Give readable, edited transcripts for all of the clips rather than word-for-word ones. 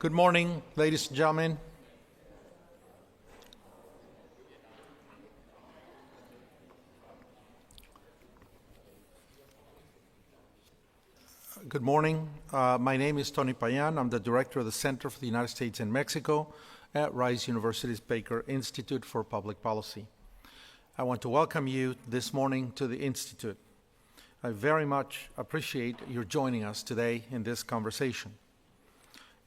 Good morning, ladies and gentlemen. Good morning. My name is Tony Payan. I'm the director of the Center for the United States and Mexico at Rice University's Baker Institute for Public Policy. I want to welcome you this morning to the Institute. I very much appreciate your joining us today in this conversation.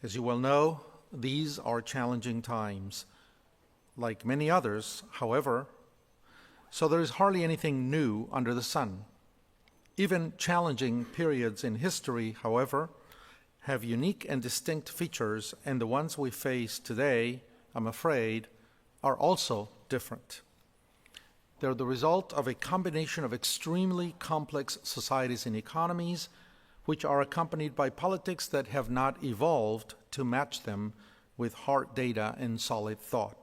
As you well know, these are challenging times, like many others, however, so there is hardly anything new under the sun. Even challenging periods in history, however, have unique and distinct features, and the ones we face today, I'm afraid, are also different. They're the result of a combination of extremely complex societies and economies, which are accompanied by politics that have not evolved to match them with hard data and solid thought.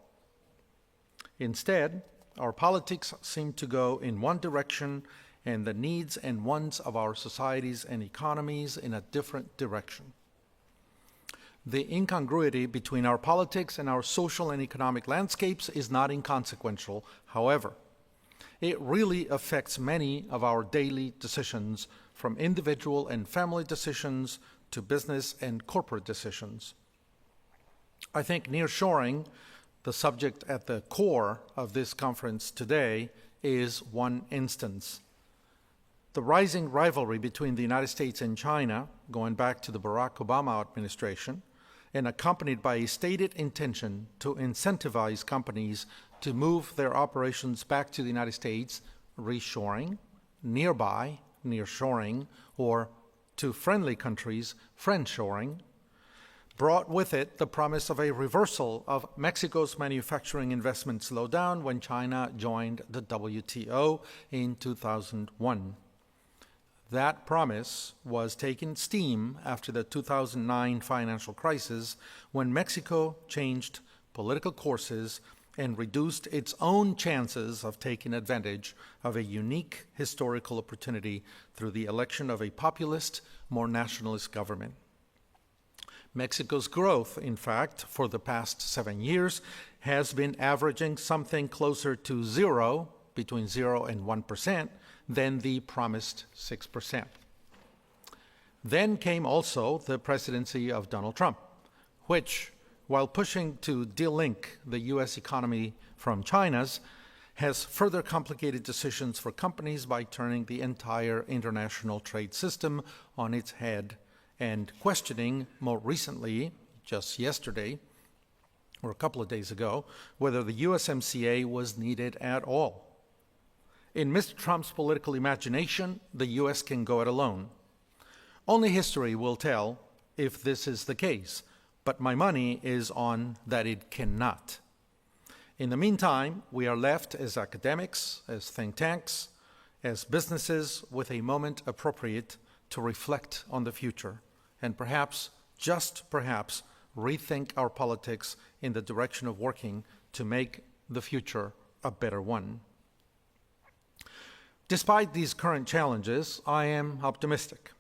Instead, our politics seem to go in one direction and the needs and wants of our societies and economies in a different direction. The incongruity between our politics and our social and economic landscapes is not inconsequential, however. It really affects many of our daily decisions, from individual and family decisions to business and corporate decisions. I think nearshoring, the subject at the core of this conference today, is one instance. The rising rivalry between the United States and China, going back to the Barack Obama administration, and accompanied by a stated intention to incentivize companies to move their operations back to the United States, reshoring, nearby, nearshoring, or to friendly countries, friendshoring, brought with it the promise of a reversal of Mexico's manufacturing investment slowdown when China joined the WTO in 2001. That promise was taking steam after the 2009 financial crisis, when Mexico changed political courses and reduced its own chances of taking advantage of a unique historical opportunity through the election of a populist, more nationalist government. Mexico's growth, in fact, for the past 7 years, has been averaging something closer to zero, between 0 and 1%, than the promised 6%. Then came also the presidency of Donald Trump, which, while pushing to de-link the U.S. economy from China's, has further complicated decisions for companies by turning the entire international trade system on its head and questioning, more recently, just yesterday, or a couple of days ago, whether the USMCA was needed at all. In Mr. Trump's political imagination, the U.S. can go it alone. Only history will tell if this is the case, but my money is on that it cannot. In the meantime, we are left as academics, as think tanks, as businesses with a moment appropriate to reflect on the future and perhaps, just perhaps, rethink our politics in the direction of working to make the future a better one. Despite these current challenges, I am optimistic.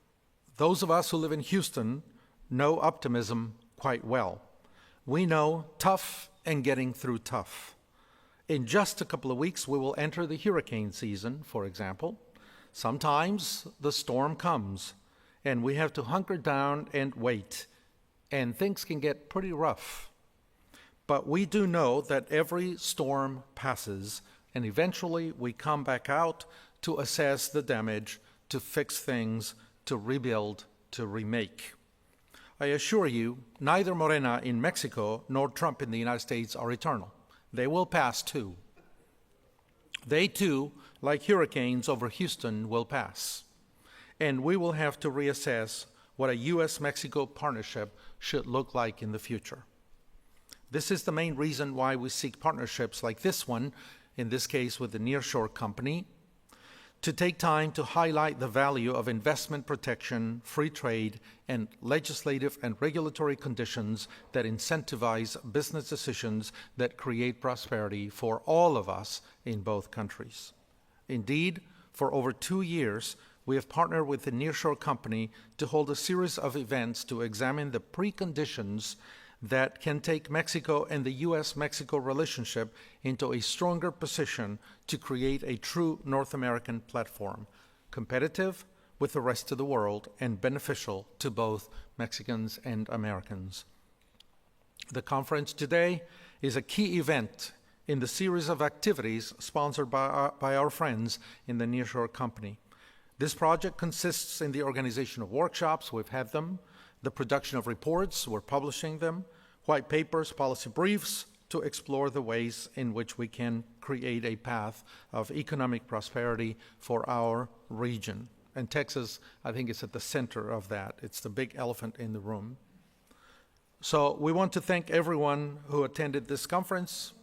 Those of us who live in Houston know optimism quite well. We know tough and getting through tough. In just a couple of weeks, we will enter the hurricane season, for example. Sometimes the storm comes, and we have to hunker down and wait, and things can get pretty rough. But we do know that every storm passes, and eventually we come back out to assess the damage, to fix things, to rebuild, to remake. I assure you, neither Morena in Mexico nor Trump in the United States are eternal. They will pass too. They too, like hurricanes over Houston, will pass. And we will have to reassess what a U.S.-Mexico partnership should look like in the future. This is the main reason why we seek partnerships like this one, in this case with the Nearshore Company, to take time to highlight the value of investment protection, free trade, and legislative and regulatory conditions that incentivize business decisions that create prosperity for all of us in both countries. Indeed, for over 2 years, we have partnered with the Nearshore Company to hold a series of events to examine the preconditions that can take Mexico and the U.S.-Mexico relationship into a stronger position to create a true North American platform, competitive with the rest of the world and beneficial to both Mexicans and Americans. The conference today is a key event in the series of activities sponsored by our friends in the Nearshore Company. This project consists in the organization of workshops, we've had them, the production of reports, we're publishing them, white papers, policy briefs, to explore the ways in which we can create a path of economic prosperity for our region. And Texas, I think, is at the center of that. It's the big elephant in the room. So we want to thank everyone who attended this conference,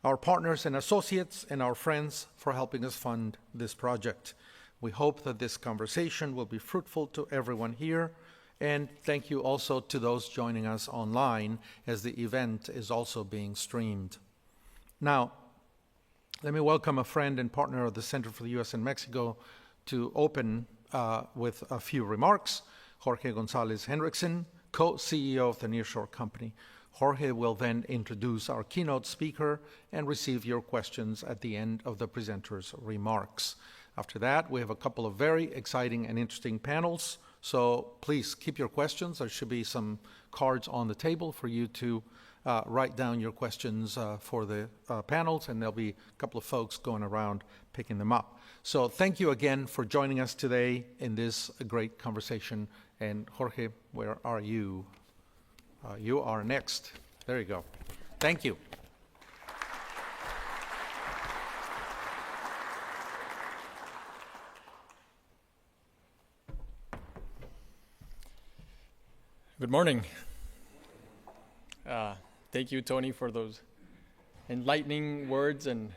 our partners and associates, and our friends for helping us fund this project. We hope that this conversation will be fruitful to everyone here, and thank you also to those joining us online, as the event is also being streamed. Now, let me welcome a friend and partner of the Center for the U.S. and Mexico to open with a few remarks, Jorge Gonzalez Henriksen, co-CEO of the Nearshore Company. Jorge will then introduce our keynote speaker and receive your questions at the end of the presenter's remarks. After that, we have a couple of very exciting and interesting panels, so please keep your questions. There should be some cards on the table for you to write down your questions for the panels, and there'll be a couple of folks going around picking them up. So thank you again for joining us today in this great conversation. And Jorge, where are you? You are next. There you go. Thank you. Good morning. Thank you, Tony, for those enlightening words and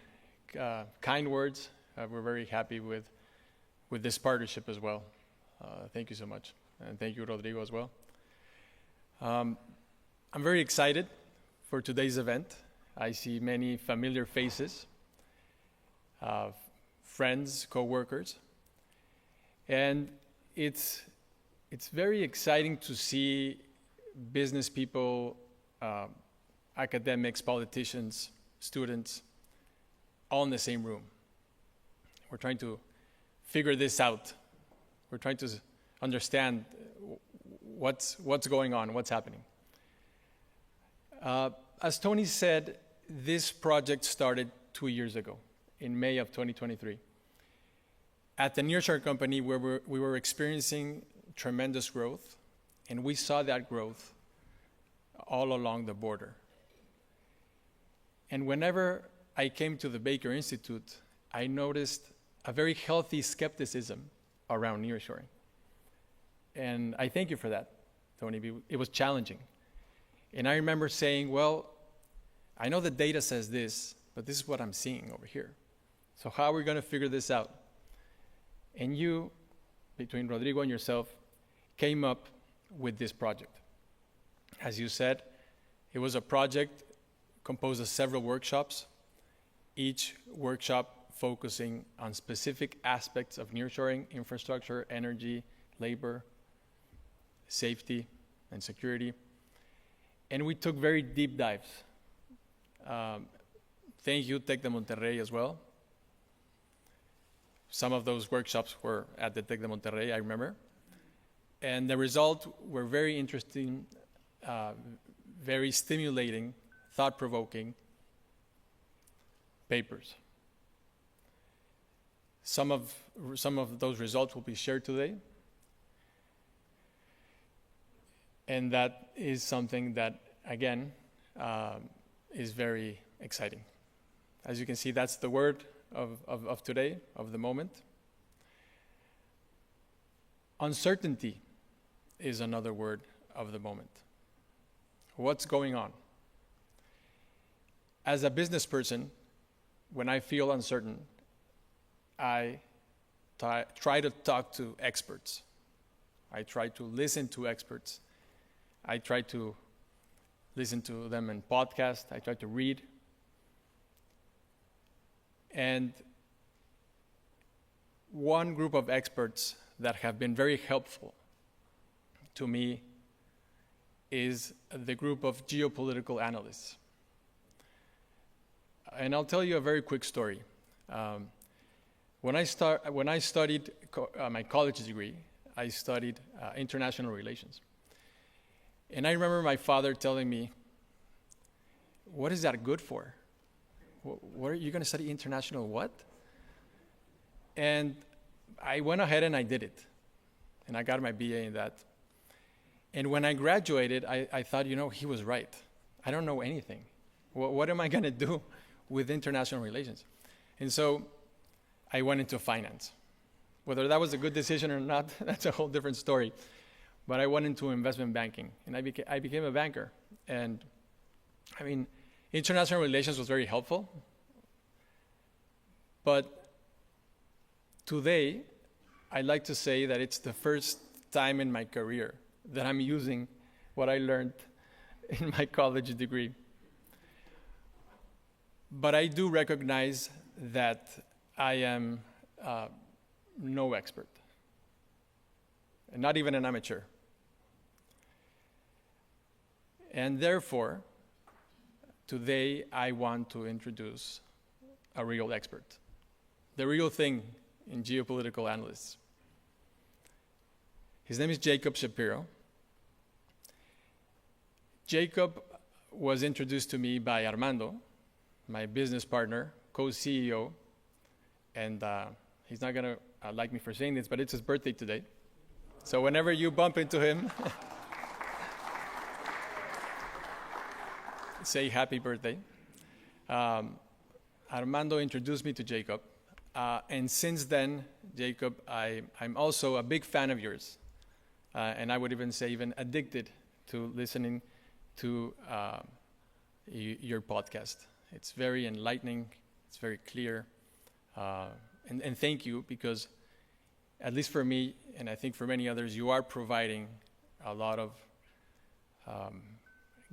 kind words. We're very happy with this partnership as well. Thank you so much. And thank you, Rodrigo, as well. I'm very excited for today's event. I see many familiar faces, friends, co-workers, and it's very exciting to see business people, academics, politicians, students, all in the same room. We're trying to figure this out. We're trying to understand what's going on, what's happening. As Tony said, this project started 2 years ago, in May of 2023. At the Nearshore Company, we were experiencing tremendous growth, and we saw that growth all along the border. And whenever I came to the Baker Institute, I noticed a very healthy skepticism around nearshoring. And I thank you for that, Tony. It was challenging. And I remember saying, well, I know the data says this, but this is what I'm seeing over here. So how are we going to figure this out? And you, between Rodrigo and yourself, came up with this project. As you said, it was a project composed of several workshops, each workshop focusing on specific aspects of nearshoring, infrastructure, energy, labor, safety, and security. And we took very deep dives. Thank you, Tec de Monterrey, as well. Some of those workshops were at the Tec de Monterrey, I remember. And the results were very interesting, very stimulating, thought-provoking papers. Some of those results will be shared today. And that is something that, again, is very exciting. As you can see, that's the word of today, of the moment. Uncertainty is another word of the moment. What's going on? As a business person, when I feel uncertain, I try to talk to experts. I try to listen to experts. I try to listen to them in podcasts. I try to read. And one group of experts that have been very helpful to me is the group of geopolitical analysts. And I'll tell you a very quick story. When I studied my college degree, I studied international relations. And I remember my father telling me, "What is that good for? What are you going to study international what?" And I went ahead and I did it. And I got my BA in that. And when I graduated, I thought, he was right. I don't know anything. What am I going to do with international relations? And so I went into finance. Whether that was a good decision or not, that's a whole different story. But I went into investment banking, and I became a banker. And international relations was very helpful. But today, I'd like to say that it's the first time in my career that I'm using what I learned in my college degree. But I do recognize that I am no expert, and not even an amateur. And therefore, today I want to introduce a real expert, the real thing in geopolitical analysts. His name is Jacob Shapiro. Jacob was introduced to me by Armando, my business partner, co-CEO, and he's not going to like me for saying this, but it's his birthday today. So whenever you bump into him, say happy birthday. Armando introduced me to Jacob. And since then, Jacob, I'm also a big fan of yours. And I would even say even addicted to listening to your podcast. It's very enlightening. It's very clear. And thank you, because at least for me, and I think for many others, you are providing a lot of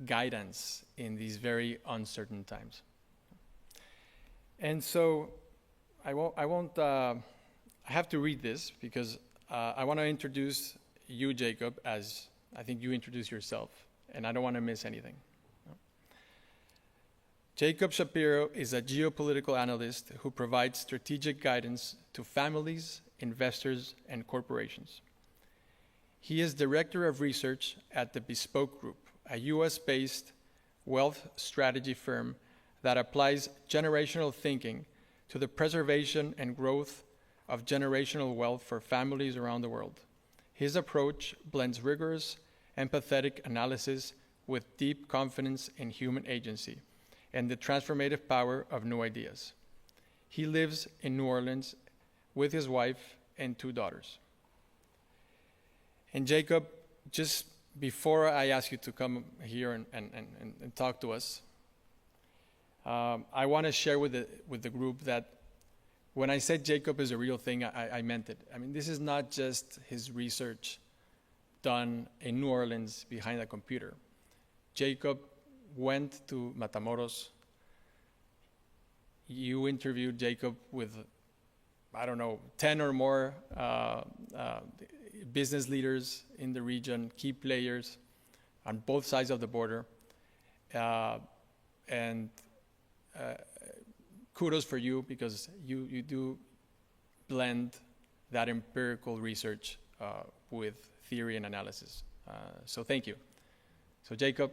guidance in these very uncertain times. And so I have to read this because I want to introduce you, Jacob, as I think you introduce yourself, and I don't want to miss anything. Jacob Shapiro is a geopolitical analyst who provides strategic guidance to families, investors, and corporations. He is Director of Research at the Bespoke Group, a US-based wealth strategy firm that applies generational thinking to the preservation and growth of generational wealth for families around the world. His approach blends rigorous, empathetic analysis with deep confidence in human agency and the transformative power of new ideas. He lives in New Orleans with his wife and 2 daughters. And Jacob, just before I ask you to come here and talk to us, I want to share with the group that when I said Jacob is a real thing, I meant it. This is not just his research done in New Orleans behind a computer. Jacob went to Matamoros. You interviewed Jacob with, 10 or more business leaders in the region, key players on both sides of the border. And kudos for you, because you do blend that empirical research with theory and analysis. So thank you. So Jacob,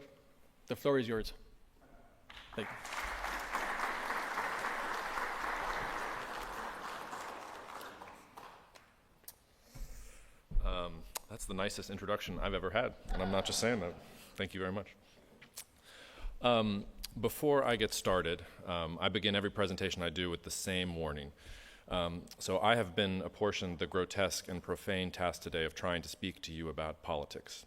the floor is yours. Thank you. That's the nicest introduction I've ever had, and I'm not just saying that. Thank you very much. Before I get started, I begin every presentation I do with the same warning. So I have been apportioned the grotesque and profane task today of trying to speak to you about politics.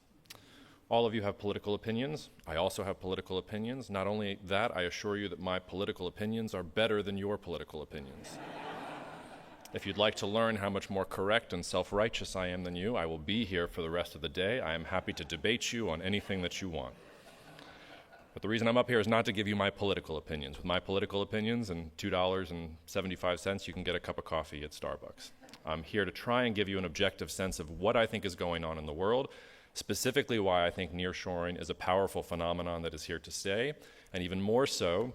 All of you have political opinions. I also have political opinions. Not only that, I assure you that my political opinions are better than your political opinions. If you'd like to learn how much more correct and self-righteous I am than you, I will be here for the rest of the day. I am happy to debate you on anything that you want. But the reason I'm up here is not to give you my political opinions. With my political opinions and $2.75, you can get a cup of coffee at Starbucks. I'm here to try and give you an objective sense of what I think is going on in the world specifically why I think nearshoring is a powerful phenomenon that is here to stay, and even more so,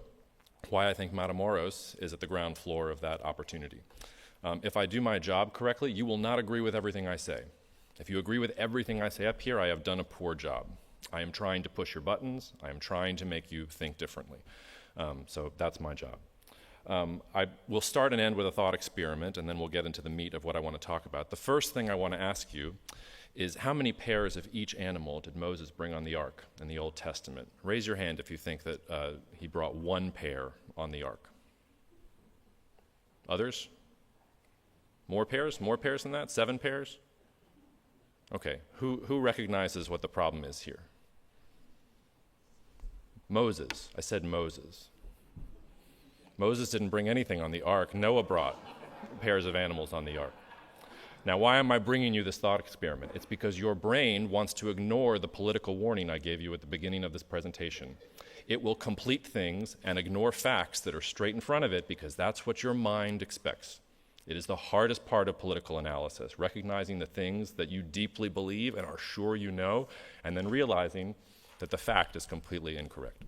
why I think Matamoros is at the ground floor of that opportunity. If I do my job correctly, you will not agree with everything I say. If you agree with everything I say up here, I have done a poor job. I am trying to push your buttons. I am trying to make you think differently. So that's my job. I will start and end with a thought experiment, and then we'll get into the meat of what I want to talk about. The first thing I want to ask you is, how many pairs of each animal did Moses bring on the ark in the Old Testament? Raise your hand if you think that he brought one pair on the ark. Others? More pairs? More pairs than that? 7 pairs? Okay, who recognizes what the problem is here? Moses. I said Moses. Moses didn't bring anything on the ark. Noah brought pairs of animals on the ark. Now, why am I bringing you this thought experiment? It's because your brain wants to ignore the political warning I gave you at the beginning of this presentation. It will complete things and ignore facts that are straight in front of it because that's what your mind expects. It is the hardest part of political analysis, recognizing the things that you deeply believe and are sure you know, and then realizing that the fact is completely incorrect.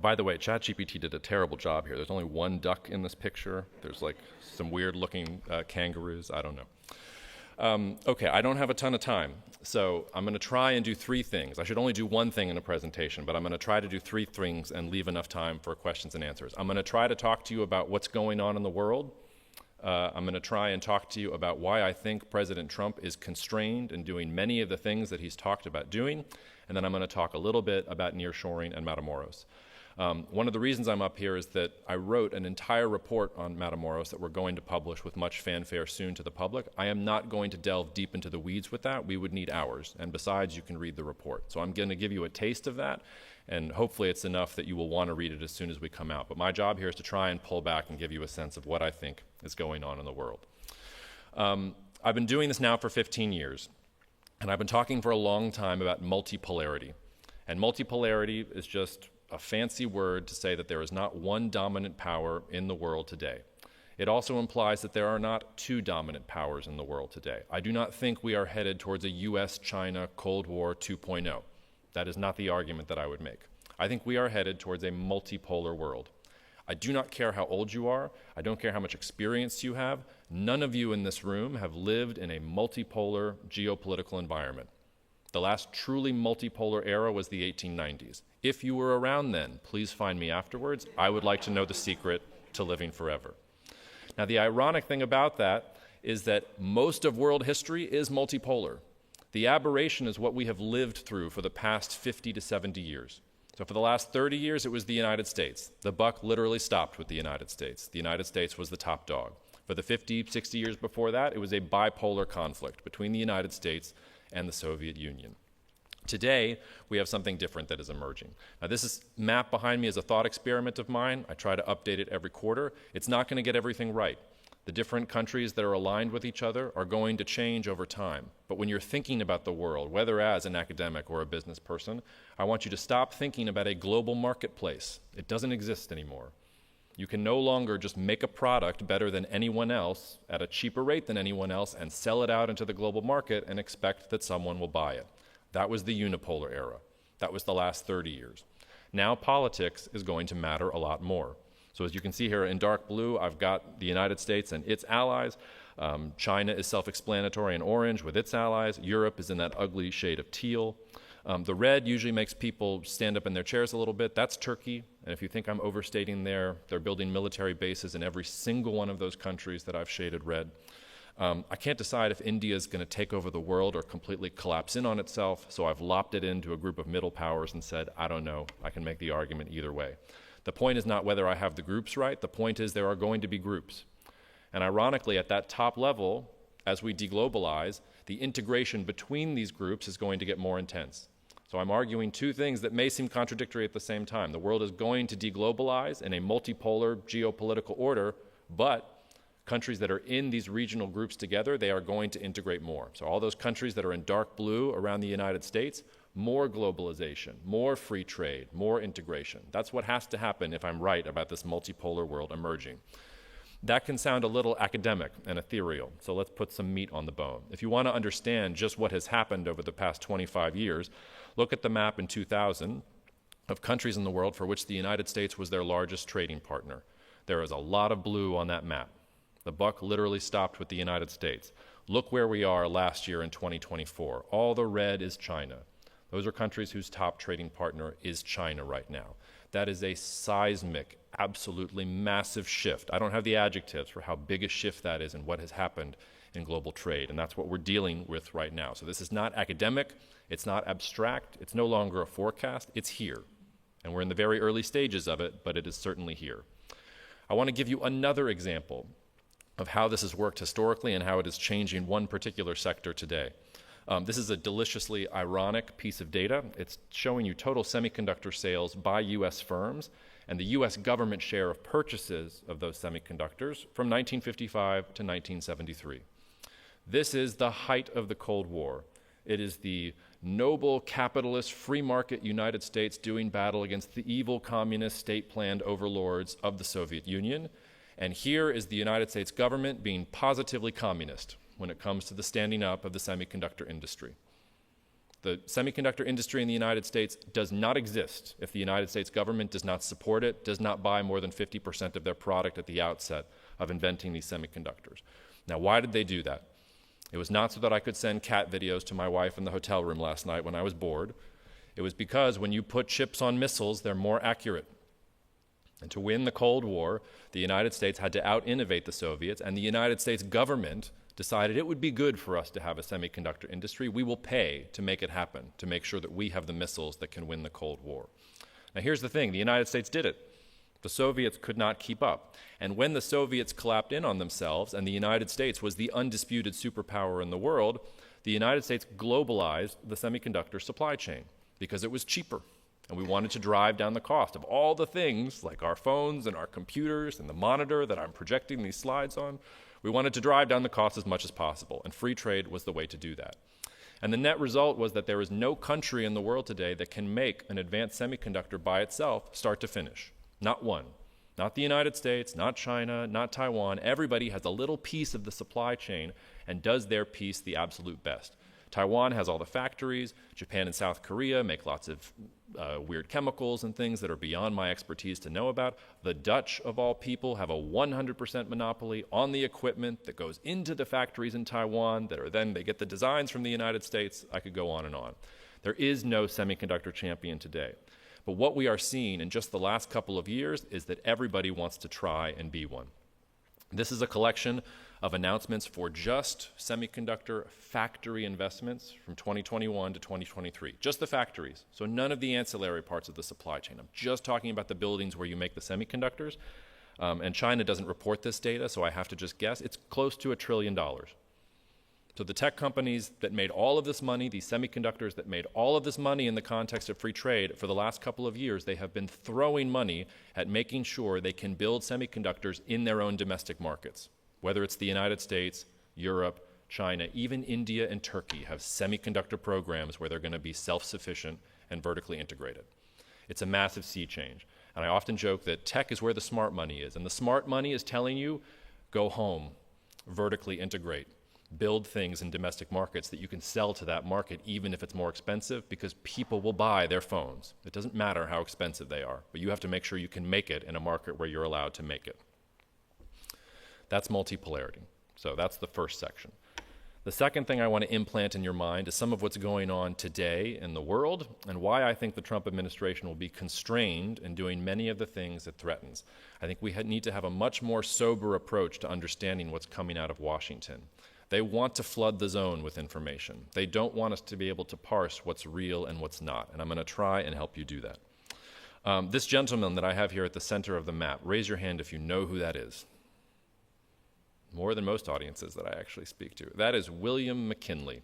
By the way, ChatGPT did a terrible job here. There's only one duck in this picture. There's like some weird-looking kangaroos. I don't know. Okay, I don't have a ton of time, so I'm going to try and do 3 things. I should only do one thing in a presentation, but I'm going to try to do 3 things and leave enough time for questions and answers. I'm going to try to talk to you about what's going on in the world. I'm going to try and talk to you about why I think President Trump is constrained in doing many of the things that he's talked about doing, and then I'm going to talk a little bit about nearshoring and Matamoros. One of the reasons I'm up here is that I wrote an entire report on Matamoros that we're going to publish with much fanfare soon to the public. I am not going to delve deep into the weeds with that. We would need hours, and besides, you can read the report. So I'm going to give you a taste of that, and hopefully it's enough that you will want to read it as soon as we come out. But my job here is to try and pull back and give you a sense of what I think is going on in the world. I've been doing this now for 15 years, and I've been talking for a long time about multipolarity. And multipolarity is just a fancy word to say that there is not one dominant power in the world today. It also implies that there are not 2 dominant powers in the world today. I do not think we are headed towards a US-China Cold War 2.0. That is not the argument that I would make. I think we are headed towards a multipolar world. I do not care how old you are. I don't care how much experience you have. None of you in this room have lived in a multipolar geopolitical environment. The last truly multipolar era was the 1890s. If you were around then, please find me afterwards. I would like to know the secret to living forever. Now, the ironic thing about that is that most of world history is multipolar. The aberration is what we have lived through for the past 50 to 70 years. So for the last 30 years, it was the United States. The buck literally stopped with the United States. The United States was the top dog. For the 50, 60 years before that, it was a bipolar conflict between the United States and the Soviet Union. Today, we have something different that is emerging. Now, this map behind me is a thought experiment of mine. I try to update it every quarter. It's not going to get everything right. The different countries that are aligned with each other are going to change over time. But when you're thinking about the world, whether as an academic or a business person, I want you to stop thinking about a global marketplace. It doesn't exist anymore. You can no longer just make a product better than anyone else at a cheaper rate than anyone else and sell it out into the global market and expect that someone will buy it. That was the unipolar era. That was the last 30 years. Now politics is going to matter a lot more. So as you can see here in dark blue, I've got the United States and its allies. China is self-explanatory in orange with its allies. Europe is in that ugly shade of teal. The red usually makes people stand up in their chairs a little bit. That's Turkey. And if you think I'm overstating there, they're building military bases in every single one of those countries that I've shaded red. I can't decide if India is going to take over the world or completely collapse in on itself, so I've lopped it into a group of middle powers and said, I don't know. I can make the argument either way. The point is not whether I have the groups right. The point is there are going to be groups. And ironically, at that top level, as we deglobalize, the integration between these groups is going to get more intense. So I'm arguing 2 things that may seem contradictory at the same time. The world is going to deglobalize in a multipolar geopolitical order, but countries that are in these regional groups together, they are going to integrate more. So all those countries that are in dark blue around the United States, more globalization, more free trade, more integration. That's what has to happen if I'm right about this multipolar world emerging. That can sound a little academic and ethereal, so let's put some meat on the bone. If you want to understand just what has happened over the past 25 years, look at the map in 2000 of countries in the world for which the United States was their largest trading partner. There is a lot of blue on that map. The buck literally stopped with the United States. Look where we are last year in 2024. All the red is China. Those are countries whose top trading partner is China right now. That is a seismic, absolutely massive shift. I don't have the adjectives for how big a shift that is and what has happened in global trade, and that's what we're dealing with right now. So this is not academic, it's not abstract, it's no longer a forecast, it's here. And we're in the very early stages of it, but it is certainly here. I want to give you another example of how this has worked historically and how it is changing one particular sector today. This is a deliciously ironic piece of data. It's showing you total semiconductor sales by U.S. firms and the U.S. government share of purchases of those semiconductors from 1955 to 1973. This is the height of the Cold War. It is the noble, capitalist, free market United States doing battle against the evil communist state-planned overlords of the Soviet Union. And here is the United States government being positively communist when it comes to the standing up of the semiconductor industry. The semiconductor industry in the United States does not exist if the United States government does not support it, does not buy more than 50% of their product at the outset of inventing these semiconductors. Now, why did they do that? It was not so that I could send cat videos to my wife in the hotel room last night when I was bored. It was because when you put chips on missiles, they're more accurate. And to win the Cold War, the United States had to out-innovate the Soviets, and the United States government decided it would be good for us to have a semiconductor industry. We will pay to make it happen, to make sure that we have the missiles that can win the Cold War. Now here's the thing, the United States did it. The Soviets could not keep up. And when the Soviets collapsed in on themselves and the United States was the undisputed superpower in the world, the United States globalized the semiconductor supply chain because it was cheaper. And we wanted to drive down the cost of all the things like our phones and our computers and the monitor that I'm projecting these slides on. We wanted to drive down the cost as much as possible, and free trade was the way to do that. And the net result was that there is no country in the world today that can make an advanced semiconductor by itself, start to finish. Not one. Not the United States, not China, not Taiwan. Everybody has a little piece of the supply chain and does their piece the absolute best. Taiwan has all the factories. Japan and South Korea make lots of weird chemicals and things that are beyond my expertise to know about. The Dutch, of all people, have a 100% monopoly on the equipment that goes into the factories in Taiwan that are then, they get the designs from the United States. I could go on and on. There is no semiconductor champion today. But what we are seeing in just the last couple of years is that everybody wants to try and be one. This is a collection of announcements for just semiconductor factory investments from 2021 to 2023. Just the factories, so none of the ancillary parts of the supply chain. I'm just talking about the buildings where you make the semiconductors. And China doesn't report this data, so I have to just guess. It's close to $1 trillion. So the tech companies that made all of this money, these semiconductors that made all of this money in the context of free trade, for the last couple of years, they have been throwing money at making sure they can build semiconductors in their own domestic markets. Whether it's the United States, Europe, China, even India and Turkey have semiconductor programs where they're going to be self-sufficient and vertically integrated. It's a massive sea change. And I often joke that tech is where the smart money is. And the smart money is telling you, go home, vertically integrate. Build things in domestic markets that you can sell to that market even if it's more expensive, because people will buy their phones. It doesn't matter how expensive they are, but you have to make sure you can make it in a market where you're allowed to make it. That's multipolarity. So that's the first section. The second thing I want to implant in your mind is some of what's going on today in the world and why I think the Trump administration will be constrained in doing many of the things it threatens. I think we need to have a much more sober approach to understanding what's coming out of Washington. They want to flood the zone with information. They don't want us to be able to parse what's real and what's not, and I'm going to try and help you do that. This gentleman that I have here at the center of the map, raise your hand if you know who that is. More than most audiences that I actually speak to. That is William McKinley,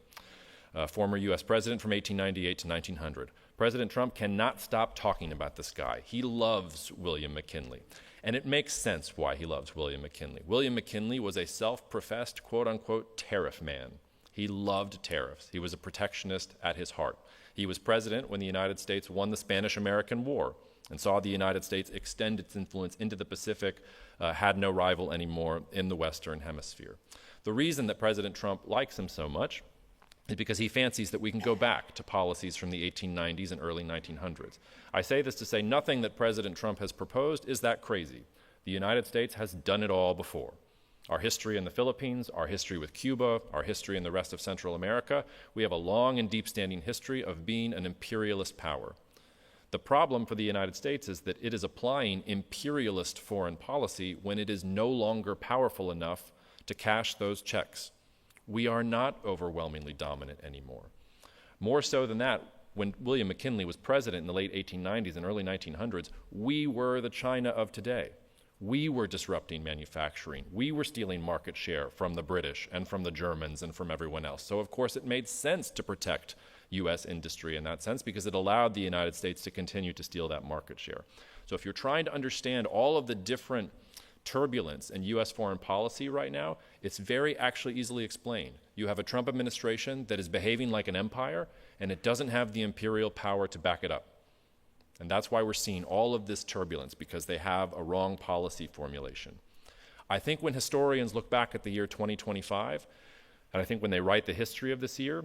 former U.S. president from 1898 to 1900. President Trump cannot stop talking about this guy. He loves William McKinley. And it makes sense why he loves William McKinley. William McKinley was a self-professed, quote-unquote, tariff man. He loved tariffs. He was a protectionist at his heart. He was president when the United States won the Spanish-American War. and saw the United States extend its influence into the Pacific, had no rival anymore in the Western Hemisphere. The reason that President Trump likes him so much is because he fancies that we can go back to policies from the 1890s and early 1900s. I say this to say nothing that President Trump has proposed is that crazy. The United States has done it all before. Our history in the Philippines, our history with Cuba, our history in the rest of Central America, we have a long and deep-standing history of being an imperialist power. The problem for the United States is that it is applying imperialist foreign policy when it is no longer powerful enough to cash those checks. We are not overwhelmingly dominant anymore. More so than that, when William McKinley was president in the late 1890s and early 1900s, we were the China of today. We were disrupting manufacturing. We were stealing market share from the British and from the Germans and from everyone else. So, of course, it made sense to protect U.S. industry in that sense because it allowed the United States to continue to steal that market share. So if you're trying to understand all of the different turbulence in U.S. foreign policy right now, it's very actually easily explained. You have a Trump administration that is behaving like an empire, and it doesn't have the imperial power to back it up. And that's why we're seeing all of this turbulence, because they have a wrong policy formulation. I think when historians look back at the year 2025, and I think when they write the history of this year,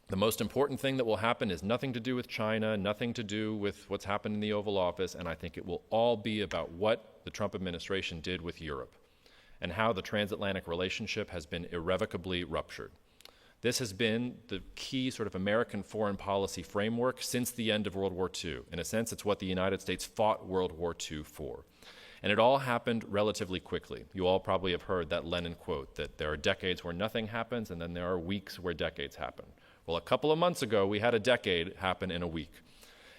the most important thing that will happen is nothing to do with China, nothing to do with what's happened in the Oval Office, and I think it will all be about what the Trump administration did with Europe and how the transatlantic relationship has been irrevocably ruptured. This has been the key sort of American foreign policy framework since the end of World War II. In a sense, it's what the United States fought World War II for. And it all happened relatively quickly. You all probably have heard that Lenin quote that there are decades where nothing happens and then there are weeks where decades happen. Well, a couple of months ago, we had a decade happen in a week.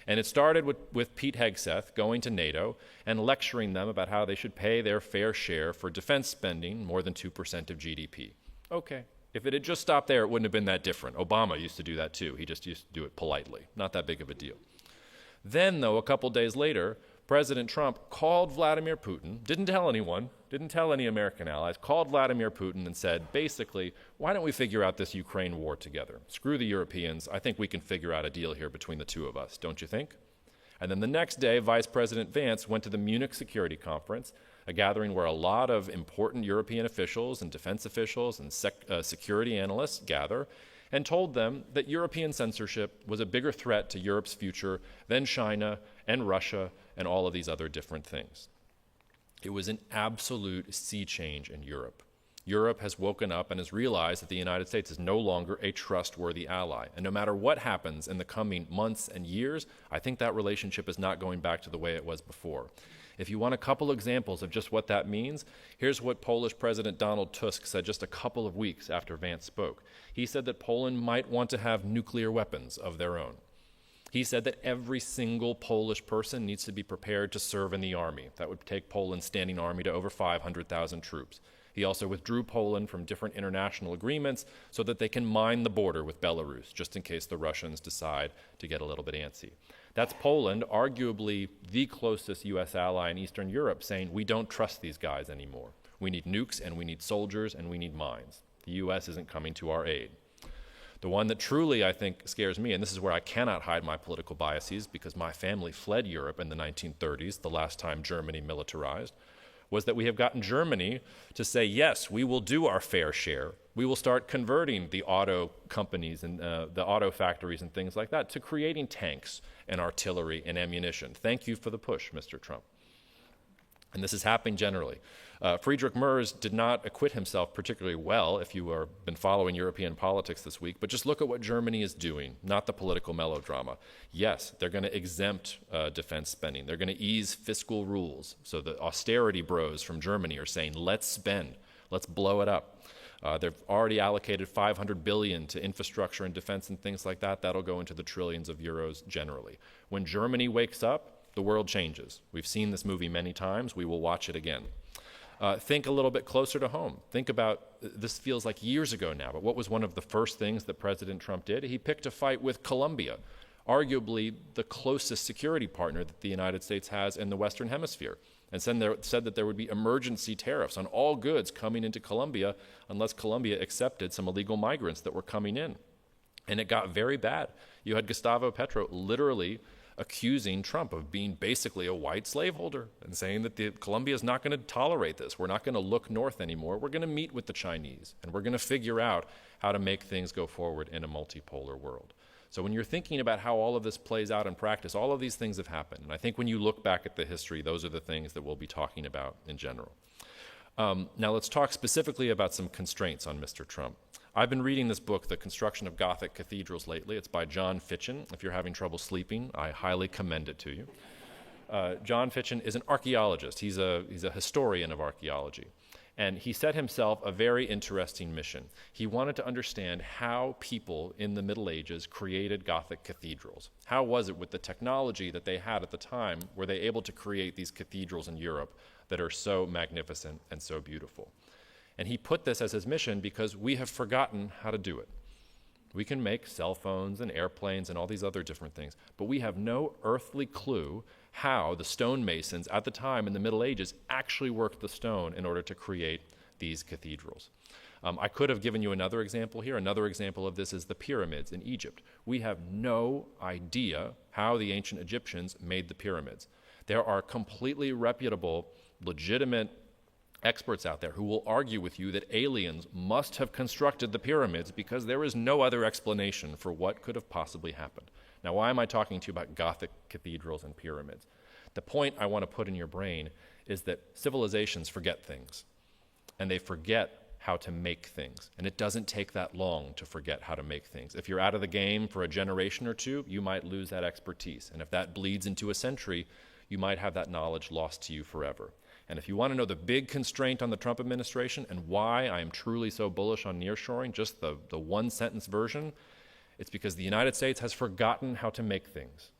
And it started with Pete Hegseth going to NATO and lecturing them about how they should pay their fair share for defense spending, more than 2% of GDP. Okay. If it had just stopped there, it wouldn't have been that different. Obama used to do that too. He just used to do it politely. Not that big of a deal. Then, though, a couple days later, President Trump called Vladimir Putin, didn't tell anyone, didn't tell any American allies, called Vladimir Putin and said, basically, why don't we figure out this Ukraine war together? Screw the Europeans. I think we can figure out a deal here between the two of us, don't you think? And then the next day, Vice President Vance went to the Munich Security Conference, a gathering where a lot of important European officials and defense officials and security analysts gather, and told them that European censorship was a bigger threat to Europe's future than China and Russia and all of these other different things. It was an absolute sea change in Europe. Europe has woken up and has realized that the United States is no longer a trustworthy ally. And no matter what happens in the coming months and years, I think that relationship is not going back to the way it was before. If you want a couple examples of just what that means, here's what Polish President Donald Tusk said just a couple of weeks after Vance spoke. He said that Poland might want to have nuclear weapons of their own. He said that every single Polish person needs to be prepared to serve in the army. That would take Poland's standing army to over 500,000 troops. He also withdrew Poland from different international agreements so that they can mine the border with Belarus, just in case the Russians decide to get a little bit antsy. That's Poland, arguably the closest U.S. ally in Eastern Europe, saying we don't trust these guys anymore. We need nukes and we need soldiers and we need mines. The U.S. isn't coming to our aid. The one that truly, I think, scares me, and this is where I cannot hide my political biases because my family fled Europe in the 1930s, the last time Germany militarized, was that we have gotten Germany to say, yes, we will do our fair share. We will start converting the auto companies and the auto factories and things like that to creating tanks and artillery and ammunition. Thank you for the push, Mr. Trump. And this is happening generally. Friedrich Merz did not acquit himself particularly well, if you have been following European politics this week, but just look at what Germany is doing, not the political melodrama. Yes, they're going to exempt defense spending. They're going to ease fiscal rules. So the austerity bros from Germany are saying, let's spend, let's blow it up. They've already allocated $500 billion to infrastructure and defense and things like that. That'll go into the trillions of euros generally. When Germany wakes up, the world changes. We've seen this movie many times. We will watch it again. Think a little bit closer to home. Think about, this feels like years ago now, but what was one of the first things that President Trump did? He picked a fight with Colombia, arguably the closest security partner that the United States has in the Western Hemisphere, and said that there would be emergency tariffs on all goods coming into Colombia unless Colombia accepted some illegal migrants that were coming in. And it got very bad. You had Gustavo Petro literally accusing Trump of being basically a white slaveholder and saying that Colombia is not going to tolerate this. We're not going to look north anymore. We're going to meet with the Chinese, and we're going to figure out how to make things go forward in a multipolar world. So when you're thinking about how all of this plays out in practice, all of these things have happened. And I think when you look back at the history, those are the things that we'll be talking about in general. Now let's talk specifically about some constraints on Mr. Trump. I've been reading this book, The Construction of Gothic Cathedrals, lately. It's by John Fitchin. If you're having trouble sleeping, I highly commend it to you. John Fitchin is an archaeologist. He's a historian of archaeology. And he set himself a very interesting mission. He wanted to understand how people in the Middle Ages created Gothic cathedrals. How was it with the technology that they had at the time, were they able to create these cathedrals in Europe that are so magnificent and so beautiful? And he put this as his mission because we have forgotten how to do it. We can make cell phones and airplanes and all these other different things, but we have no earthly clue how the stonemasons at the time in the Middle Ages actually worked the stone in order to create these cathedrals. I could have given you another example here. Another example of this is the pyramids in Egypt. We have no idea how the ancient Egyptians made the pyramids. There are completely reputable, legitimate experts out there who will argue with you that aliens must have constructed the pyramids because there is no other explanation for what could have possibly happened. Now, why am I talking to you about Gothic cathedrals and pyramids? The point I want to put in your brain is that civilizations forget things, and they forget how to make things. And it doesn't take that long to forget how to make things. If you're out of the game for a generation or two, you might lose that expertise. And if that bleeds into a century, you might have that knowledge lost to you forever. And if you want to know the big constraint on the Trump administration and why I am truly so bullish on nearshoring, just the one-sentence version, it's because the United States has forgotten how to make things.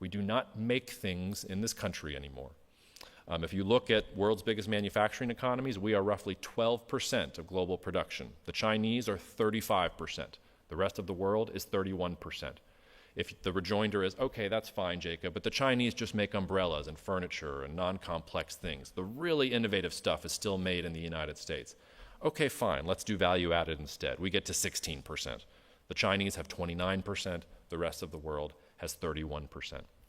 We do not make things in this country anymore. If you look at world's biggest manufacturing economies, we are roughly 12% of global production. The Chinese are 35%. The rest of the world is 31%. If the rejoinder is, okay, that's fine, Jacob, but the Chinese just make umbrellas and furniture and non-complex things. The really innovative stuff is still made in the United States. Okay, fine, let's do value added instead. We get to 16%. The Chinese have 29%. The rest of the world has 31%.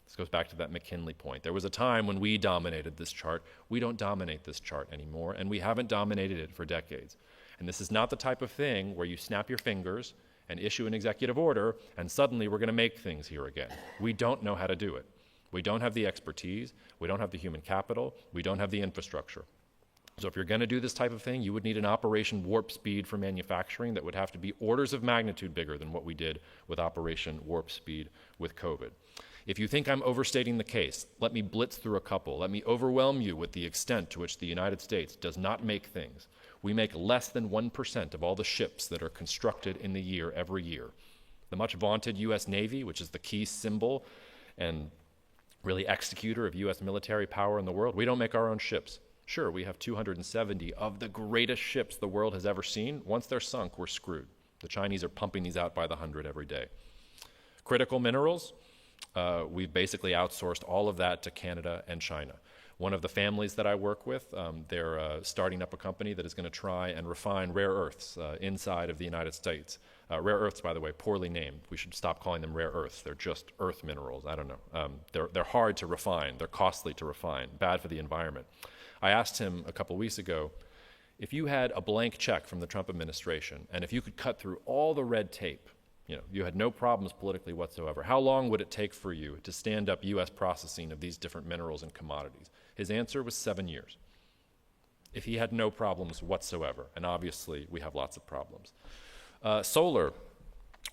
This goes back to that McKinley point. There was a time when we dominated this chart. We don't dominate this chart anymore, and we haven't dominated it for decades. And this is not the type of thing where you snap your fingers and issue an executive order, and suddenly we're going to make things here again. We don't know how to do it. We don't have the expertise. We don't have the human capital. We don't have the infrastructure. So if you're going to do this type of thing, you would need an Operation Warp Speed for manufacturing that would have to be orders of magnitude bigger than what we did with Operation Warp Speed with COVID. If you think I'm overstating the case, let me blitz through a couple. Let me overwhelm you with the extent to which the United States does not make things. We make less than 1% of all the ships that are constructed in the year every year. The much vaunted U.S. Navy, which is the key symbol and really executor of U.S. military power in the world, we don't make our own ships. Sure, we have 270 of the greatest ships the world has ever seen. Once they're sunk, we're screwed. The Chinese are pumping these out by the 100 every day. Critical minerals, we've basically outsourced all of that to Canada and China. One of the families that I work with, they're starting up a company that is going to try and refine rare earths inside of the United States. Rare earths, by the way, poorly named. We should stop calling them rare earths. They're just earth minerals. I don't know. They're hard to refine. They're costly to refine, bad for the environment. I asked him a couple weeks ago, if you had a blank check from the Trump administration, and if you could cut through all the red tape, you had no problems politically whatsoever, how long would it take for you to stand up U.S. processing of these different minerals and commodities? His answer was 7 years. If he had no problems whatsoever, and obviously we have lots of problems. Solar,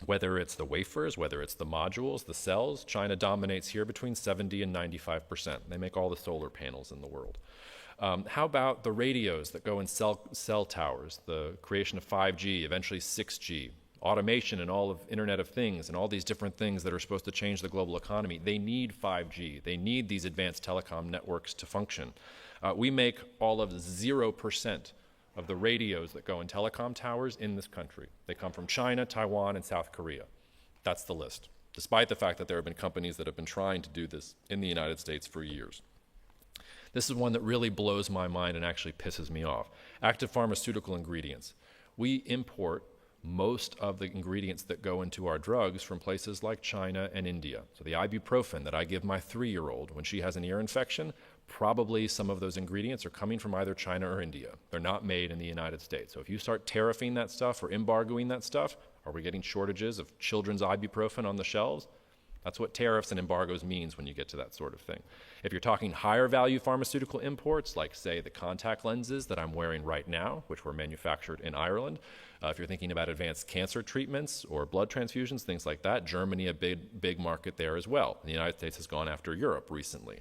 whether it's the wafers, whether it's the modules, the cells, China dominates here between 70 and 95%. They make all the solar panels in the world. How about the radios that go in cell towers, the creation of 5G, eventually 6G, automation and all of Internet of Things and all these different things that are supposed to change the global economy? They need 5G. They need these advanced telecom networks to function. We make all of 0% of the radios that go in telecom towers in this country. They come from China, Taiwan, and South Korea. That's the list, despite the fact that there have been companies that have been trying to do this in the United States for years. This is one that really blows my mind and actually pisses me off. Active pharmaceutical ingredients. We import most of the ingredients that go into our drugs from places like China and India. So the ibuprofen that I give my 3-year-old when she has an ear infection, probably some of those ingredients are coming from either China or India. They're not made in the United States. So if you start tariffing that stuff or embargoing that stuff, are we getting shortages of children's ibuprofen on the shelves? That's what tariffs and embargoes means when you get to that sort of thing. If you're talking higher value pharmaceutical imports, like say the contact lenses that I'm wearing right now, which were manufactured in Ireland, if you're thinking about advanced cancer treatments or blood transfusions, things like that, Germany, a big market there as well. The United States has gone after Europe recently.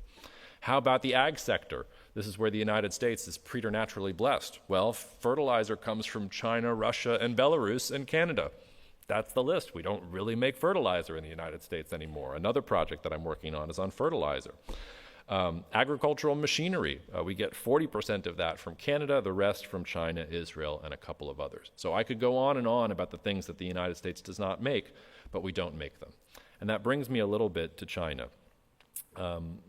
How about the ag sector? This is where the United States is preternaturally blessed. Well, fertilizer comes from China, Russia, and Belarus, and Canada. That's the list. We don't really make fertilizer in the United States anymore. Another project that I'm working on is on fertilizer. Agricultural machinery, we get 40% of that from Canada, the rest from China, Israel, and a couple of others. So I could go on and on about the things that the United States does not make, but we don't make them. And that brings me a little bit to China.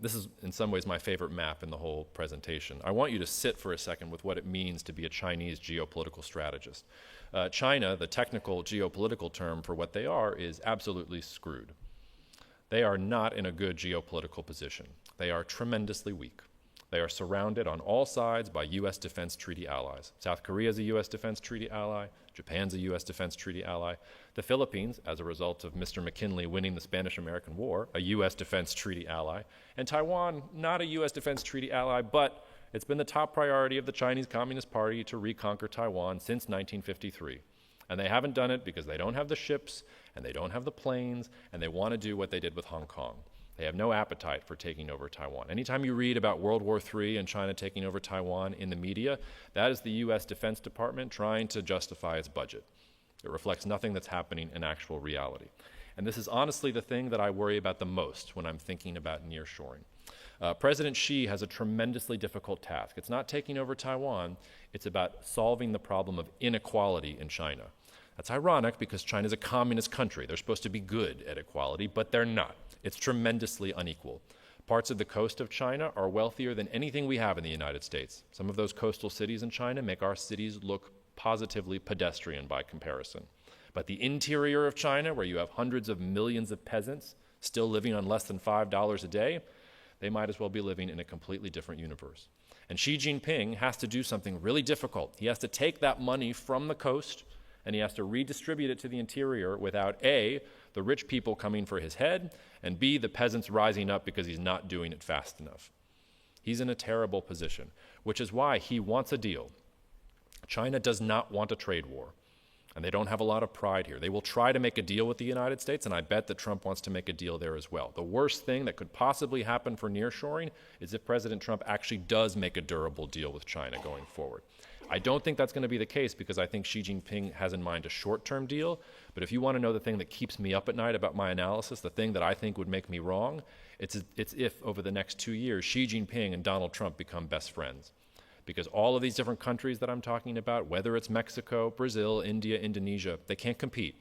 This is in some ways my favorite map in the whole presentation. I want you to sit for a second with what it means to be a Chinese geopolitical strategist. China, the technical geopolitical term for what they are, is absolutely screwed. They are not in a good geopolitical position. They are tremendously weak. They are surrounded on all sides by U.S. defense treaty allies. South Korea is a U.S. defense treaty ally. Japan's a U.S. defense treaty ally. The Philippines, as a result of Mr. McKinley winning the Spanish-American War, a U.S. defense treaty ally. And Taiwan, not a U.S. defense treaty ally, but it's been the top priority of the Chinese Communist Party to reconquer Taiwan since 1953. And they haven't done it because they don't have the ships, and they don't have the planes, and they want to do what they did with Hong Kong. They have no appetite for taking over Taiwan. Anytime you read about World War III and China taking over Taiwan in the media, that is the U.S. Defense Department trying to justify its budget. It reflects nothing that's happening in actual reality. And this is honestly the thing that I worry about the most when I'm thinking about nearshoring. President Xi has a tremendously difficult task. It's not taking over Taiwan, it's about solving the problem of inequality in China. That's ironic because China is a communist country. They're supposed to be good at equality, but they're not. It's tremendously unequal. Parts of the coast of China are wealthier than anything we have in the United States. Some of those coastal cities in China make our cities look positively pedestrian by comparison. But the interior of China, where you have hundreds of millions of peasants still living on less than $5 a day, they might as well be living in a completely different universe. And Xi Jinping has to do something really difficult. He has to take that money from the coast and he has to redistribute it to the interior without A, the rich people coming for his head, and B, the peasants rising up because he's not doing it fast enough. He's in a terrible position, which is why he wants a deal. China does not want a trade war, and they don't have a lot of pride here. They will try to make a deal with the United States, and I bet that Trump wants to make a deal there as well. The worst thing that could possibly happen for nearshoring is if President Trump actually does make a durable deal with China going forward. I don't think that's going to be the case because I think Xi Jinping has in mind a short-term deal, but if you want to know the thing that keeps me up at night about my analysis, the thing that I think would make me wrong, it's if over the next 2 years Xi Jinping and Donald Trump become best friends. Because all of these different countries that I'm talking about, whether it's Mexico, Brazil, India, Indonesia, they can't compete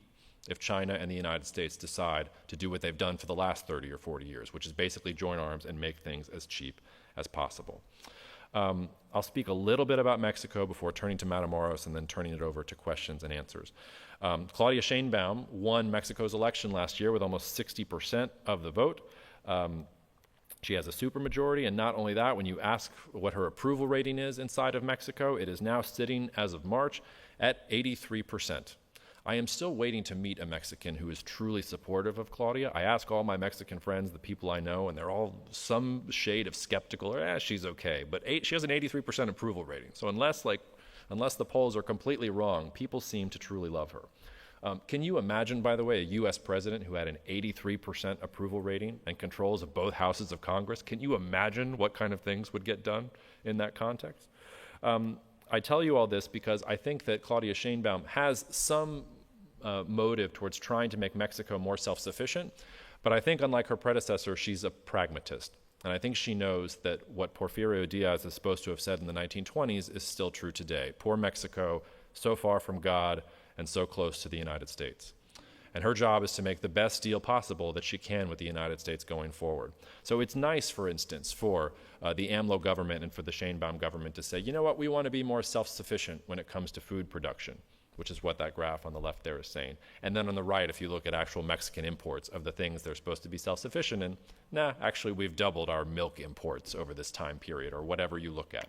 if China and the United States decide to do what they've done for the last 30 or 40 years, which is basically join arms and make things as cheap as possible. I'll speak a little bit about Mexico before turning to Matamoros and then turning it over to questions and answers. Claudia Sheinbaum won Mexico's election last year with almost 60% of the vote. She has a supermajority, and not only that, when you ask what her approval rating is inside of Mexico, it is now sitting, as of March, at 83%. I am still waiting to meet a Mexican who is truly supportive of Claudia. I ask all my Mexican friends, the people I know, and they're all some shade of skeptical, or she's okay. But she has an 83% approval rating. So unless the polls are completely wrong, people seem to truly love her. Can you imagine, by the way, a U.S. president who had an 83% approval rating and controls of both houses of Congress? Can you imagine what kind of things would get done in that context? I tell you all this because I think that Claudia Sheinbaum has some motive towards trying to make Mexico more self-sufficient, but I think unlike her predecessor, she's a pragmatist. And I think she knows that what Porfirio Diaz is supposed to have said in the 1920s is still true today. Poor Mexico, so far from God and so close to the United States. And her job is to make the best deal possible that she can with the United States going forward. So it's nice, for instance, for the AMLO government and for the Sheinbaum government to say, you know what, we want to be more self-sufficient when it comes to food production. which is what that graph on the left there is saying. And then on the right, if you look at actual Mexican imports of the things they're supposed to be self-sufficient in, actually we've doubled our milk imports over this time period, or whatever you look at.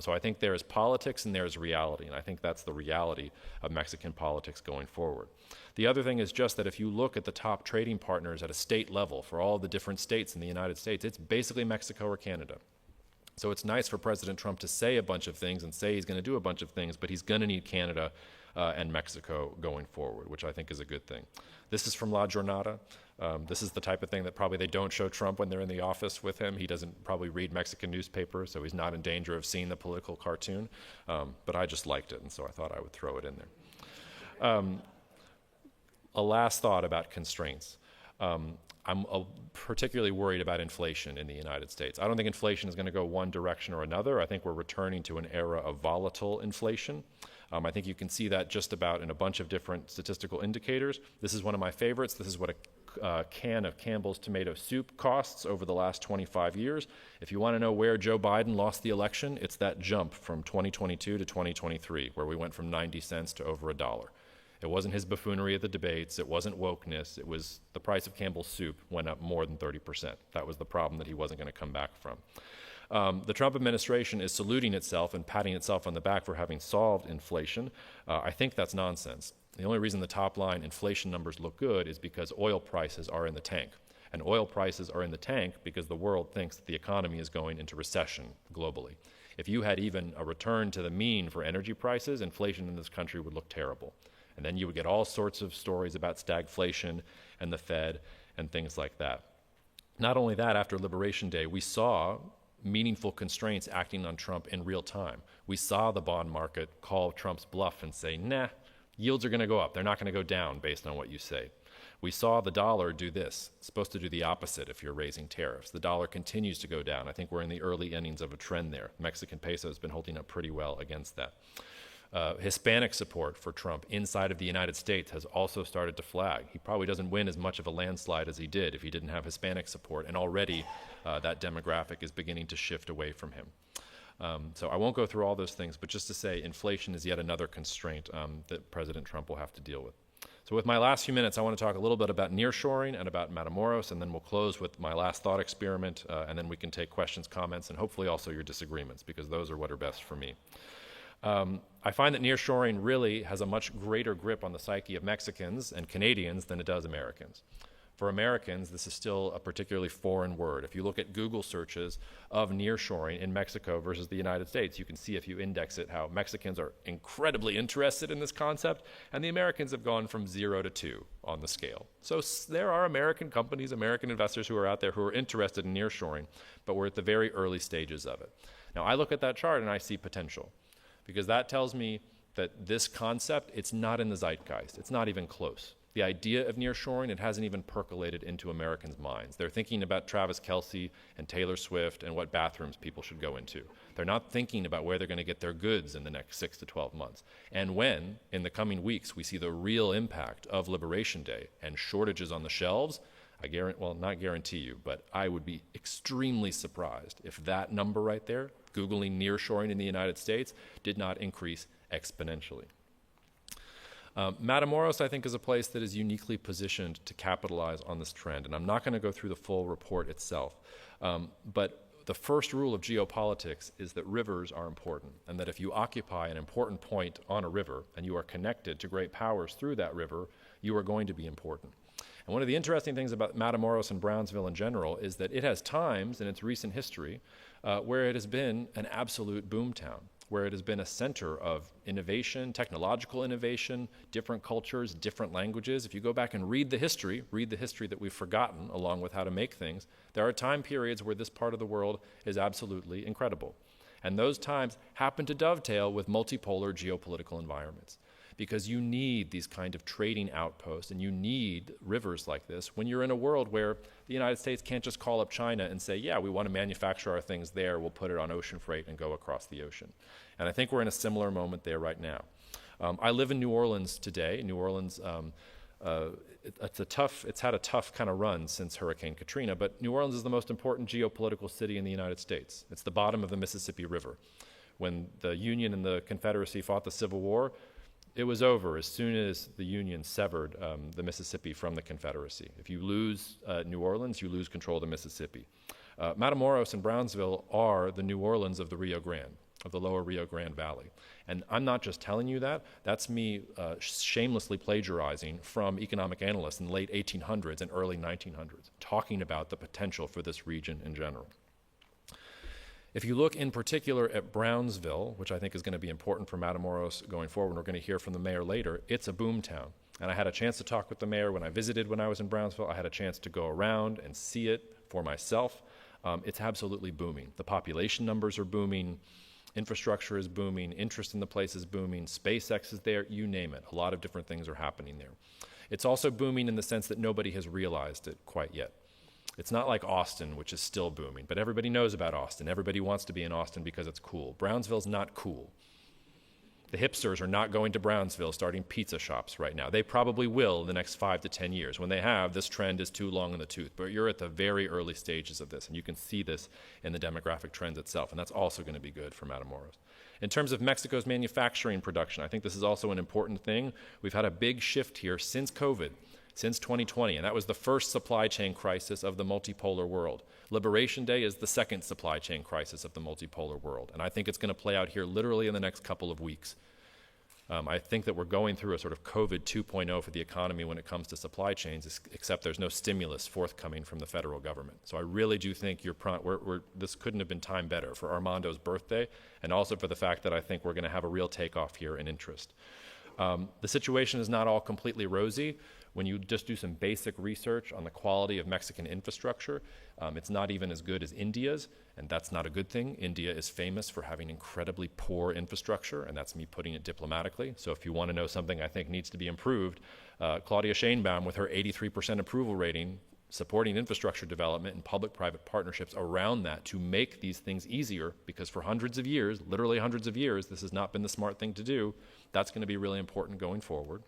So I think there is politics and there is reality, and I think that's the reality of Mexican politics going forward. The other thing is just that if you look at the top trading partners at a state level for all the different states in the United States, it's basically Mexico or Canada. So it's nice for President Trump to say a bunch of things and say he's going to do a bunch of things, but he's going to need Canada and Mexico going forward, which I think is a good thing. This is from La Jornada. This is the type of thing that probably they don't show Trump when they're in the office with him. He doesn't probably read Mexican newspapers, so he's not in danger of seeing the political cartoon. But I just liked it, and so I thought I would throw it in there. A last thought about constraints. I'm particularly worried about inflation in the United States. I don't think inflation is going to go one direction or another. I think we're returning to an era of volatile inflation. I think you can see that just about in a bunch of different statistical indicators. This is one of my favorites. This is what a can of Campbell's tomato soup costs over the last 25 years. If you want to know where Joe Biden lost the election, it's that jump from 2022 to 2023, where we went from 90 cents to over $1. It wasn't his buffoonery at the debates. It wasn't wokeness. It was the price of Campbell's soup went up more than 30%. That was the problem that he wasn't going to come back from. The Trump administration is saluting itself and patting itself on the back for having solved inflation. I think that's nonsense. The only reason the top line inflation numbers look good is because oil prices are in the tank. And oil prices are in the tank because the world thinks that the economy is going into recession globally. If you had even a return to the mean for energy prices, inflation in this country would look terrible. And then you would get all sorts of stories about stagflation and the Fed and things like that. Not only that, after Liberation Day, we saw meaningful constraints acting on Trump in real time. We saw the bond market call Trump's bluff and say, yields are going to go up. They're not going to go down based on what you say. We saw the dollar do this. It's supposed to do the opposite if you're raising tariffs. The dollar continues to go down. I think we're in the early innings of a trend there. Mexican peso has been holding up pretty well against that. Hispanic support for Trump inside of the United States has also started to flag. He probably doesn't win as much of a landslide as he did if he didn't have Hispanic support, and already that demographic is beginning to shift away from him. So I won't go through all those things, but just to say inflation is yet another constraint that President Trump will have to deal with. So with my last few minutes, I want to talk a little bit about nearshoring and about Matamoros, and then we'll close with my last thought experiment, and then we can take questions, comments, and hopefully also your disagreements, because those are what are best for me. I find that nearshoring really has a much greater grip on the psyche of Mexicans and Canadians than it does Americans. For Americans, this is still a particularly foreign word. If you look at Google searches of nearshoring in Mexico versus the United States, you can see if you index it how Mexicans are incredibly interested in this concept, and the Americans have gone from 0 to 2 on the scale. So there are American companies, American investors who are out there who are interested in nearshoring, but we're at the very early stages of it. Now, I look at that chart and I see potential, because that tells me that this concept, it's not in the zeitgeist. It's not even close. The idea of nearshoring, it hasn't even percolated into Americans' minds. They're thinking about Travis Kelce and Taylor Swift and what bathrooms people should go into. They're not thinking about where they're going to get their goods in the next 6 to 12 months. And when, in the coming weeks, we see the real impact of Liberation Day and shortages on the shelves, not guarantee you, but I would be extremely surprised if that number right there, Googling nearshoring in the United States, did not increase exponentially. Matamoros, I think, is a place that is uniquely positioned to capitalize on this trend, and I'm not going to go through the full report itself, but the first rule of geopolitics is that rivers are important, and that if you occupy an important point on a river and you are connected to great powers through that river, you are going to be important. And one of the interesting things about Matamoros and Brownsville in general is that it has times in its recent history where it has been an absolute boomtown, where it has been a center of innovation, technological innovation, different cultures, different languages. If you go back and read the history that we've forgotten along with how to make things, there are time periods where this part of the world is absolutely incredible. And those times happen to dovetail with multipolar geopolitical environments, because you need these kind of trading outposts and you need rivers like this when you're in a world where the United States can't just call up China and say, yeah, we want to manufacture our things there, we'll put it on ocean freight and go across the ocean. And I think we're in a similar moment there right now. I live in New Orleans today. New Orleans, it's had a tough kind of run since Hurricane Katrina, but New Orleans is the most important geopolitical city in the United States. It's the bottom of the Mississippi River. When the Union and the Confederacy fought the Civil War, It was over as soon as the Union severed the Mississippi from the Confederacy. If you lose New Orleans, you lose control of the Mississippi. Matamoros and Brownsville are the New Orleans of the Rio Grande, of the lower Rio Grande Valley. And I'm not just telling you that, that's me shamelessly plagiarizing from economic analysts in the late 1800s and early 1900s, talking about the potential for this region in general. If you look in particular at Brownsville, which I think is going to be important for Matamoros going forward, and we're going to hear from the mayor later, it's a boom town. And I had a chance to talk with the mayor when I visited when I was in Brownsville. I had a chance to go around and see it for myself. It's absolutely booming. The population numbers are booming. Infrastructure is booming. Interest in the place is booming. SpaceX is there. You name it. A lot of different things are happening there. It's also booming in the sense that nobody has realized it quite yet. It's not like Austin, which is still booming, but everybody knows about Austin. Everybody wants to be in Austin because it's cool. Brownsville's not cool. The hipsters are not going to Brownsville starting pizza shops right now. They probably will in the next 5 to 10 years. When they have, this trend is too long in the tooth. But you're at the very early stages of this, and you can see this in the demographic trends itself, and that's also going to be good for Matamoros. In terms of Mexico's manufacturing production, I think this is also an important thing. We've had a big shift here since COVID. Since 2020, and that was the first supply chain crisis of the multipolar world. Liberation Day is the second supply chain crisis of the multipolar world, and I think it's going to play out here literally in the next couple of weeks. I think that we're going through a sort of COVID 2.0 for the economy when it comes to supply chains, except there's no stimulus forthcoming from the federal government. So I really do think this couldn't have been timed better for Armando's birthday, and also for the fact that I think we're going to have a real takeoff here in interest. The situation is not all completely rosy. When you just do some basic research on the quality of Mexican infrastructure, it's not even as good as India's, and that's not a good thing. India is famous for having incredibly poor infrastructure, and that's me putting it diplomatically. So if you want to know something I think needs to be improved, Claudia Sheinbaum, with her 83% approval rating, supporting infrastructure development and public-private partnerships around that to make these things easier, because for hundreds of years, literally hundreds of years, this has not been the smart thing to do. That's going to be really important going forward.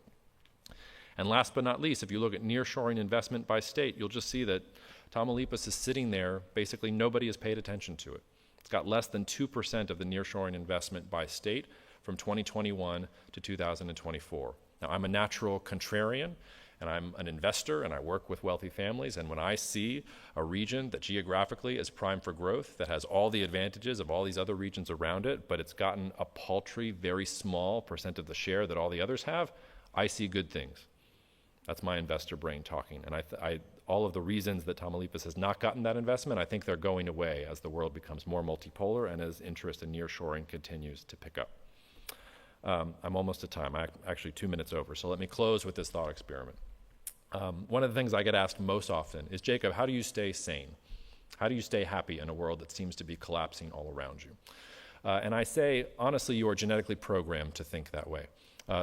And last but not least, if you look at nearshoring investment by state, you'll just see that Tamaulipas is sitting there. Basically, nobody has paid attention to it. It's got less than 2% of the nearshoring investment by state from 2021 to 2024. Now, I'm a natural contrarian, and I'm an investor, and I work with wealthy families, and when I see a region that geographically is primed for growth, that has all the advantages of all these other regions around it, but it's gotten a paltry, very small percent of the share that all the others have, I see good things. That's my investor brain talking. And all of the reasons that Tamaulipas has not gotten that investment, I think they're going away as the world becomes more multipolar and as interest in nearshoring continues to pick up. I'm almost at time. I'm actually 2 minutes over. So let me close with this thought experiment. One of the things I get asked most often is, Jacob, how do you stay sane? How do you stay happy in a world that seems to be collapsing all around you? And I say, honestly, you are genetically programmed to think that way.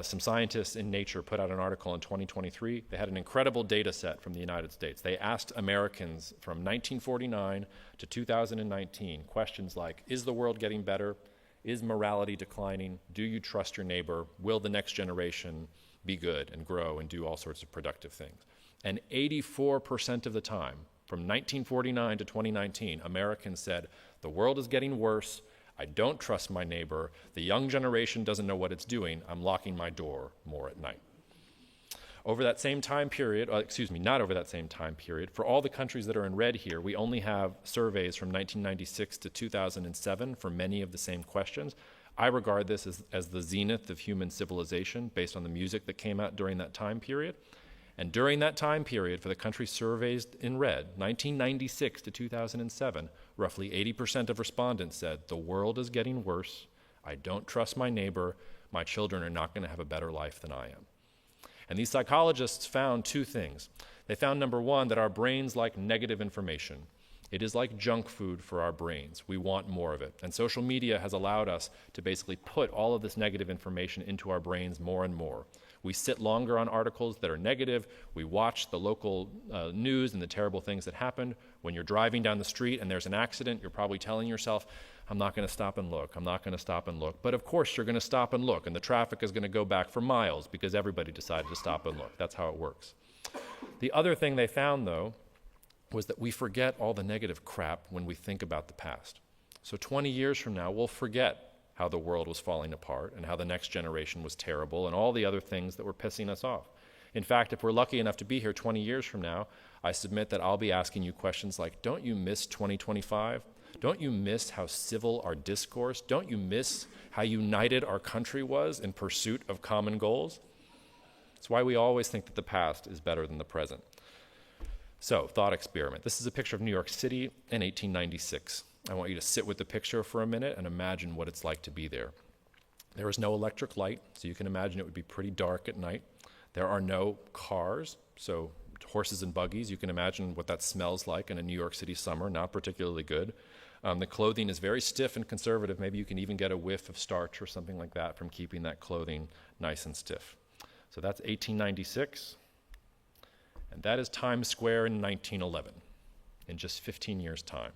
Some scientists in Nature put out an article in 2023. They had an incredible data set from the United States. They asked Americans from 1949 to 2019 questions like, is the world getting better? Is morality declining? Do you trust your neighbor? Will the next generation be good and grow and do all sorts of productive things? And 84% of the time, from 1949 to 2019, Americans said, the world is getting worse. I don't trust my neighbor. The young generation doesn't know what it's doing. I'm locking my door more at night. Over that same time period, not over that same time period, for all the countries that are in red here, we only have surveys from 1996 to 2007 for many of the same questions. I regard this as the zenith of human civilization based on the music that came out during that time period. And during that time period, for the countries surveyed in red, 1996 to 2007, roughly 80% of respondents said, the world is getting worse, I don't trust my neighbor, my children are not going to have a better life than I am. And these psychologists found two things. They found, number one, that our brains like negative information. It is like junk food for our brains. We want more of it. And social media has allowed us to basically put all of this negative information into our brains more and more. We sit longer on articles that are negative. We watch the local news and the terrible things that happen. When you're driving down the street and there's an accident, you're probably telling yourself, I'm not going to stop and look. I'm not going to stop and look. But of course you're going to stop and look, and the traffic is going to go back for miles because everybody decided to stop and look. That's how it works. The other thing they found, though, was that we forget all the negative crap when we think about the past. So 20 years from now, we'll forget how the world was falling apart and how the next generation was terrible and all the other things that were pissing us off. In fact, if we're lucky enough to be here 20 years from now, I submit that I'll be asking you questions like, don't you miss 2025? Don't you miss how civil our discourse? Don't you miss how united our country was in pursuit of common goals? It's why we always think that the past is better than the present. So, thought experiment. This is a picture of New York City in 1896. I want you to sit with the picture for a minute and imagine what it's like to be there. There is no electric light, so you can imagine it would be pretty dark at night. There are no cars, so horses and buggies. You can imagine what that smells like in a New York City summer, not particularly good. The clothing is very stiff and conservative. Maybe you can even get a whiff of starch or something like that from keeping that clothing nice and stiff. So that's 1896. And that is Times Square in 1911, in just 15 years' time.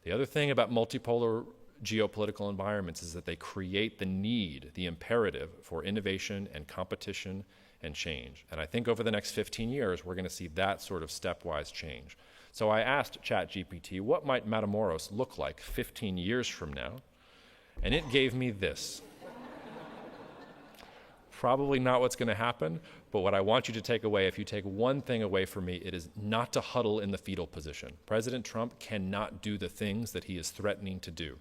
The other thing about multipolar geopolitical environments is that they create the need, the imperative for innovation and competition and change. And I think over the next 15 years, we're going to see that sort of stepwise change. So I asked ChatGPT, what might Matamoros look like 15 years from now? And it gave me this. Probably not what's going to happen, but what I want you to take away, if you take one thing away from me, it is not to huddle in the fetal position. President Trump cannot do the things that he is threatening to do.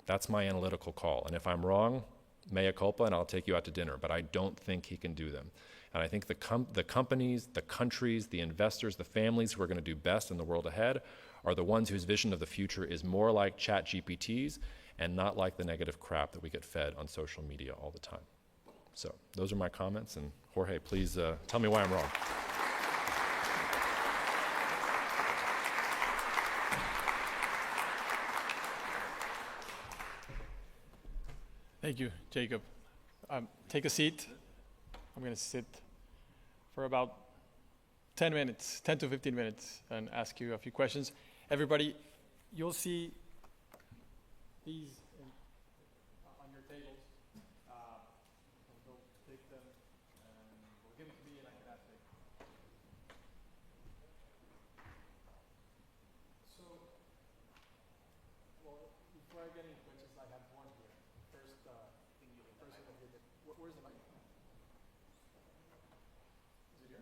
That's my analytical call. And if I'm wrong, mea culpa, and I'll take you out to dinner, but I don't think he can do them. And I think the companies, the countries, the investors, the families who are going to do best in the world ahead are the ones whose vision of the future is more like ChatGPT's and not like the negative crap that we get fed on social media all the time. So those are my comments, and Jorge, please tell me why I'm wrong. Thank you, Jacob. Take a seat. I'm going to sit for about 10 minutes, 10 to 15 minutes, and ask you a few questions. Everybody, you'll see these on your tables. Go take them, and we'll give them to me, and I can ask them. So, well, before I get into questions, I have one here. First, where's the mic? Is it here?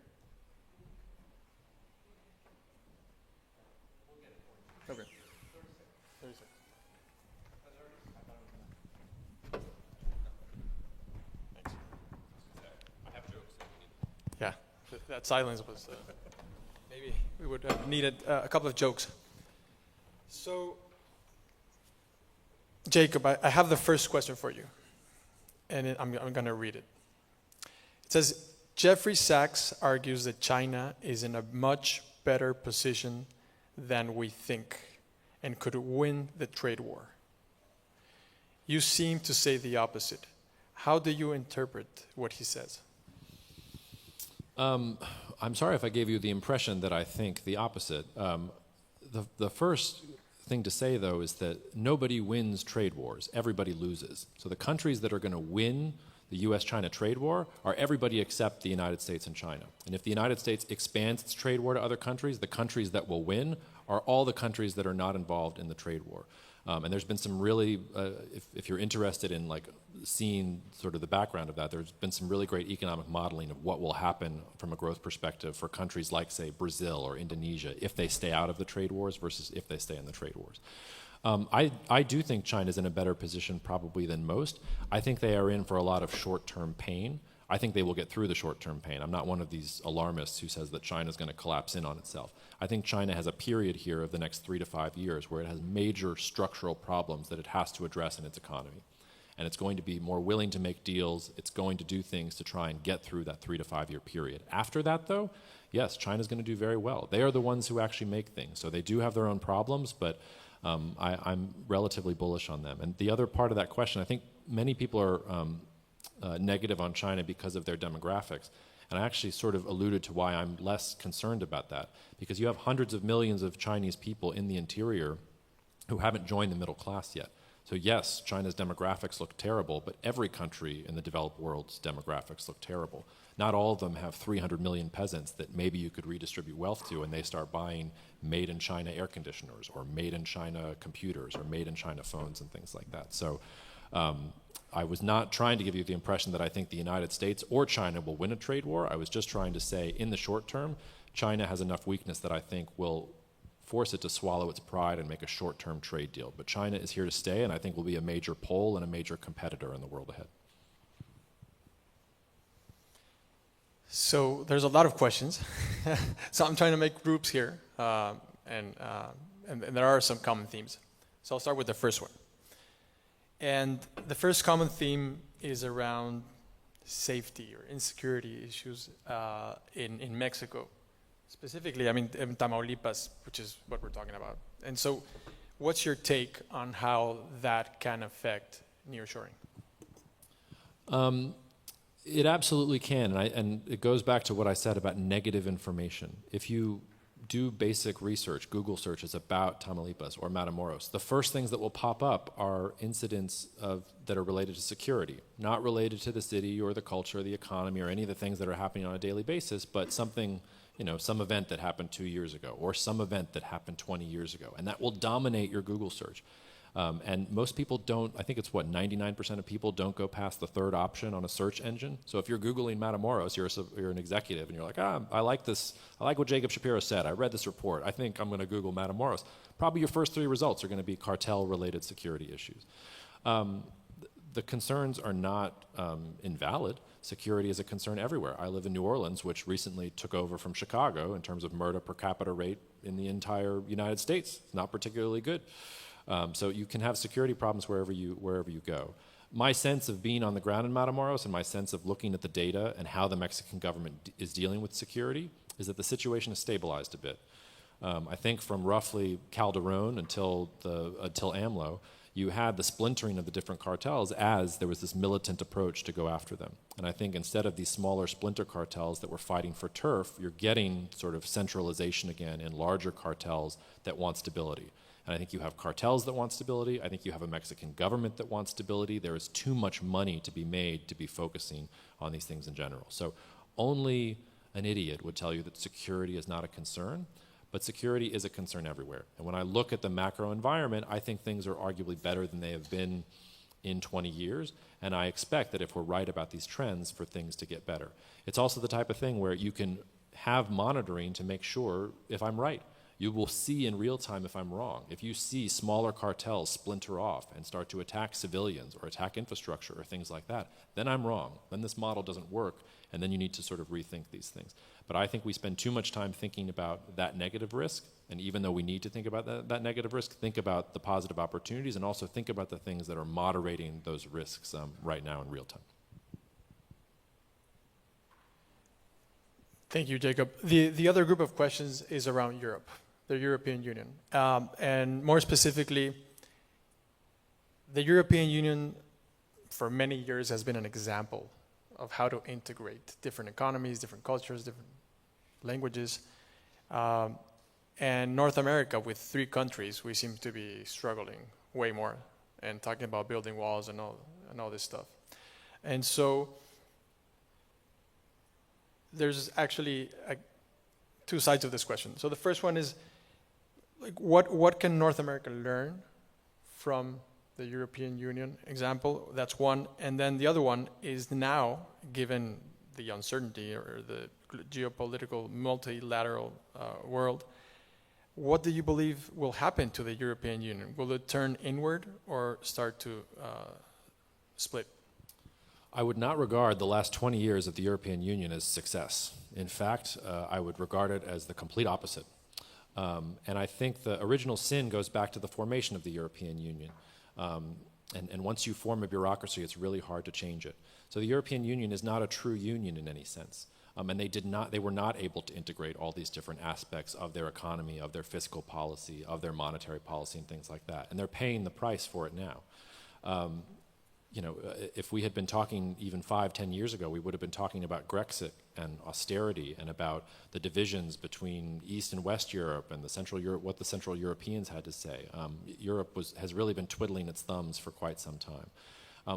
We'll get it for you. Okay. 36. Thanks. I have jokes. Yeah, that silence was, maybe we would have needed a couple of jokes. So, Jacob, I have the first question for you, and I'm going to read it. It says, Jeffrey Sachs argues that China is in a much better position than we think and could win the trade war. You seem to say the opposite. How do you interpret what he says? I'm sorry if I gave you the impression that I think the opposite. The first thing to say, though, is that nobody wins trade wars. Everybody loses. So the countries that are going to win the U.S.-China trade war are everybody except the United States and China. And if the United States expands its trade war to other countries, the countries that will win are all the countries that are not involved in the trade war. And there's been some really, if you're interested in like seeing sort of the background of that, there's been some really great economic modeling of what will happen from a growth perspective for countries like, say, Brazil or Indonesia if they stay out of the trade wars versus if they stay in the trade wars. I do think China's in a better position probably than most. I think they are in for a lot of short-term pain. I think they will get through the short-term pain. I'm not one of these alarmists who says that China's going to collapse in on itself. I think China has a period here of the next 3 to 5 years where it has major structural problems that it has to address in its economy. And it's going to be more willing to make deals. It's going to do things to try and get through that 3 to 5 year period. After that, though, yes, China's going to do very well. They are the ones who actually make things. So they do have their own problems, but I'm relatively bullish on them. And the other part of that question, I think many people are negative on China because of their demographics. And I actually sort of alluded to why I'm less concerned about that. Because you have hundreds of millions of Chinese people in the interior who haven't joined the middle class yet. So yes, China's demographics look terrible, but every country in the developed world's demographics look terrible. Not all of them have 300 million peasants that maybe you could redistribute wealth to and they start buying made in China air conditioners or made in China computers or made in China phones and things like that. So I was not trying to give you the impression that I think the United States or China will win a trade war. I was just trying to say, in the short term, China has enough weakness that I think will force it to swallow its pride and make a short-term trade deal. But China is here to stay, and I think will be a major pole and a major competitor in the world ahead. So there's a lot of questions. So I'm trying to make groups here, and there are some common themes. So I'll start with the first one. And the first common theme is around safety or insecurity issues in Mexico. Specifically, I mean, in Tamaulipas, which is what we're talking about. And so what's your take on how that can affect nearshoring? It absolutely can, and it goes back to what I said about negative information. If you do basic research, Google searches about Tamaulipas or Matamoros, the first things that will pop up are incidents that are related to security, not related to the city or the culture or the economy or any of the things that are happening on a daily basis, but something, some event that happened 2 years ago or some event that happened 20 years ago, and that will dominate your Google search. And most people don't, I think it's 99% of people don't go past the third option on a search engine. So if you're Googling Matamoros, you're an executive and you're like, I like this, I like what Jacob Shapiro said, I read this report, I think I'm going to Google Matamoros. Probably your first 3 results are going to be cartel-related security issues. The concerns are not invalid. Security is a concern everywhere. I live in New Orleans, which recently took over from Chicago in terms of murder per capita rate in the entire United States. It's not particularly good. So you can have security problems wherever you go. My sense of being on the ground in Matamoros and my sense of looking at the data and how the Mexican government is dealing with security is that the situation has stabilized a bit. I think from roughly Calderon until AMLO, you had the splintering of the different cartels as there was this militant approach to go after them. And I think instead of these smaller splinter cartels that were fighting for turf, you're getting sort of centralization again in larger cartels that want stability. And I think you have cartels that want stability. I think you have a Mexican government that wants stability. There is too much money to be made to be focusing on these things in general. So only an idiot would tell you that security is not a concern, but security is a concern everywhere. And when I look at the macro environment, I think things are arguably better than they have been in 20 years. And I expect that if we're right about these trends, for things to get better. It's also the type of thing where you can have monitoring to make sure if I'm right. You will see in real time if I'm wrong. If you see smaller cartels splinter off and start to attack civilians or attack infrastructure or things like that, then I'm wrong. Then this model doesn't work, and then you need to sort of rethink these things. But I think we spend too much time thinking about that negative risk, and even though we need to think about that negative risk, think about the positive opportunities and also think about the things that are moderating those risks right now in real time. Thank you, Jacob. The other group of questions is around Europe. The European Union. And more specifically, the European Union for many years has been an example of how to integrate different economies, different cultures, different languages. And North America, with 3 countries, we seem to be struggling way more and talking about building walls and all this stuff. And so there's actually 2 sides of this question. So the first one is, what can North America learn from the European Union example? That's one. And then the other one is now, given the uncertainty or the geopolitical multilateral world, what do you believe will happen to the European Union? Will it turn inward or start to split? I would not regard the last 20 years of the European Union as success. In fact, I would regard it as the complete opposite. And I think the original sin goes back to the formation of the European Union. And once you form a bureaucracy, it's really hard to change it. So the European Union is not a true union in any sense. And they were not able to integrate all these different aspects of their economy, of their fiscal policy, of their monetary policy and things like that. And they're paying the price for it now. If we had been talking even 5-10 years ago, we would have been talking about Grexit and austerity and about the divisions between East and West Europe and the Central Europe, what the Central Europeans had to say. Europe has really been twiddling its thumbs for quite some time.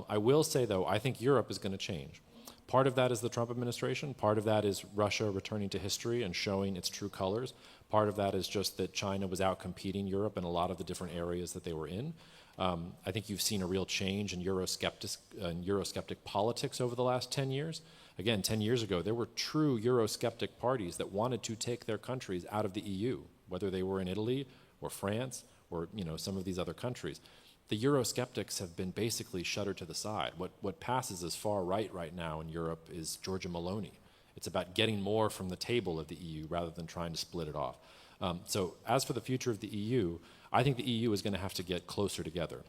I will say, though, I think Europe is going to change. Part of that is the Trump administration. Part of that is Russia returning to history and showing its true colors. Part of that is just that China was out competing Europe in a lot of the different areas that they were in. I think you've seen a real change in Eurosceptic politics over the last 10 years. Again, 10 years ago, there were true Eurosceptic parties that wanted to take their countries out of the EU, whether they were in Italy or France or some of these other countries. The Eurosceptics have been basically shuttered to the side. What passes as far right now in Europe is Giorgia Meloni. It's about getting more from the table of the EU rather than trying to split it off. So as for the future of the EU, I think the EU is going to have to get closer together.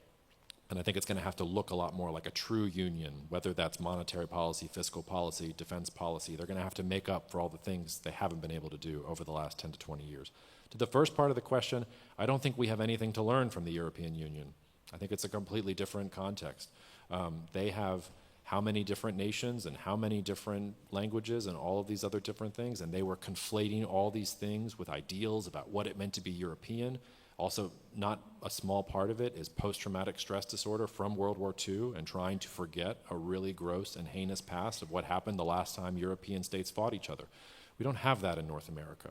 And I think it's going to have to look a lot more like a true union, whether that's monetary policy, fiscal policy, defense policy. They're going to have to make up for all the things they haven't been able to do over the last 10 to 20 years. To the first part of the question, I don't think we have anything to learn from the European Union. I think it's a completely different context. They have how many different nations and how many different languages and all of these other different things, and they were conflating all these things with ideals about what it meant to be European. Also, not a small part of it is post-traumatic stress disorder from World War II and trying to forget a really gross and heinous past of what happened the last time European states fought each other. We don't have that in North America.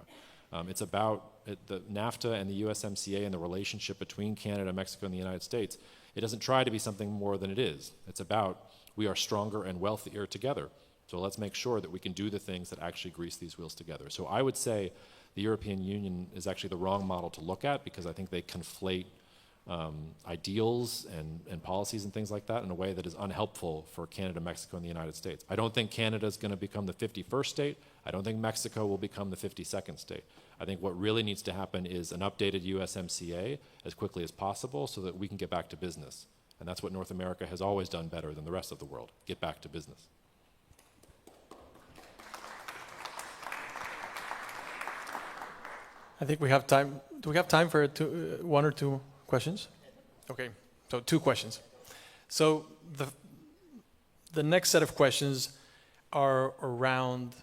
It's about the NAFTA and the USMCA and the relationship between Canada, Mexico, and the United States. It doesn't try to be something more than it is. It's about we are stronger and wealthier together. So let's make sure that we can do the things that actually grease these wheels together. So I would say the European Union is actually the wrong model to look at because I think they conflate ideals and policies and things like that in a way that is unhelpful for Canada, Mexico, and the United States. I don't think Canada is going to become the 51st state. I don't think Mexico will become the 52nd state. I think what really needs to happen is an updated USMCA as quickly as possible so that we can get back to business. And that's what North America has always done better than the rest of the world, get back to business. I think we have time. Do we have time for one or two questions? Okay, so two questions. So the next set of questions are around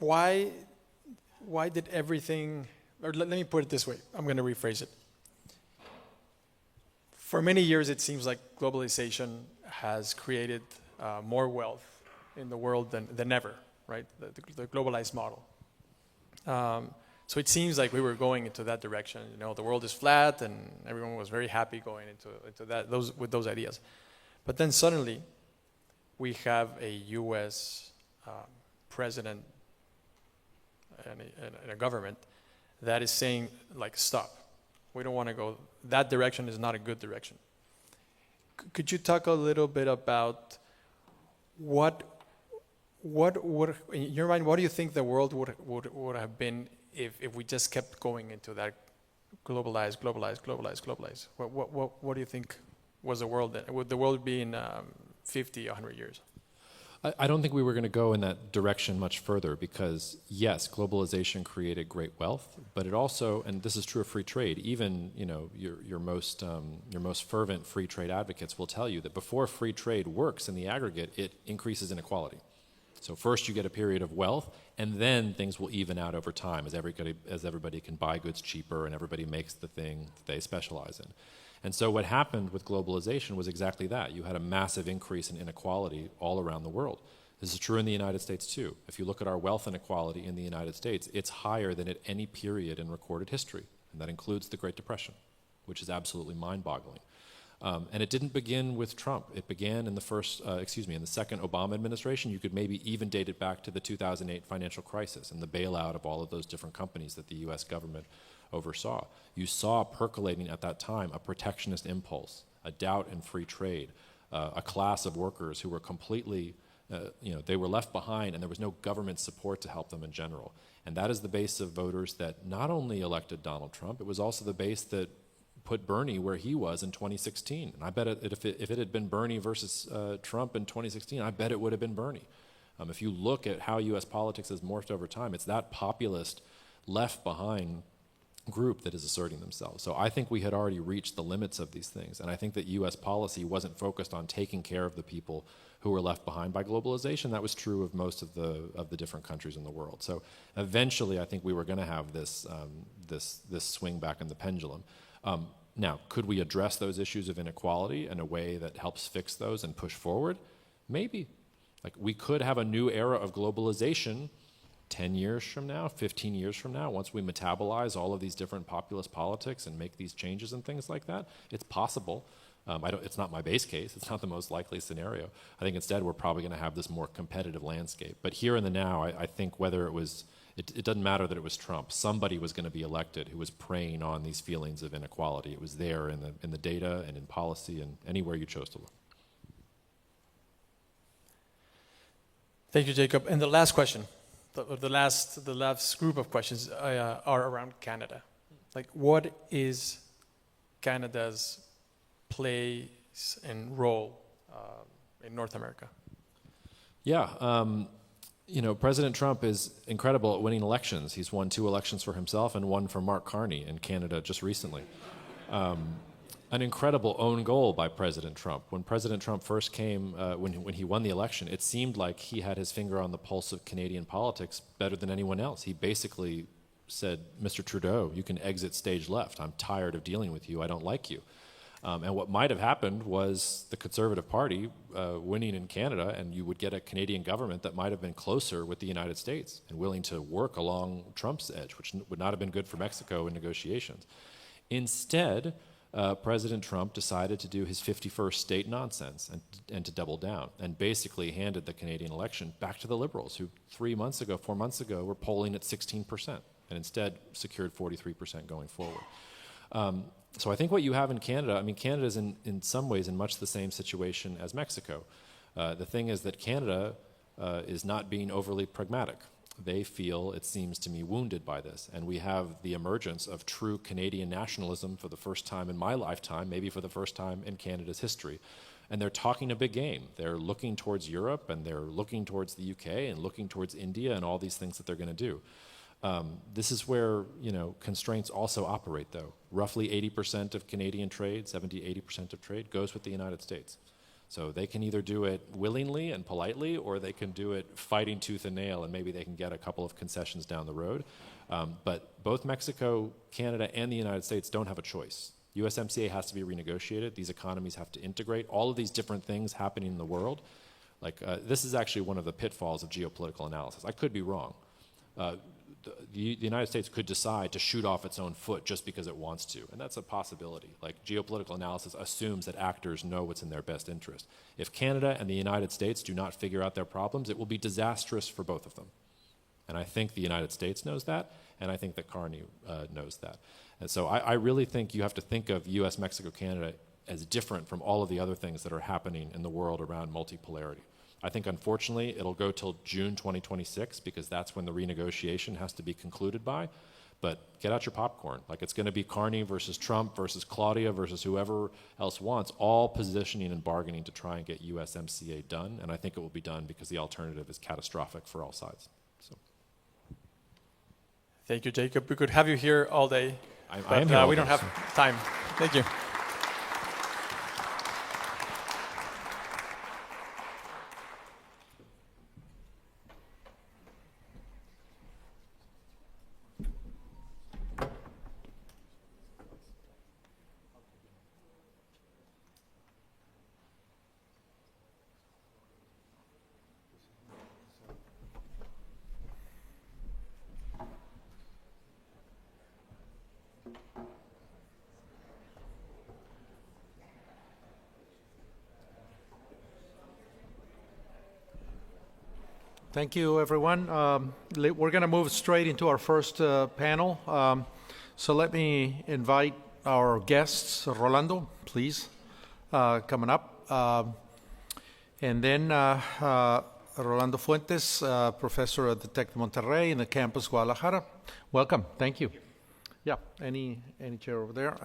why did everything, or let me put it this way, I'm going to rephrase it. For many years, it seems like globalization has created more wealth in the world than ever. Right, the globalized model. So it seems like we were going into that direction. The world is flat, and everyone was very happy going into that with those ideas. But then suddenly, we have a U.S. President and a government that is saying, like, stop. We don't want to go. That direction is not a good direction. Could you talk a little bit about what in your mind, what do you think the world would have been if we just kept going into that globalize? What do you think was the world then? Would the world be in 50, 100 years? I don't think we were going to go in that direction much further because, yes, globalization created great wealth, but it also, and this is true of free trade, even your most fervent free trade advocates will tell you that before free trade works in the aggregate, it increases inequality. So first you get a period of wealth, and then things will even out over time as everybody can buy goods cheaper and everybody makes the thing that they specialize in. And so what happened with globalization was exactly that. You had a massive increase in inequality all around the world. This is true in the United States too. If you look at our wealth inequality in the United States, it's higher than at any period in recorded history, and that includes the Great Depression, which is absolutely mind-boggling. And it didn't begin with Trump. It began in the second Obama administration. You could maybe even date it back to the 2008 financial crisis and the bailout of all of those different companies that the U.S. government oversaw. You saw percolating at that time a protectionist impulse, a doubt in free trade, a class of workers who were completely, they were left behind and there was no government support to help them in general. And that is the base of voters that not only elected Donald Trump, it was also the base that put Bernie where he was in 2016. And I bet if it had been Bernie versus Trump in 2016, I bet it would have been Bernie. If you look at how U.S. politics has morphed over time, it's that populist, left behind group that is asserting themselves. So I think we had already reached the limits of these things. And I think that U.S. policy wasn't focused on taking care of the people who were left behind by globalization. That was true of most of the different countries in the world. So eventually I think we were going to have this swing back in the pendulum. Now, could we address those issues of inequality in a way that helps fix those and push forward? Maybe. Like, we could have a new era of globalization 10 years from now, 15 years from now, once we metabolize all of these different populist politics and make these changes and things like that, it's possible. It's not my base case. It's not the most likely scenario. I think instead we're probably going to have this more competitive landscape. But here in the now, I think whether it doesn't matter that it was Trump. Somebody was going to be elected who was preying on these feelings of inequality. It was there in the data and in policy and anywhere you chose to look. Thank you, Jacob. And the last question, the last group of questions are around Canada. Like, what is Canada's place and role in North America? Yeah, President Trump is incredible at winning elections. He's won 2 elections for himself and 1 for Mark Carney in Canada just recently. An incredible own goal by President Trump. When President Trump first came, when he won the election, it seemed like he had his finger on the pulse of Canadian politics better than anyone else. He basically said, Mr. Trudeau, you can exit stage left. I'm tired of dealing with you. I don't like you. And what might have happened was the Conservative Party winning in Canada, and you would get a Canadian government that might have been closer with the United States and willing to work along Trump's edge, which would not have been good for Mexico in negotiations. Instead, President Trump decided to do his 51st state nonsense and to double down, and basically handed the Canadian election back to the Liberals, who 4 months ago, were polling at 16%, and instead secured 43% going forward. So I think what you have in Canada, Canada is in some ways in much the same situation as Mexico. The thing is that Canada is not being overly pragmatic. They feel, it seems to me, wounded by this. And we have the emergence of true Canadian nationalism for the first time in my lifetime, maybe for the first time in Canada's history. And they're talking a big game. They're looking towards Europe, and they're looking towards the UK, and looking towards India, and all these things that they're going to do. This is where, constraints also operate, though. Roughly 80% of Canadian trade, 70-80% of trade, goes with the United States. So they can either do it willingly and politely, or they can do it fighting tooth and nail, and maybe they can get a couple of concessions down the road. But both Mexico, Canada, and the United States don't have a choice. USMCA has to be renegotiated. These economies have to integrate. All of these different things happening in the world. This is actually one of the pitfalls of geopolitical analysis. I could be wrong. The United States could decide to shoot off its own foot just because it wants to, and that's a possibility. Geopolitical analysis assumes that actors know what's in their best interest. If Canada and the United States do not figure out their problems, it will be disastrous for both of them. And I think the United States knows that, and I think that Carney knows that. And so I really think you have to think of U.S., Mexico, Canada as different from all of the other things that are happening in the world around multipolarity. I think, unfortunately, it'll go till June 2026 because that's when the renegotiation has to be concluded by. But get out your popcorn. It's going to be Carney versus Trump versus Claudia versus whoever else wants, all positioning and bargaining to try and get USMCA done. And I think it will be done because the alternative is catastrophic for all sides. So. Thank you, Jacob. We could have you here all day. I am here all we day, don't have time. Thank you. Thank you, everyone. We're going to move straight into our first panel. So let me invite our guests. Rolando, please, coming up. And then Rolando Fuentes, professor at the Tec de Monterrey in the campus Guadalajara. Welcome. Thank you. Yeah, any chair over there.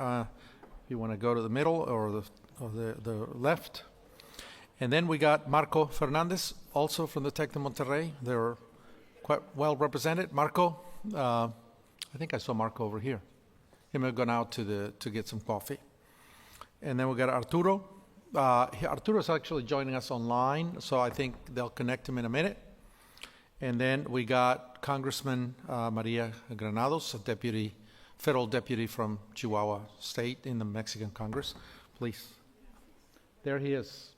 If you want to go to the middle or the left. And then we got Marco Fernandez, also from the Tec de Monterrey. They're quite well represented. Marco, I think I saw Marco over here. He may have gone out to get some coffee. And then we got Arturo. Arturo's actually joining us online, so I think they'll connect him in a minute. And then we got Congressman Maria Granados, a federal deputy from Chihuahua State in the Mexican Congress. Please. There he is.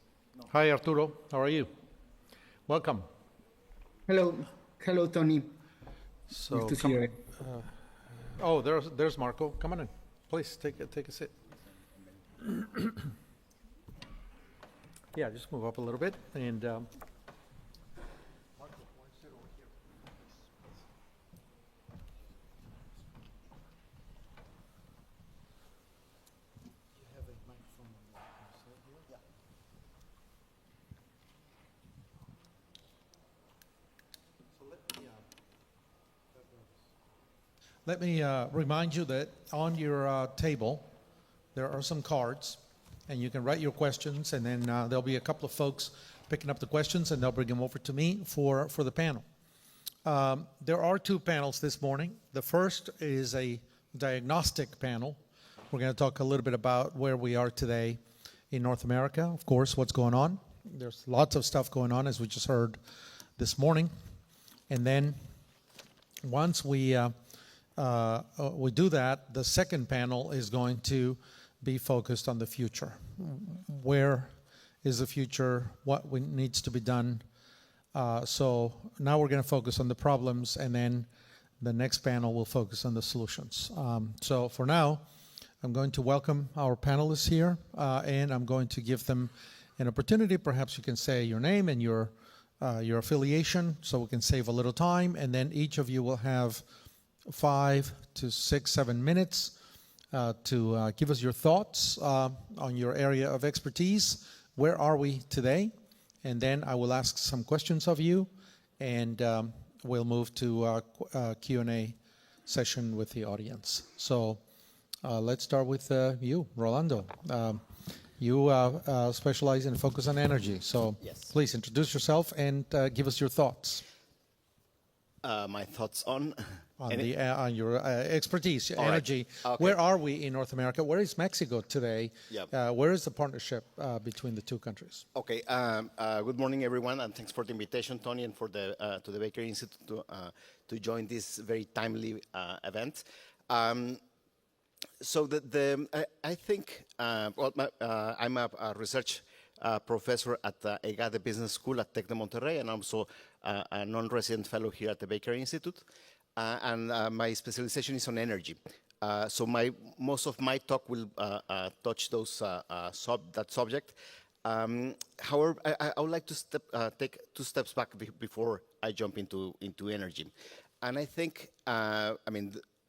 Hi, Arturo. How are you? Welcome. Hello, Tony. So, Good to see you. oh, there's Marco. Come on in. Please take a seat. Yeah, just move up a little bit and. Let me remind you that on your table, there are some cards, and you can write your questions, and then there'll be a couple of folks picking up the questions, and they'll bring them over to me for the panel. There are two panels this morning. The first is a diagnostic panel. We're going to talk a little bit about where we are today in North America, of course, what's going on. There's lots of stuff going on, as we just heard this morning. And then once we do that, the second panel is going to be focused on the future. Where is the future? What needs to be done? So now we're going to focus on the problems, and then the next panel will focus on the solutions. So for now, I'm going to welcome our panelists here, and I'm going to give them an opportunity. Perhaps you can say your name and your affiliation, so we can save a little time, and then each of you will have 5 to 6, 7 minutes to give us your thoughts on your area of expertise. Where are we today? And then I will ask some questions of you, and we'll move to a Q&A session with the audience. So let's start with you, Rolando. You specialize and focus on energy. So Yes. Please introduce yourself and give us your thoughts. My thoughts on On your expertise, All right. energy. Okay. Where are we in North America? Where is Mexico today? Yep. Where is the partnership between the two countries? Okay. Good morning, everyone, and thanks for the invitation, Tony, and for the to the Baker Institute to join this very timely event. So I think I'm a research professor at the EGADE Business School at Tec de Monterrey, and I'm also a non-resident fellow here at the Baker Institute. And my specialization is on energy. So most of my talk will touch that subject. However, I would like to take 2 steps back before I jump into energy. And I think,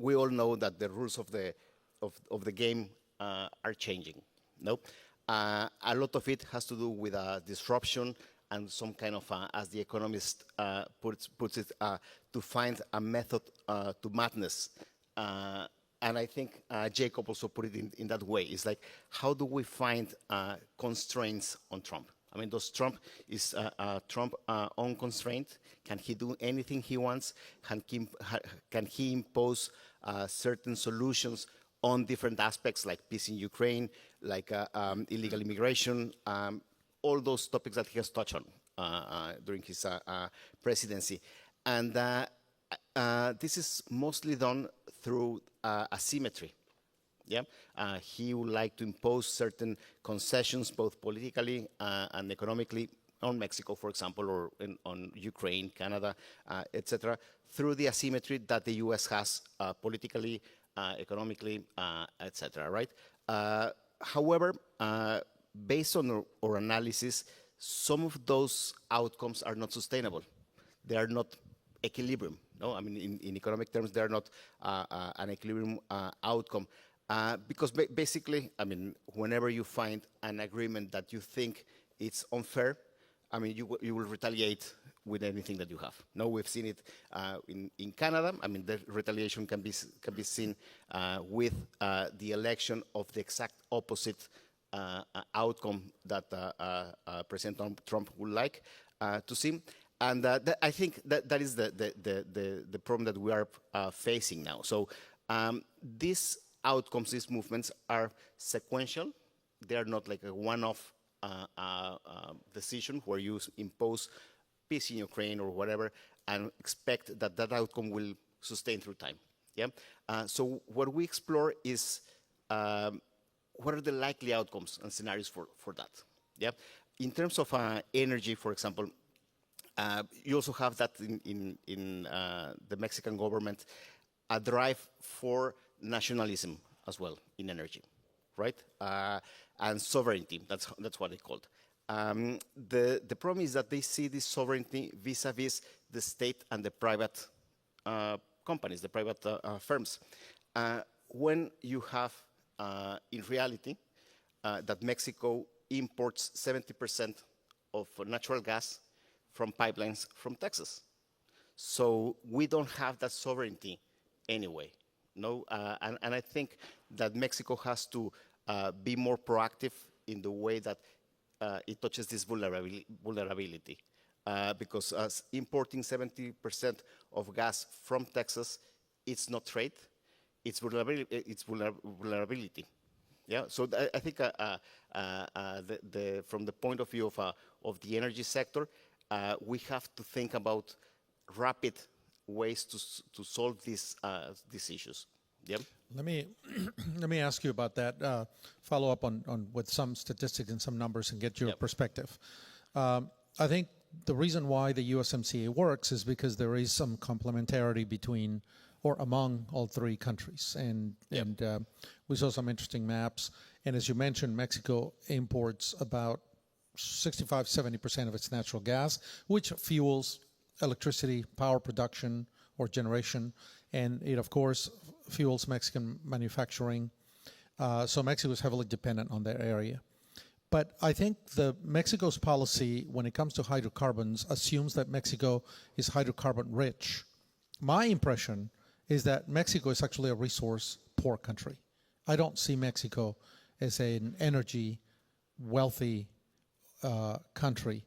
we all know that the rules of the game are changing. No, a lot of it has to do with disruption and some kind of, as the economist puts it, to find a method to madness. And I think Jacob also put it in that way. It's like, how do we find constraints on Trump? I mean, does Trump, is Trump unconstrained? Can he do anything he wants? Can he impose certain solutions on different aspects like peace in Ukraine, like illegal immigration, all those topics that he has touched on during his presidency. And this is mostly done through asymmetry. Yeah, he would like to impose certain concessions, both politically and economically, on Mexico, for example, or on Ukraine, Canada, etc., through the asymmetry that the U.S. has politically, economically, etc. Right? However, based on our analysis, some of those outcomes are not sustainable. They are not equilibrium. No, I mean, in economic terms, they are not an equilibrium outcome. Because basically, I mean, whenever you find an agreement that you think it's unfair, I mean, you will retaliate with anything that you have. No, we've seen it in Canada. I mean, the retaliation can be seen with the election of the exact opposite outcome that President Trump would like to see. And I think that is the problem that we are facing now. So these outcomes, these movements are sequential. They are not like a one-off decision where you impose peace in Ukraine or whatever and expect that outcome will sustain through time. Yeah. So what we explore is what are the likely outcomes and scenarios for that. Yeah. In terms of energy, for example, You also have that in the Mexican government, a drive for nationalism as well in energy, right? And sovereignty, that's what they called. The problem is that they see this sovereignty vis-a-vis the state and the private companies, the private firms. When you have, in reality, that Mexico imports 70% of natural gas from pipelines from Texas. So we don't have that sovereignty anyway. No, and I think that Mexico has to be more proactive in the way that it touches this vulnerability. Because importing 70% of gas from Texas, it's not trade, it's vulnerability. Yeah, so I think from the point of view of the energy sector, we have to think about rapid ways to solve these issues. Yeah. Let me ask you about that. Follow up on with some statistics and some numbers and get your perspective. I think the reason why the USMCA works is because there is some complementarity between or among all three countries, and we saw some interesting maps. And as you mentioned, Mexico imports about 65-70% of its natural gas, which fuels electricity, power production, or generation, and it, of course, fuels Mexican manufacturing. So Mexico is heavily dependent on that area. But I think Mexico's policy when it comes to hydrocarbons assumes that Mexico is hydrocarbon rich. My impression is that Mexico is actually a resource-poor country. I don't see Mexico as an energy-wealthy country.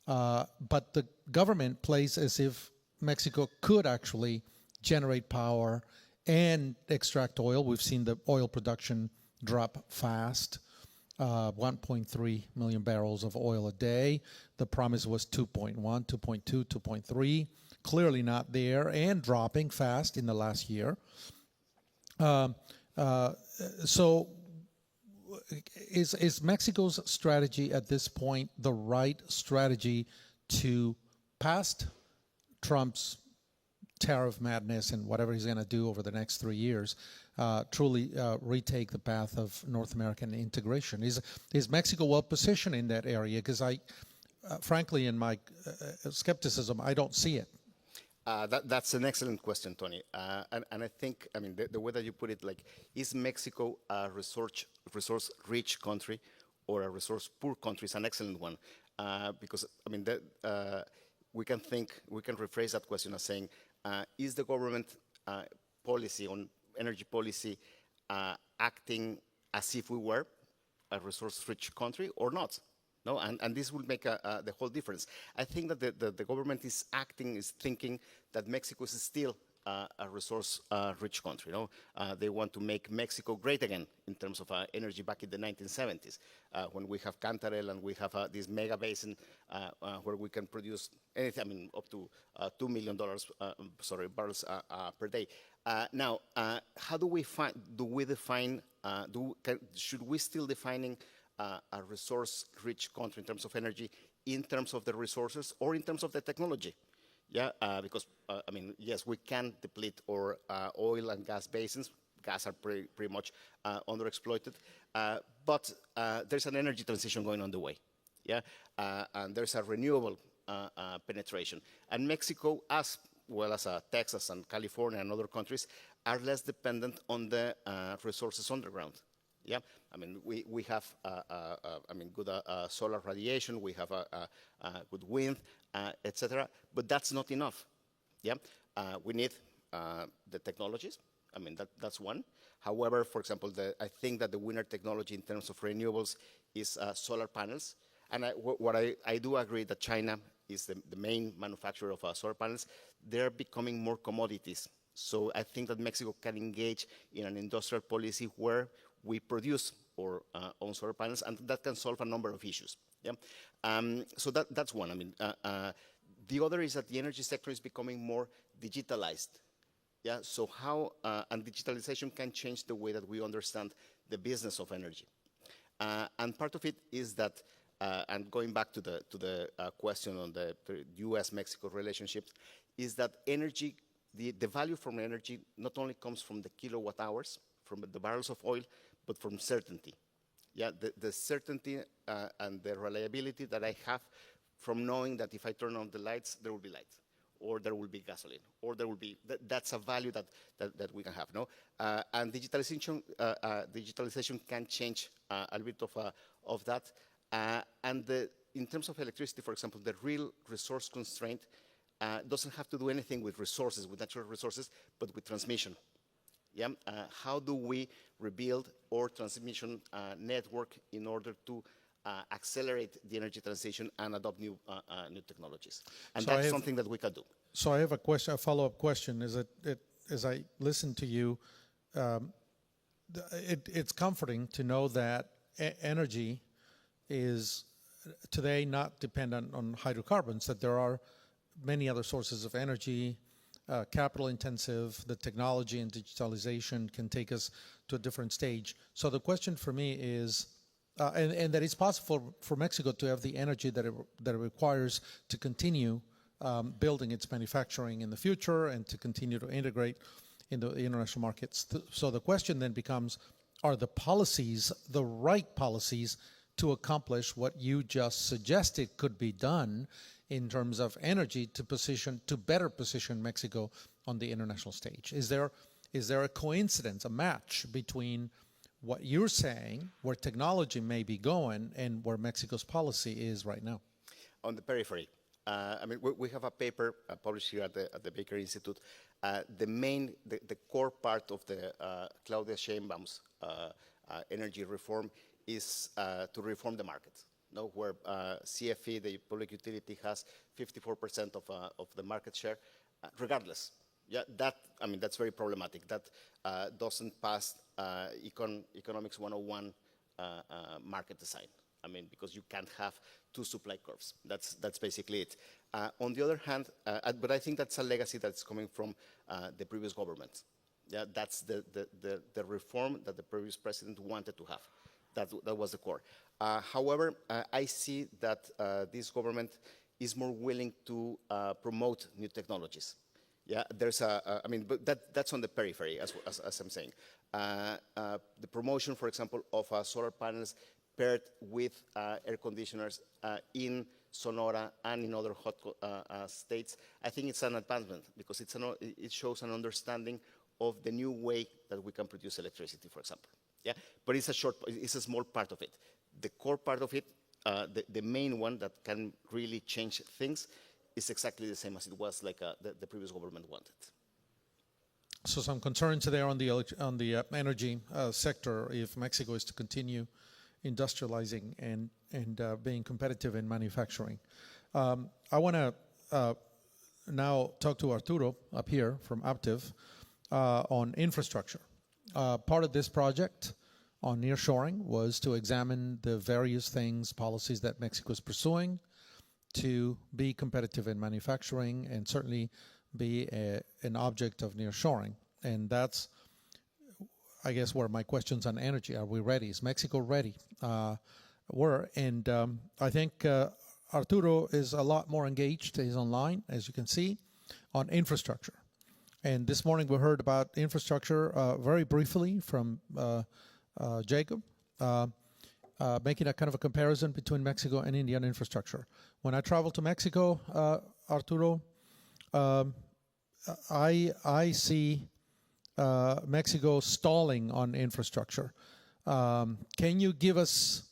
But the government plays as if Mexico could actually generate power and extract oil. We've seen the oil production drop fast, 1.3 million barrels of oil a day. The promise was 2.1, 2.2, 2.3. Clearly not there and dropping fast in the last year. So is Mexico's strategy at this point the right strategy to past Trump's tariff madness and whatever he's going to do over the next 3 years, truly retake the path of North American integration? Is Mexico well positioned in that area? Because frankly, in my skepticism, I don't see it. That's an excellent question, Tony. And I think, I mean, the way that you put it, like, is Mexico a resource-rich country or a resource-poor country is an excellent one. Because, I mean, we can rephrase that question as saying, is the government policy on energy policy acting as if we were a resource-rich country or not? No, and this will make the whole difference. I think that the government is thinking that Mexico is still a resource-rich country. You know, they want to make Mexico great again in terms of energy back in the 1970s, when we have Cantarell and we have this mega basin where we can produce anything, I mean, up to $2 million barrels per day. Now, how do we define? Should we still defining a resource-rich country in terms of energy, in terms of the resources, or in terms of the technology? Yeah, because, I mean, yes, we can deplete our oil and gas basins. Gas are pretty much underexploited. But there's an energy transition going on the way. Yeah, and there's a renewable penetration. And Mexico, as well as Texas and California and other countries, are less dependent on the resources underground. Yeah, I mean, we have, good solar radiation, we have good wind, etc. But that's not enough. Yeah, we need the technologies. I mean, that's one. However, for example, I think that the winner technology in terms of renewables is solar panels. And I do agree that China is the main manufacturer of solar panels. They're becoming more commodities. So I think that Mexico can engage in an industrial policy where we produce our own solar panels, and that can solve a number of issues. Yeah, so that's one. I mean, the other is that the energy sector is becoming more digitalized. Yeah, so how and digitalization can change the way that we understand the business of energy. And part of it is that and going back to the question on the U.S.-Mexico relationship, is that energy, the value from energy not only comes from the kilowatt hours, from the barrels of oil, but from certainty. Yeah, the certainty and the reliability that I have from knowing that if I turn on the lights, there will be light, or there will be gasoline, or there will be, that's a value that we can have, no? And digitalization can change a little bit of that. And in terms of electricity, for example, the real resource constraint doesn't have to do anything with resources, with natural resources, but with transmission. Yeah? How do we rebuild our transmission network in order to accelerate the energy transition and adopt new technologies? And that's something that we can do. So I have a question, a follow-up question. Is as I listen to you, it's comforting to know that energy is today not dependent on hydrocarbons, that there are many other sources of energy, capital intensive, the technology and digitalization can take us to a different stage. So the question for me is, and that it's possible for Mexico to have the energy that it requires to continue building its manufacturing in the future and to continue to integrate in the international markets. So the question then becomes, are the policies the right policies to accomplish what you just suggested could be done in terms of energy to better position Mexico on the international stage? Is there a coincidence, a match between what you're saying, where technology may be going, and where Mexico's policy is right now? On the periphery. I mean, we have a paper published here at the Baker Institute. The core part of the Claudia Sheinbaum's energy reform is to reform the market. No, where CFE, the public utility, has 54% of the market share, regardless. Yeah, that's very problematic. That doesn't pass Economics 101 market design. I mean, because you can't have two supply curves. That's basically it. On the other hand, but I think that's a legacy that's coming from the previous government. Yeah, that's the reform that the previous president wanted to have. That was the core. However, I see that this government is more willing to promote new technologies. Yeah, there's but that's on the periphery, as I'm saying. The promotion, for example, of solar panels paired with air conditioners in Sonora and in other hot states, I think it's an advancement because it shows an understanding of the new way that we can produce electricity, for example. Yeah, but it's a small part of it. The core part of it, the main one that can really change things, is exactly the same as it was like the previous government wanted. So some concerns there on the energy sector if Mexico is to continue industrializing and being competitive in manufacturing. I want to now talk to Arturo up here from Aptiv on infrastructure. Part of this project on nearshoring was to examine the various policies that Mexico is pursuing to be competitive in manufacturing and certainly be an object of nearshoring. And that's, I guess, where my questions on energy. Are we ready? Is Mexico ready? I think Arturo is a lot more engaged. He's online, as you can see, on infrastructure. And this morning we heard about infrastructure very briefly from Jacob, making a kind of a comparison between Mexico and Indian infrastructure. When I travel to Mexico, Arturo, I see Mexico stalling on infrastructure. Can you give us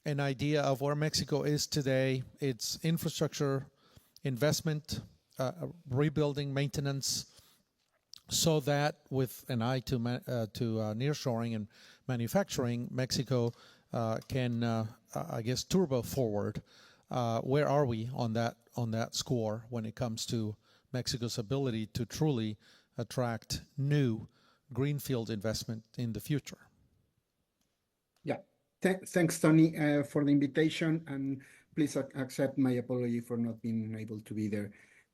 an idea of where Mexico is today, its infrastructure investment, rebuilding, maintenance, so that with an eye to nearshoring and manufacturing, Mexico can, I guess, turbo forward. Where are we on that score when it comes to Mexico's ability to truly attract new greenfield investment in the future? Yeah, thanks, Tony, for the invitation, and please accept my apology for not being able to be there.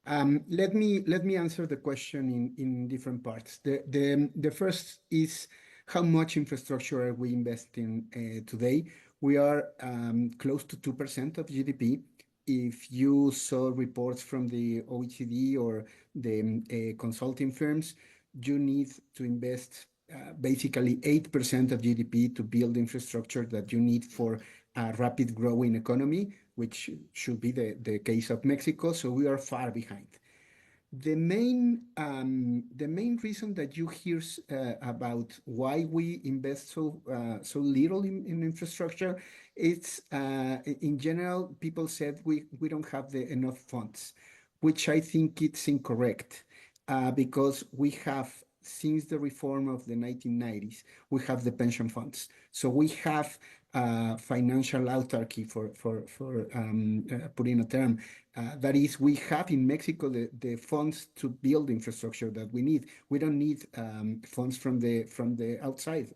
Let me answer the question in different parts. The first is how much infrastructure are we investing today? We are close to 2% of GDP. If you saw reports from the OECD or the consulting firms, you need to invest basically 8% of GDP to build infrastructure that you need for a rapid growing economy, which should be the case of Mexico. So we are far behind. The main reason that you hear about why we invest so little in infrastructure, it's in general people said we don't have enough funds, which I think it's incorrect, because we have, since the reform of the 1990s, we have the pension funds, so we have financial autarky, for putting a term. That is, we have in Mexico the funds to build infrastructure that we need. We don't need funds from the outside.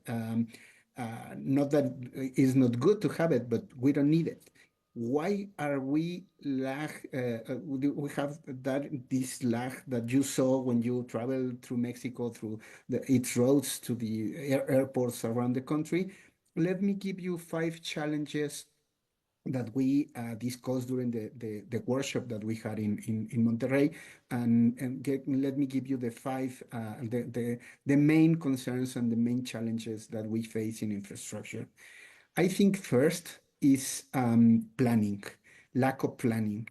Not that it's not good to have it, but we don't need it. Why are we lag? We have this lag that you saw when you travel through Mexico, through its roads to the airports around the country. Let me give you 5 challenges that we discussed during the workshop that we had in Monterrey, and let me give you the 5 the main concerns and the main challenges that we face in infrastructure. I think first is planning, lack of planning.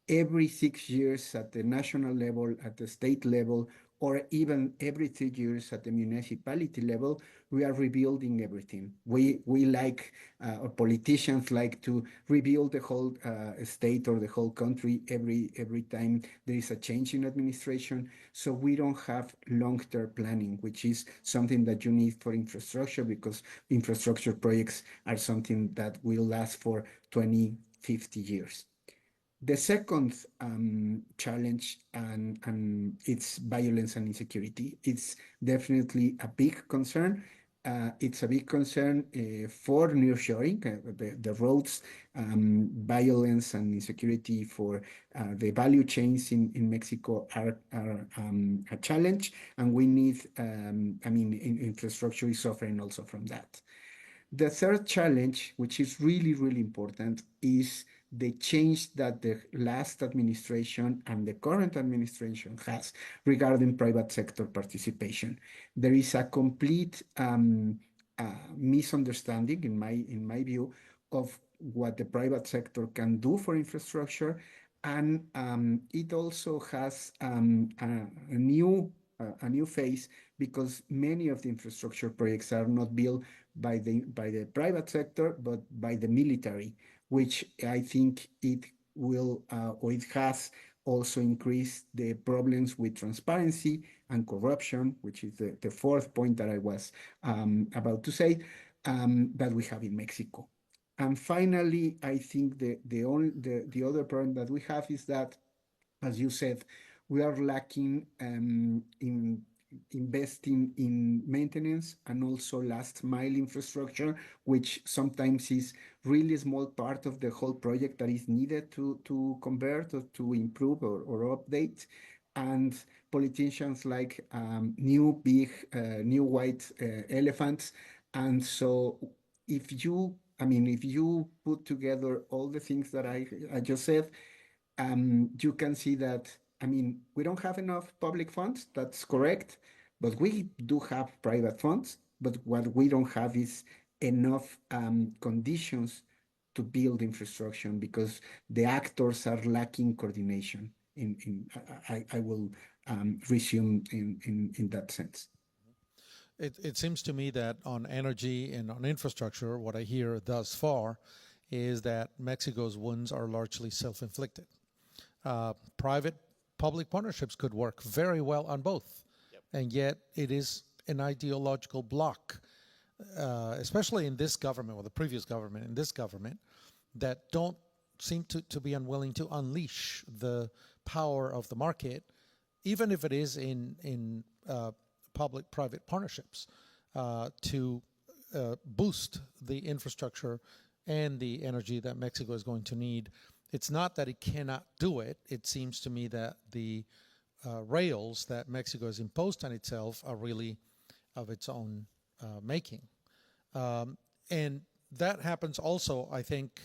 Every 6 years at the national level, at the state level, or even every 3 years at the municipality level, we are rebuilding everything. We like, or politicians like to rebuild the whole state or the whole country every time there is a change in administration. So we don't have long-term planning, which is something that you need for infrastructure, because infrastructure projects are something that will last for 20, 50 years. The second challenge, and it's violence and insecurity. It's definitely a big concern. It's a big concern for nearshoring, the roads, violence and insecurity for the value chains in Mexico are a challenge, and we need, infrastructure is suffering also from that. The third challenge, which is really, really important, is the change that the last administration and the current administration has regarding private sector participation. There is a complete misunderstanding, in my view, of what the private sector can do for infrastructure, and it also has a new phase, because many of the infrastructure projects are not built by the private sector, but by the military, which I think it will, or it has also increased the problems with transparency and corruption, which is the fourth point that I was about to say, that we have in Mexico. And finally, I think the other problem that we have is that, as you said, we are lacking in investing in maintenance and also last mile infrastructure, which sometimes is really small part of the whole project that is needed to convert or to improve or update. And politicians like new white elephants. And so if you put together all the things that I just said, you can see that, we don't have enough public funds, that's correct, but we do have private funds, but what we don't have is enough conditions to build infrastructure, because the actors are lacking coordination. I will resume in that sense. It seems to me that on energy and on infrastructure, what I hear thus far is that Mexico's wounds are largely self-inflicted. Private-public partnerships could work very well on both, and yet it is an ideological block, especially in this government, or the previous government, in this government, that don't seem to be unwilling to unleash the power of the market, even if it is in public-private partnerships, to boost the infrastructure and the energy that Mexico is going to need. It's not that it cannot do it. It seems to me that the rails that Mexico has imposed on itself are really of its own making. And that happens also, I think,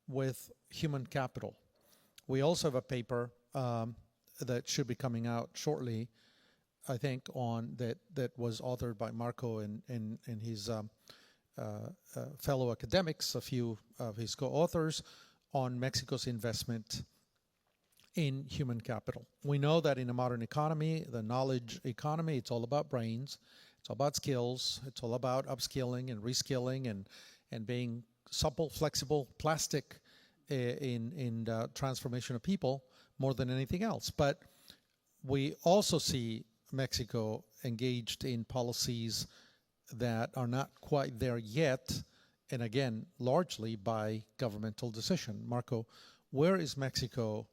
with human capital. We also have a paper that should be coming out shortly, I think, on that was authored by Marco and his fellow academics, a few of his co-authors, on Mexico's investment in human capital. We know that in a modern economy, the knowledge economy, it's all about brains, it's all about skills, it's all about upskilling and reskilling and being supple, flexible, plastic in transformation of people more than anything else. But we also see Mexico engaged in policies that are not quite there yet, and again, largely by governmental decision. Marco, where is Mexico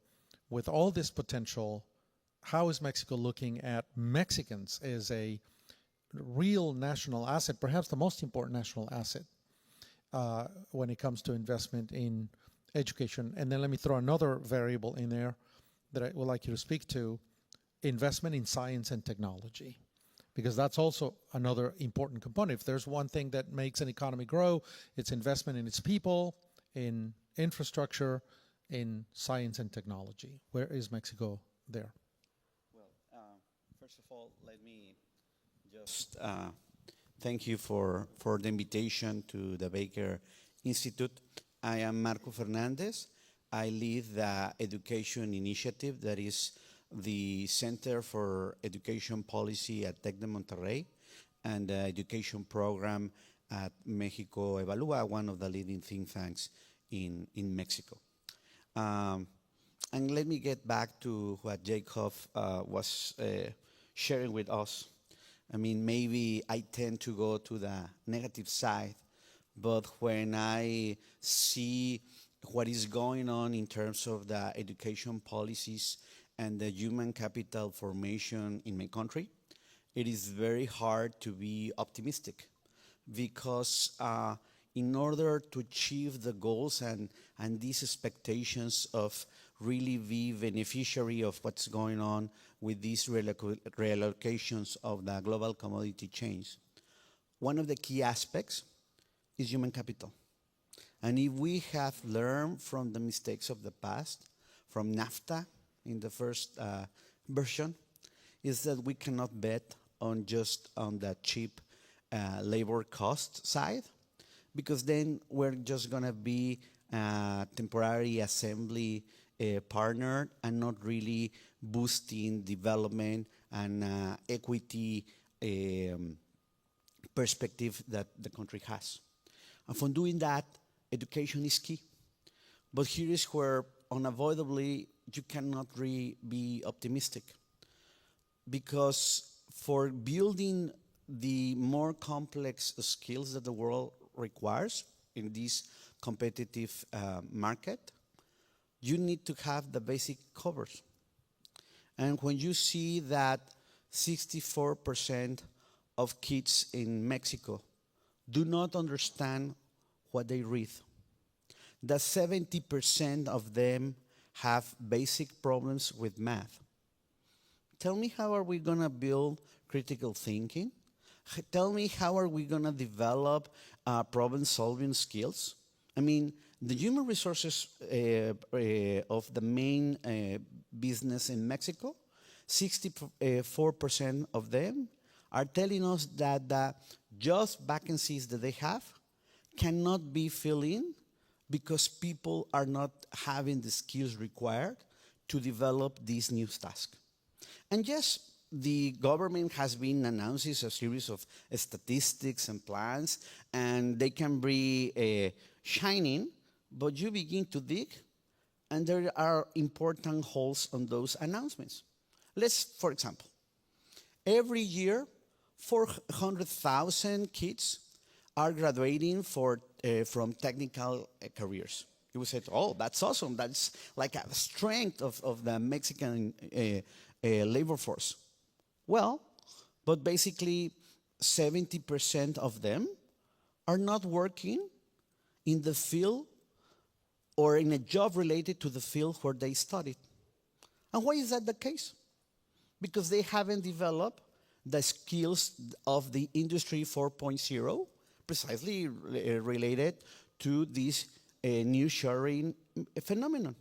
with all this potential? How is Mexico looking at Mexicans as a real national asset, perhaps the most important national asset when it comes to investment in education? And then let me throw another variable in there that I would like you to speak to, investment in science and technology, because that's also another important component. If there's one thing that makes an economy grow, it's investment in its people, in infrastructure, in science and technology. Where is Mexico there? Well, first of all, let me just thank you for the invitation to the Baker Institute. I am Marco Fernandez. I lead the education initiative that is the Center for Education Policy at TEC de Monterrey and the education program at Mexico Evalúa, one of the leading think tanks in Mexico. And let me get back to what Jacob was sharing with us. I mean, maybe I tend to go to the negative side, but when I see what is going on in terms of the education policies and the human capital formation in my country, it is very hard to be optimistic, because in order to achieve the goals and these expectations of really be beneficiary of what's going on with these reallocations of the global commodity chains, one of the key aspects is human capital. And if we have learned from the mistakes of the past, from NAFTA in the first version, is that we cannot bet on just on the cheap labor cost side, because then we're just going to be a temporary assembly partner and not really boosting development and equity perspective that the country has. And for doing that, education is key. But here is where unavoidably you cannot really be optimistic, because for building the more complex skills that the world requires in this competitive market, you need to have the basic covers. And when you see that 64% of kids in Mexico do not understand what they read, that 70% of them have basic problems with math, tell me, how are we going to build critical thinking? Tell me, how are we going to develop problem-solving skills? I mean, the human resources of the main business in Mexico, 64% of them are telling us that the just vacancies that they have cannot be filled in because people are not having the skills required to develop these new tasks. And yes, the government has been announcing a series of statistics and plans, and they can be shining, but you begin to dig, and there are important holes on those announcements. Let's, for example, every year, 400,000 kids are graduating from technical careers. You would say, oh, that's awesome. That's like a strength of the Mexican labor force. Well, but basically 70% of them are not working in the field or in a job related to the field where they studied. And why is that the case? Because they haven't developed the skills of the Industry 4.0, precisely related to this nearshoring phenomenon.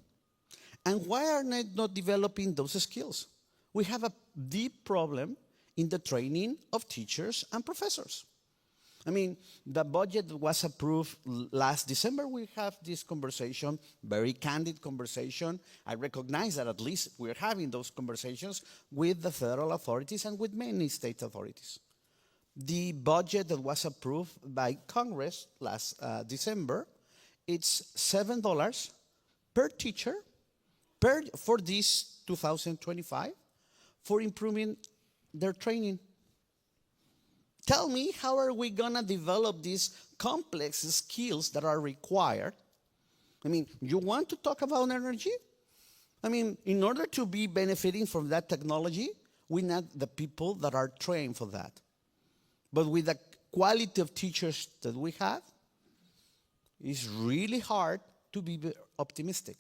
And why are they not developing those skills? We have a deep problem in the training of teachers and professors. I mean, the budget was approved last December. We have this conversation, very candid conversation. I recognize that at least we're having those conversations with the federal authorities and with many state authorities. The budget that was approved by Congress last December, it's $7 per teacher for this 2025 for improving their training. Tell me, how are we going to develop these complex skills that are required? I mean, you want to talk about energy? I mean, in order to be benefiting from that technology, we need the people that are trained for that. But with the quality of teachers that we have, it's really hard to be optimistic.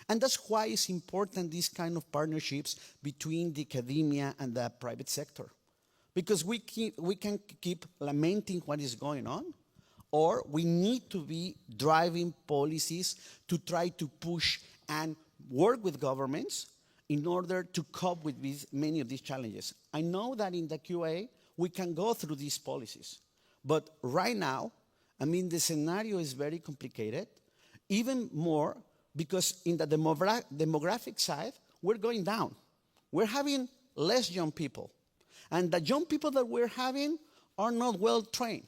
And that's why it's important, these kind of partnerships between the academia and the private sector. Because we can keep lamenting what is going on, or we need to be driving policies to try to push and work with governments in order to cope with many of these challenges. I know that in the QA, we can go through these policies. But right now, I mean, the scenario is very complicated, even more because in the demographic side, we're going down. We're having less young people. And the young people that we're having are not well trained.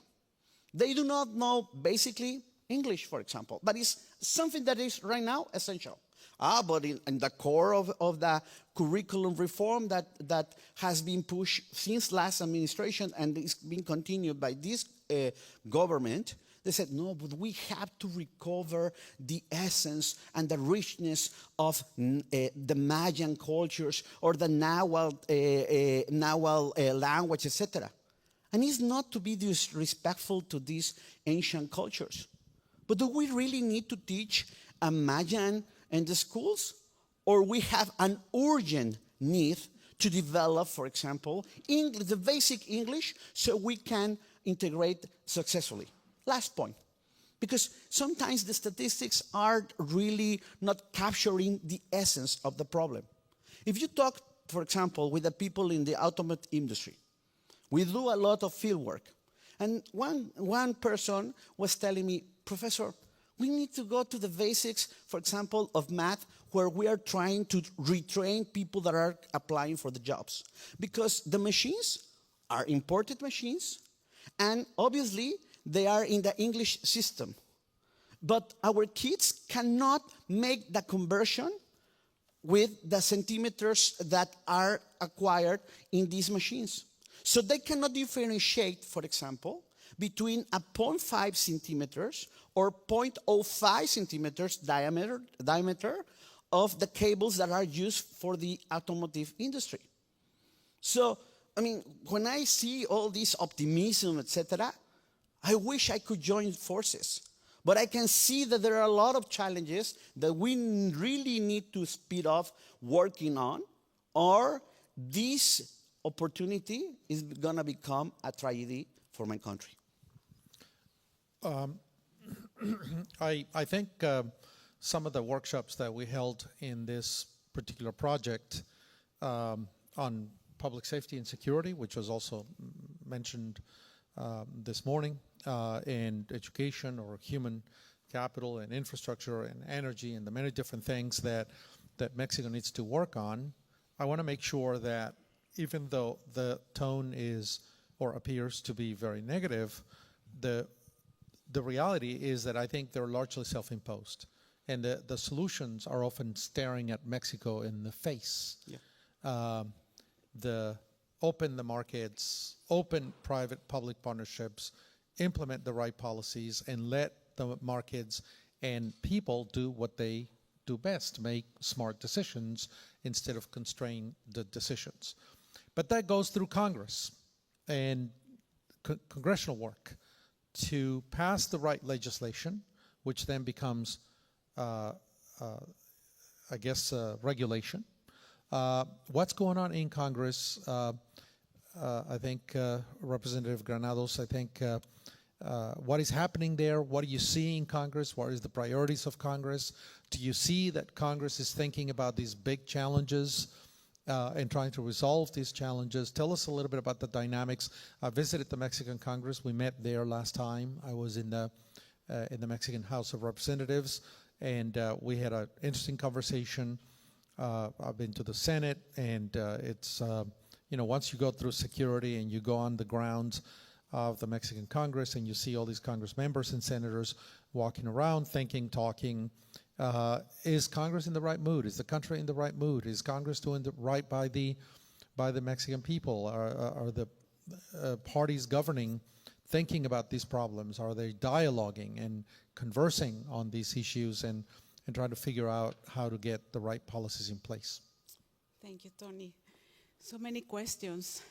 They do not know basically English, for example. But it's something that is right now essential. But in the core of the curriculum reform that has been pushed since last administration and is being continued by this government, they said, no, but we have to recover the essence and the richness of the Mayan cultures or the Nahuatl language, etc. And it's not to be disrespectful to these ancient cultures. But do we really need to teach a Mayan in the schools? Or we have an urgent need to develop, for example, English, the basic English, so we can integrate successfully. Last point, because sometimes the statistics are really not capturing the essence of the problem. If you talk, for example, with the people in the automotive industry, we do a lot of field work. And one person was telling me, Professor, we need to go to the basics, for example, of math, where we are trying to retrain people that are applying for the jobs. Because the machines are imported machines, and obviously, they are in the English system. But our kids cannot make the conversion with the centimeters that are acquired in these machines. So they cannot differentiate, for example, between a 0.5 centimeters or 0.05 centimeters diameter of the cables that are used for the automotive industry. So, I mean, when I see all this optimism, etc., I wish I could join forces. But I can see that there are a lot of challenges that we really need to speed up working on, or this opportunity is going to become a tragedy for my country. I think some of the workshops that we held in this particular project on public safety and security, which was also mentioned this morning, and education or human capital and infrastructure and energy and the many different things that Mexico needs to work on, I want to make sure that even though the tone is or appears to be very negative, the reality is that I think they're largely self-imposed. And the solutions are often staring at Mexico in the face. Yeah. Open the markets, open private-public partnerships, implement the right policies, and let the markets and people do what they do best, make smart decisions instead of constrain the decisions. But that goes through Congress and congressional work to pass the right legislation, which then becomes, regulation. What's going on in Congress? I think Representative Granados, what is happening there? What do you see in Congress? What is the priorities of Congress? Do you see that Congress is thinking about these big challenges and trying to resolve these challenges? Tell us a little bit about the dynamics. I visited the Mexican Congress. We met there last time. I was in the Mexican House of Representatives, and we had an interesting conversation. I've been to the Senate, and it's, once you go through security and you go on the grounds of the Mexican Congress and you see all these Congress members and senators walking around, thinking, talking, is Congress in the right mood? Is the country in the right mood? Is Congress doing the right by the Mexican people? Are the parties governing thinking about these problems? Are they dialoguing and conversing on these issues and trying to figure out how to get the right policies in place? Thank you, Tony. So many questions.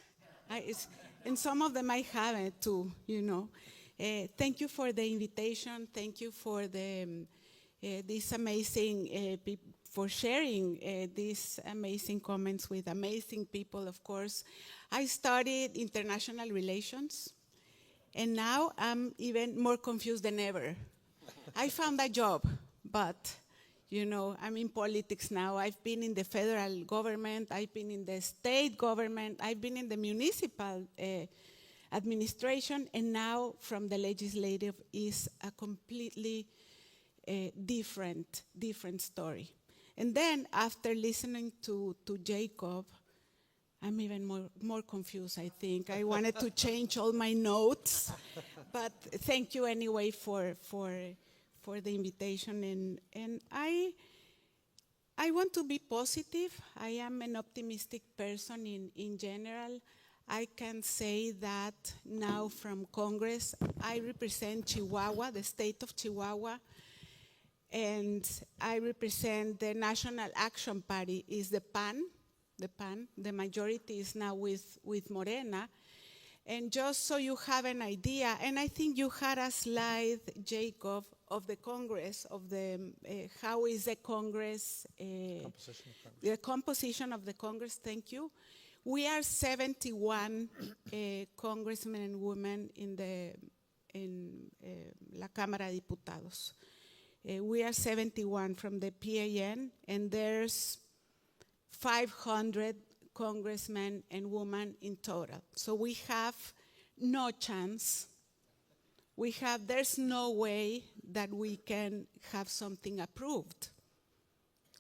And some of them I haven't too, Thank you for the invitation. Thank you for this amazing, for sharing these amazing comments with amazing people, of course. I studied international relations, and now I'm even more confused than ever. I found a job, but I'm in politics now. I've been in the federal government, I've been in the state government, I've been in the municipal administration, and now from the legislative is a completely different story. And then after listening to Jacob, I'm even more confused, I think. I wanted to change all my notes, but thank you anyway for the invitation. And I want to be positive. I am an optimistic person in general. I can say that now from Congress, I represent Chihuahua, the state of Chihuahua, and I represent the National Action Party, is the PAN. The majority is now with Morena. And just so you have an idea, and I think you had a slide, Jacob, of the Congress, of the how is the Congress, the composition of the Congress, thank you. We are 71 congressmen and women in La Cámara de Diputados. We are 71 from the PAN, and there's 500 congressmen and women in total. So we have no chance. There's no way that we can have something approved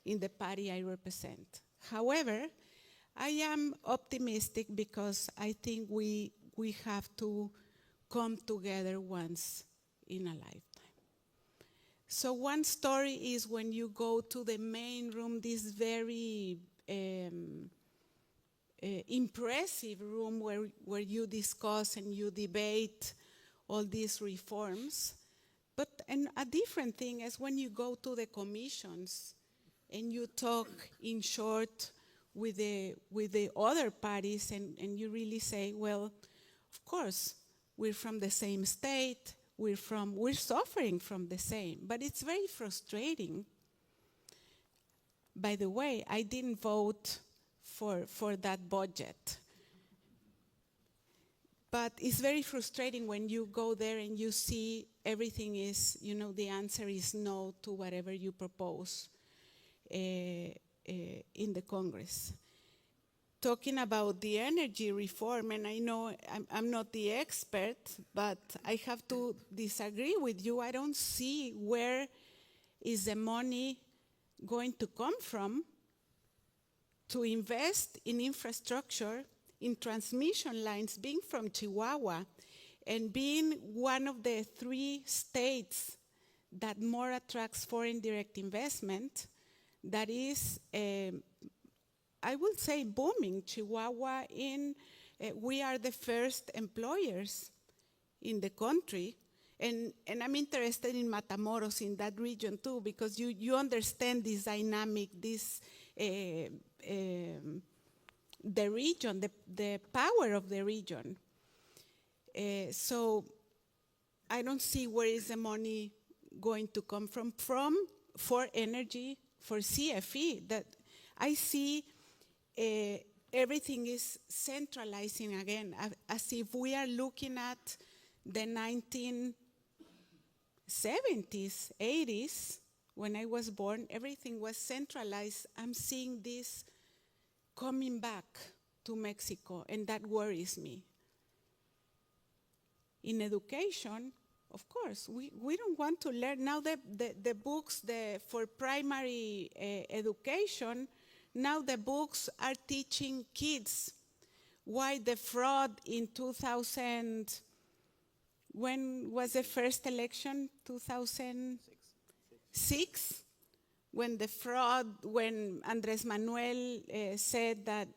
in the party I represent. However, I am optimistic because I think we have to come together once in a lifetime. So one story is when you go to the main room, this very impressive room where you discuss and you debate all these reforms. And a different thing is when you go to the commissions and you talk in short with the other parties and you really say, well, of course, we're from the same state, we're suffering from the same, but it's very frustrating. By the way, I didn't vote for that budget. But it's very frustrating when you go there and you see everything is, the answer is no to whatever you propose in the Congress. Talking about the energy reform, and I know I'm not the expert, but I have to disagree with you. I don't see where is the money going to come from to invest in infrastructure, in transmission lines, being from Chihuahua and being one of the 3 states that more attracts foreign direct investment, that is, I would say, booming. Chihuahua, we are the first employers in the country. And I'm interested in Matamoros, in that region too, because you understand this dynamic, the region, the power of the region. So I don't see where is the money going to come from for energy, for CFE. That I see everything is centralizing again, as if we are looking at the 1970s, 80s, when I was born, everything was centralized. I'm seeing this coming back to Mexico, and that worries me. In education, of course, we don't want to learn. Now the books for primary education, now the books are teaching kids why the fraud in 2000, when was the first election? 2006? When the fraud, when Andres Manuel said that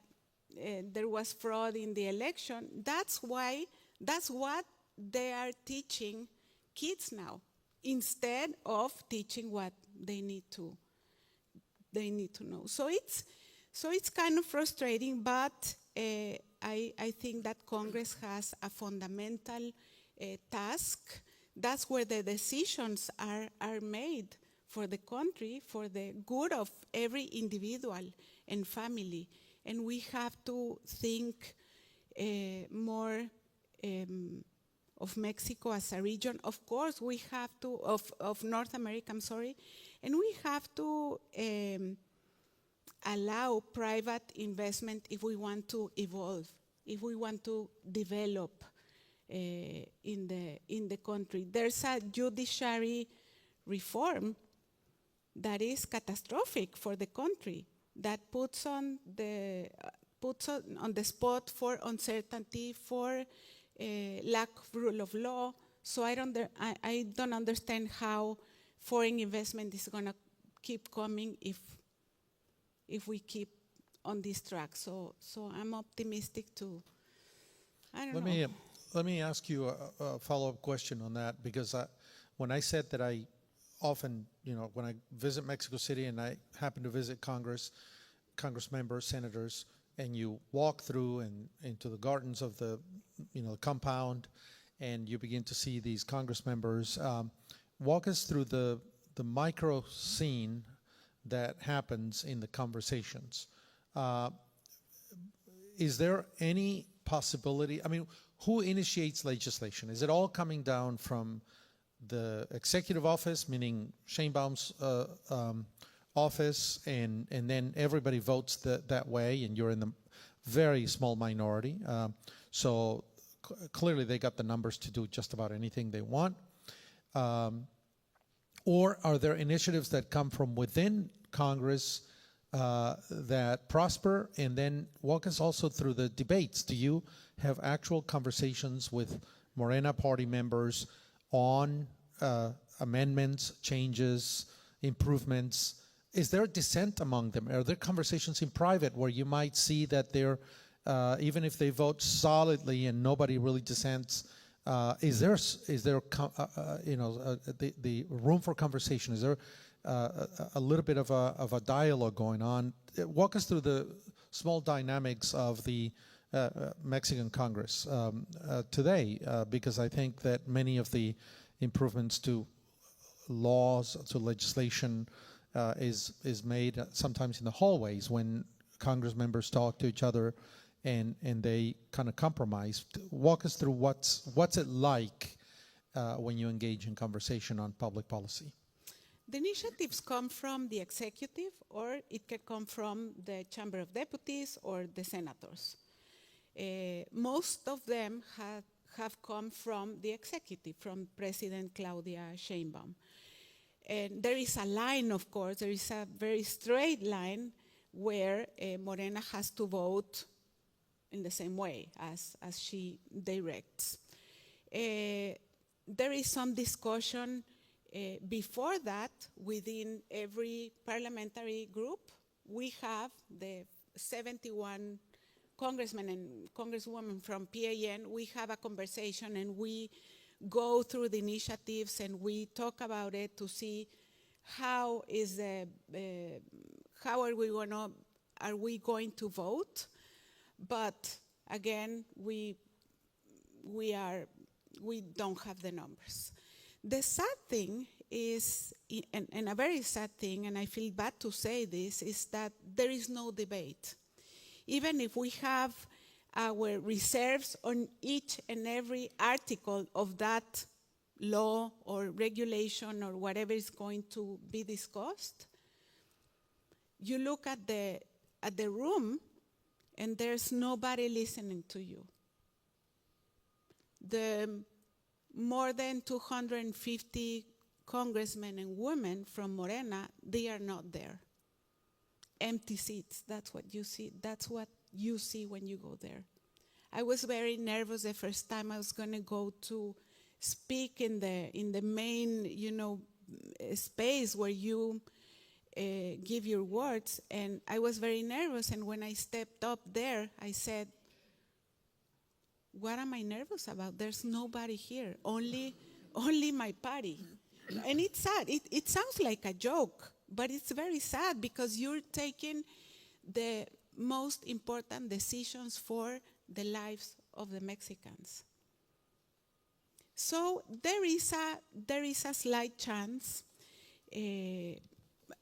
there was fraud in the election, that's what they are teaching kids now, instead of teaching what they need to know. So it's kind of frustrating, but I think that Congress has a fundamental task. That's where the decisions are made for the country, for the good of every individual and family. And we have to think more of Mexico as a region. Of course, we have to, of North America, I'm sorry, and we have to allow private investment if we want to evolve, if we want to develop in the country. There's a judiciary reform that is catastrophic for the country, that puts on the spot for uncertainty, for lack of rule of law. So I don't understand how foreign investment is going to keep coming if we keep on this track. So I'm optimistic too. I don't know. Let me ask you a follow-up question on that, because when I said that I often, when I visit Mexico City and I happen to visit Congress members, senators, and you walk through and into the gardens of the compound, and you begin to see these Congress members. Walk us through the micro scene that happens in the conversations. Is there any possibility? I mean, who initiates legislation? Is it all coming down from the executive office, meaning Sheinbaum's office, and then everybody votes that way, and you're in the very small minority? So clearly they got the numbers to do just about anything they want. Or are there initiatives that come from within Congress that prosper? And then walk us also through the debates. Do you have actual conversations with Morena party members on amendments, changes, improvements? Is there dissent among them? Are there conversations in private where you might see that they're, even if they vote solidly and nobody really dissents, is there the room for conversation? Is there a little bit of a dialogue going on? Walk us through the small dynamics of the Mexican Congress today, because I think that many of the improvements to laws, to legislation, is made sometimes in the hallways when Congress members talk to each other and they kind of compromise. Walk us through what's it like when you engage in conversation on public policy. The initiatives come from the executive, or it can come from the Chamber of Deputies or the senators. Most of them have come from the executive, from President Claudia Sheinbaum. And there is a line, of course, there is a very straight line where Morena has to vote in the same way as she directs. There is some discussion before that within every parliamentary group. We have the 71 congressmen and congresswomen from PAN. We have a conversation and we go through the initiatives and we talk about it to see how are we going to vote. But again, we don't have the numbers. The sad thing is, and a very sad thing, and I feel bad to say this, is that there is no debate. Even if we have our reserves on each and every article of that law or regulation or whatever is going to be discussed. You look at the room and there's nobody listening to you. The more than 250 congressmen and women from Morena, they are not there. Empty seats, that's what you see. That's what you see when you go there. I was very nervous the first time I was going to go to speak in the main, space where you give your words, and I was very nervous. And when I stepped up there, I said, "What am I nervous about? There's nobody here. Only my party." And it's sad. It sounds like a joke, but it's very sad because you're taking the most important decisions for the lives of the Mexicans. So there is a slight chance.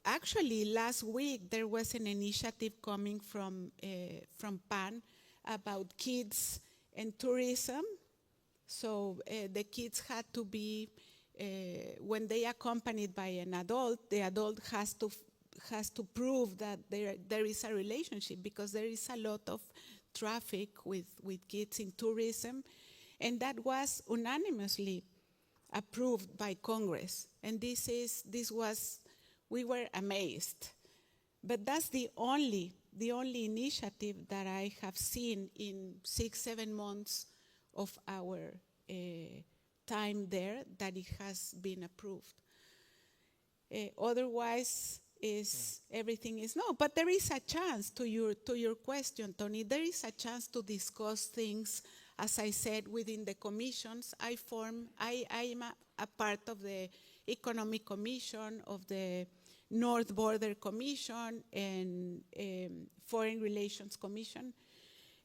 Actually, last week there was an initiative coming from PAN about kids and tourism. So the kids had to be, when they accompanied by an adult, the adult has to prove that there is a relationship, because there is a lot of traffic with kids in tourism, and that was unanimously approved by Congress. And we were amazed. But that's the only initiative that I have seen in 6-7 months of our time there that it has been approved. Otherwise, everything is no. But there is a chance, to your question, Tony, there is a chance to discuss things, as I said, within the commissions. I am a part of the Economic Commission, of the North Border Commission, and Foreign Relations Commission,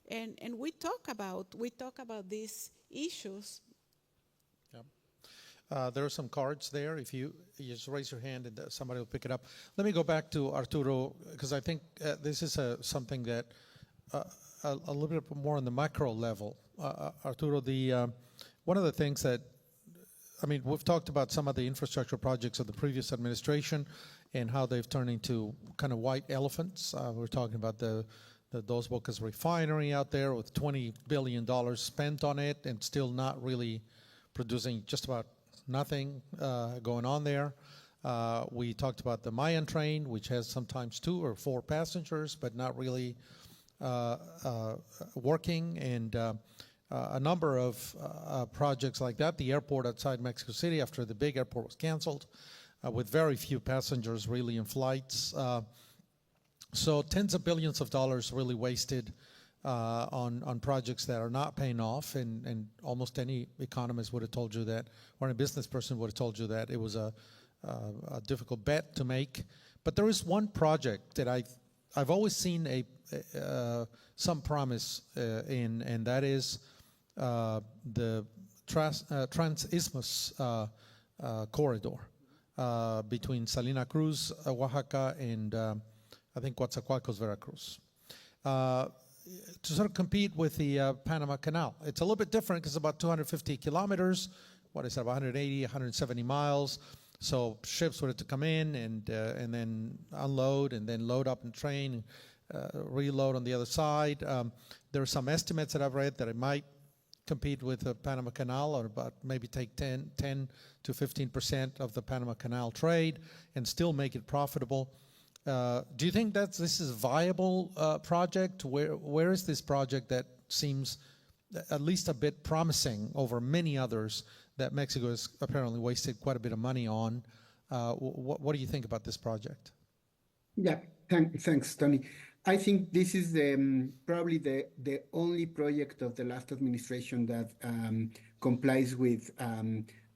and we talk about these issues. There are some cards there. If you just raise your hand and somebody will pick it up. Let me go back to Arturo, because I think this is something that a little bit more on the macro level. Arturo, one of the things that, we've talked about some of the infrastructure projects of the previous administration and how they've turned into kind of white elephants. We're talking about the Dos Bocas refinery out there with $20 billion spent on it and still not really producing just about nothing going on there. We talked about the Mayan train, which has sometimes 2 or 4 passengers, but not really working, and a number of projects like that. The airport outside Mexico City, after the big airport was canceled, with very few passengers really in flights. So tens of billions of dollars really wasted on projects that are not paying off, and almost any economist would have told you that, or any business person would have told you that it was a difficult bet to make. But there is one project that I've always seen some promise in, and that is the Trans-Isthmus corridor between Salina Cruz, Oaxaca, and I think Coatzacoalcos, Veracruz. To sort of compete with the Panama Canal. It's a little bit different because it's about 250 kilometers, about 180, 170 miles. So ships would have to come in and then unload and then load up and train, reload on the other side. There are some estimates that I've read that it might compete with the Panama Canal, or about maybe take 10 to 15% of the Panama Canal trade and still make it profitable. Do you think that this is a viable project? Where is this project that seems at least a bit promising over many others that Mexico has apparently wasted quite a bit of money on? What do you think about this project? Yeah, thanks, Tony. I think this is probably the only project of the last administration that complies with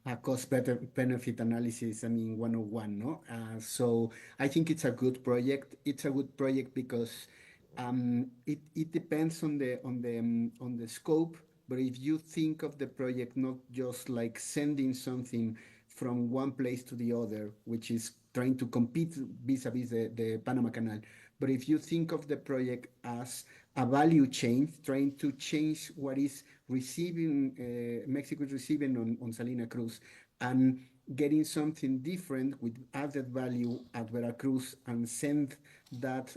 a cost-benefit analysis, 101, no? So I think it's a good project. It's a good project because it depends on the scope. But if you think of the project not just like sending something from one place to the other, which is trying to compete vis-a-vis the Panama Canal, but if you think of the project as a value chain, trying to change what is receiving, Mexico is receiving on Salina Cruz, and getting something different with added value at Veracruz and send that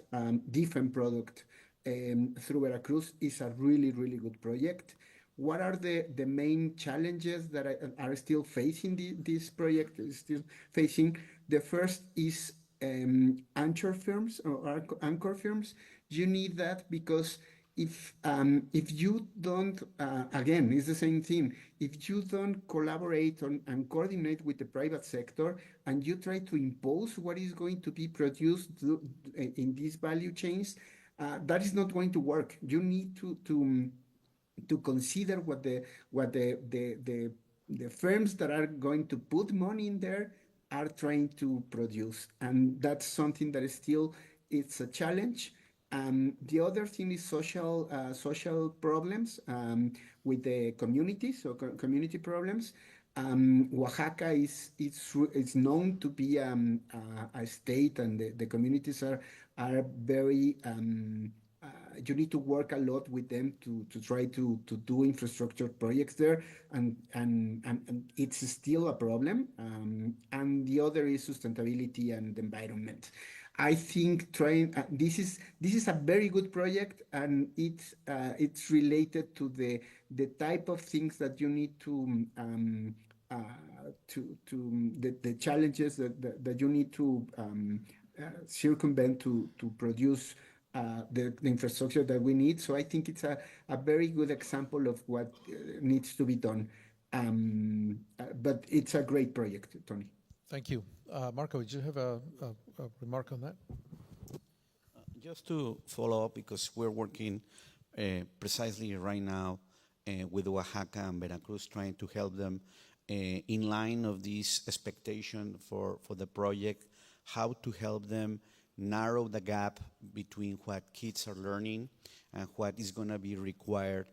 different product through Veracruz is a really, really good project. What are the main challenges that are still facing this project is still facing? The first is anchor firms or anchor firms. You need that because if you don't, again, it's the same thing. If you don't collaborate and coordinate with the private sector and you try to impose what is going to be produced in these value chains, that is not going to work. You need to consider what the firms that are going to put money in there are trying to produce, and that's something that is still it's a challenge. The other thing is social problems with the communities, so community problems. Oaxaca is known to be a state, and the communities are very. You need to work a lot with them to try to do infrastructure projects there, and it's still a problem. And the other is sustainability and environment. I think trying this is a very good project, and it's related to the type of things that you need to the challenges that you need to circumvent to produce the infrastructure that we need. So I think it's a very good example of what needs to be done. But it's a great project, Tony. Thank you. Marco, did you have a remark on that? Just to follow up, because we're working precisely right now with Oaxaca and Veracruz, trying to help them in line of this expectation for the project, how to help them narrow the gap between what kids are learning and what is going to be required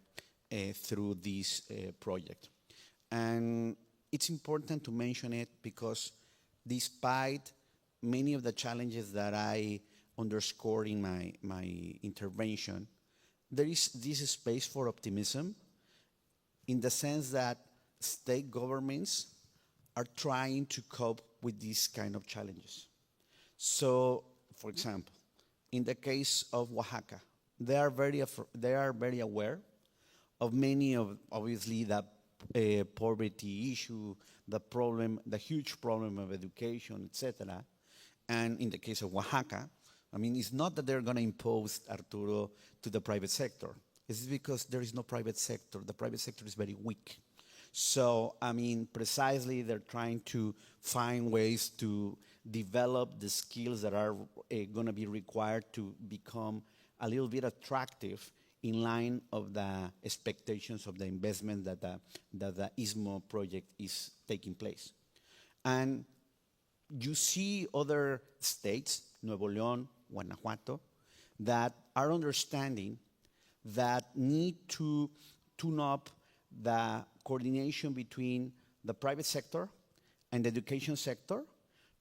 through this project. And it's important to mention it because despite many of the challenges that I underscored in my intervention, there is this space for optimism in the sense that state governments are trying to cope with these kind of challenges. So, for example, in the case of Oaxaca, they are very aware of many of, obviously, the poverty issue, the huge problem of education, etc. And in the case of Oaxaca, I mean, it's not that they're going to impose Arturo to the private sector. It's because there is no private sector. The private sector is very weak. So, I mean, precisely they're trying to find ways to develop the skills that are going to be required to become a little bit attractive in line of the expectations of the investment that the ISMO project is taking place. And you see other states, Nuevo León, Guanajuato, that are understanding that need to tune up the coordination between the private sector and the education sector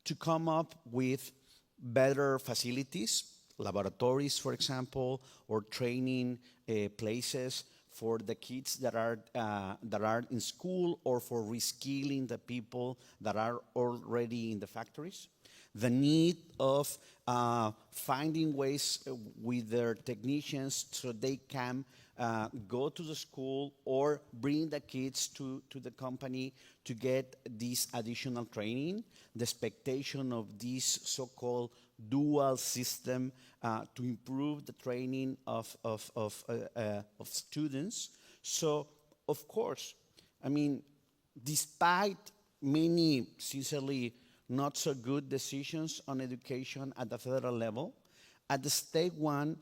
to come up with better facilities, laboratories, for example, or training places for the kids that are in school, or for reskilling the people that are already in the factories. The need of finding ways with their technicians so they can go to the school or bring the kids to the company to get this additional training, the expectation of this so-called dual system to improve the training of students. So, of course, I mean, despite many, sincerely, not so good decisions on education at the federal level, at the state one,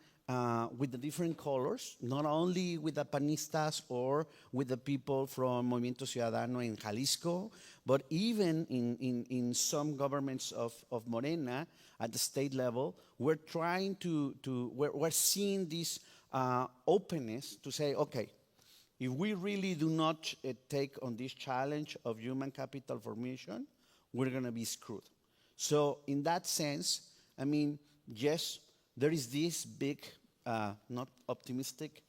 with the different colors, not only with the panistas or with the people from Movimiento Ciudadano in Jalisco, but even in some governments of Morena at the state level, we're trying we're seeing this openness to say, okay, if we really do not take on this challenge of human capital formation, we're going to be screwed. So in that sense, I mean, yes, there is this big not optimistic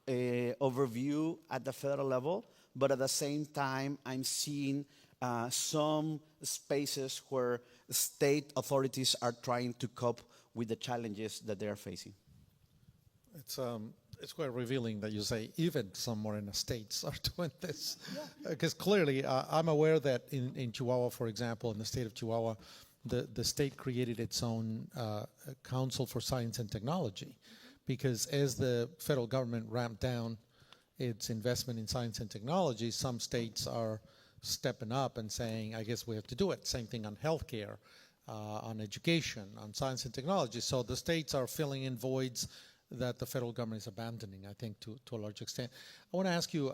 overview at the federal level, but at the same time, I'm seeing some spaces where state authorities are trying to cope with the challenges that they are facing. It's quite revealing that you say even somewhere in the states are doing this. Because clearly, I'm aware that in Chihuahua, for example, in the state of Chihuahua, the state created its own Council for Science and Technology. Because as the federal government ramped down its investment in science and technology, some states are stepping up and saying, I guess we have to do it. Same thing on healthcare, on education, on science and technology. So the states are filling in voids that the federal government is abandoning, I think, to a large extent. I want to ask you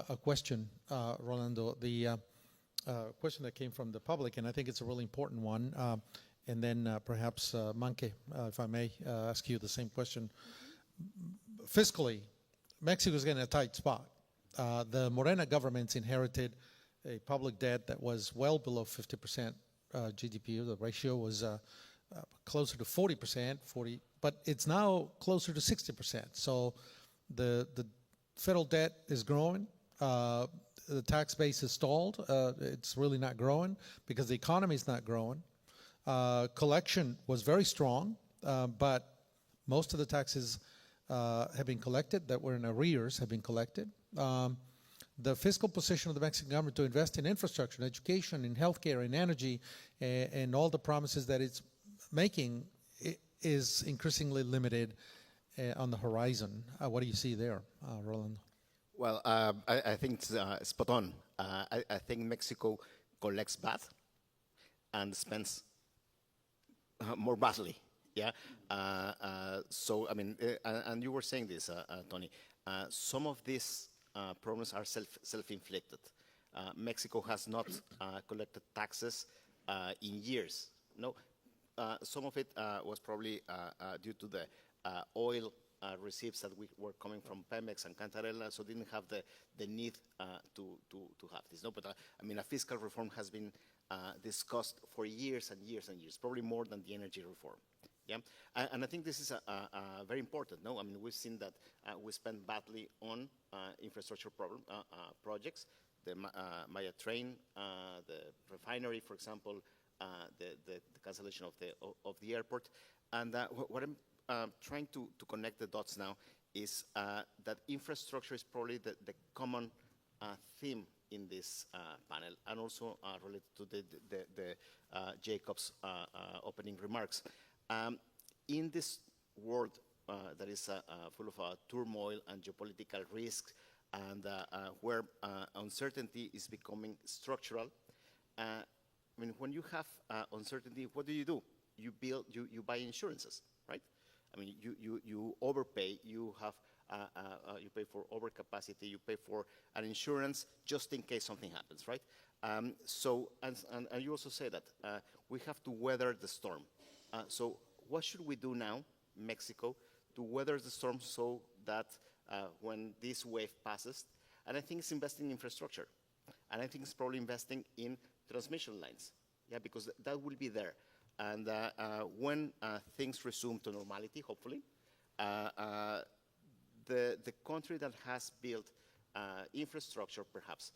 a question, Rolando, the question that came from the public, and I think it's a really important one. And then perhaps, Manke, if I may ask you the same question. Fiscally, Mexico's getting a tight spot. The Morena governments inherited a public debt that was well below 50% GDP. The ratio was closer to 40%, but it's now closer to 60%. So the federal debt is growing. The tax base is stalled. It's really not growing because the economy is not growing. Collection was very strong, but most of the taxes have been collected that were in arrears have been collected. The fiscal position of the Mexican government to invest in infrastructure, in education, in healthcare, in energy, and all the promises that it's making is increasingly limited on the horizon. What do you see there, Rolando? Well, I think it's spot on. I think Mexico collects bad and spends more badly. Yeah. So, I mean, and you were saying this, Tony, some of these problems are self-inflicted. Mexico has not collected taxes in years. No, some of it was probably due to the oil receipts that were coming from Pemex and Cantarella, so didn't have the need to have this. No, but I mean, a fiscal reform has been discussed for years and years and years, probably more than the energy reform. Yeah, and I think this is very important. No, I mean, we've seen that we spend badly on infrastructure projects, the Maya train, the refinery, for example, the cancellation of the airport, and what I'm trying to connect the dots now is that infrastructure is probably the common theme in this panel, and also related to the Jacob's opening remarks. In this world that is full of turmoil and geopolitical risks, and where uncertainty is becoming structural, I mean, when you have uncertainty, what do? You buy insurances, right? I mean, you overpay, you have you pay for overcapacity, you pay for an insurance just in case something happens, right? So, and you also say that we have to weather the storm. So what should we do now, Mexico, to weather the storm so that when this wave passes, and I think it's investing in infrastructure, and I think it's probably investing in transmission lines, yeah, because that will be there. And when things resume to normality, hopefully, the country that has built infrastructure, perhaps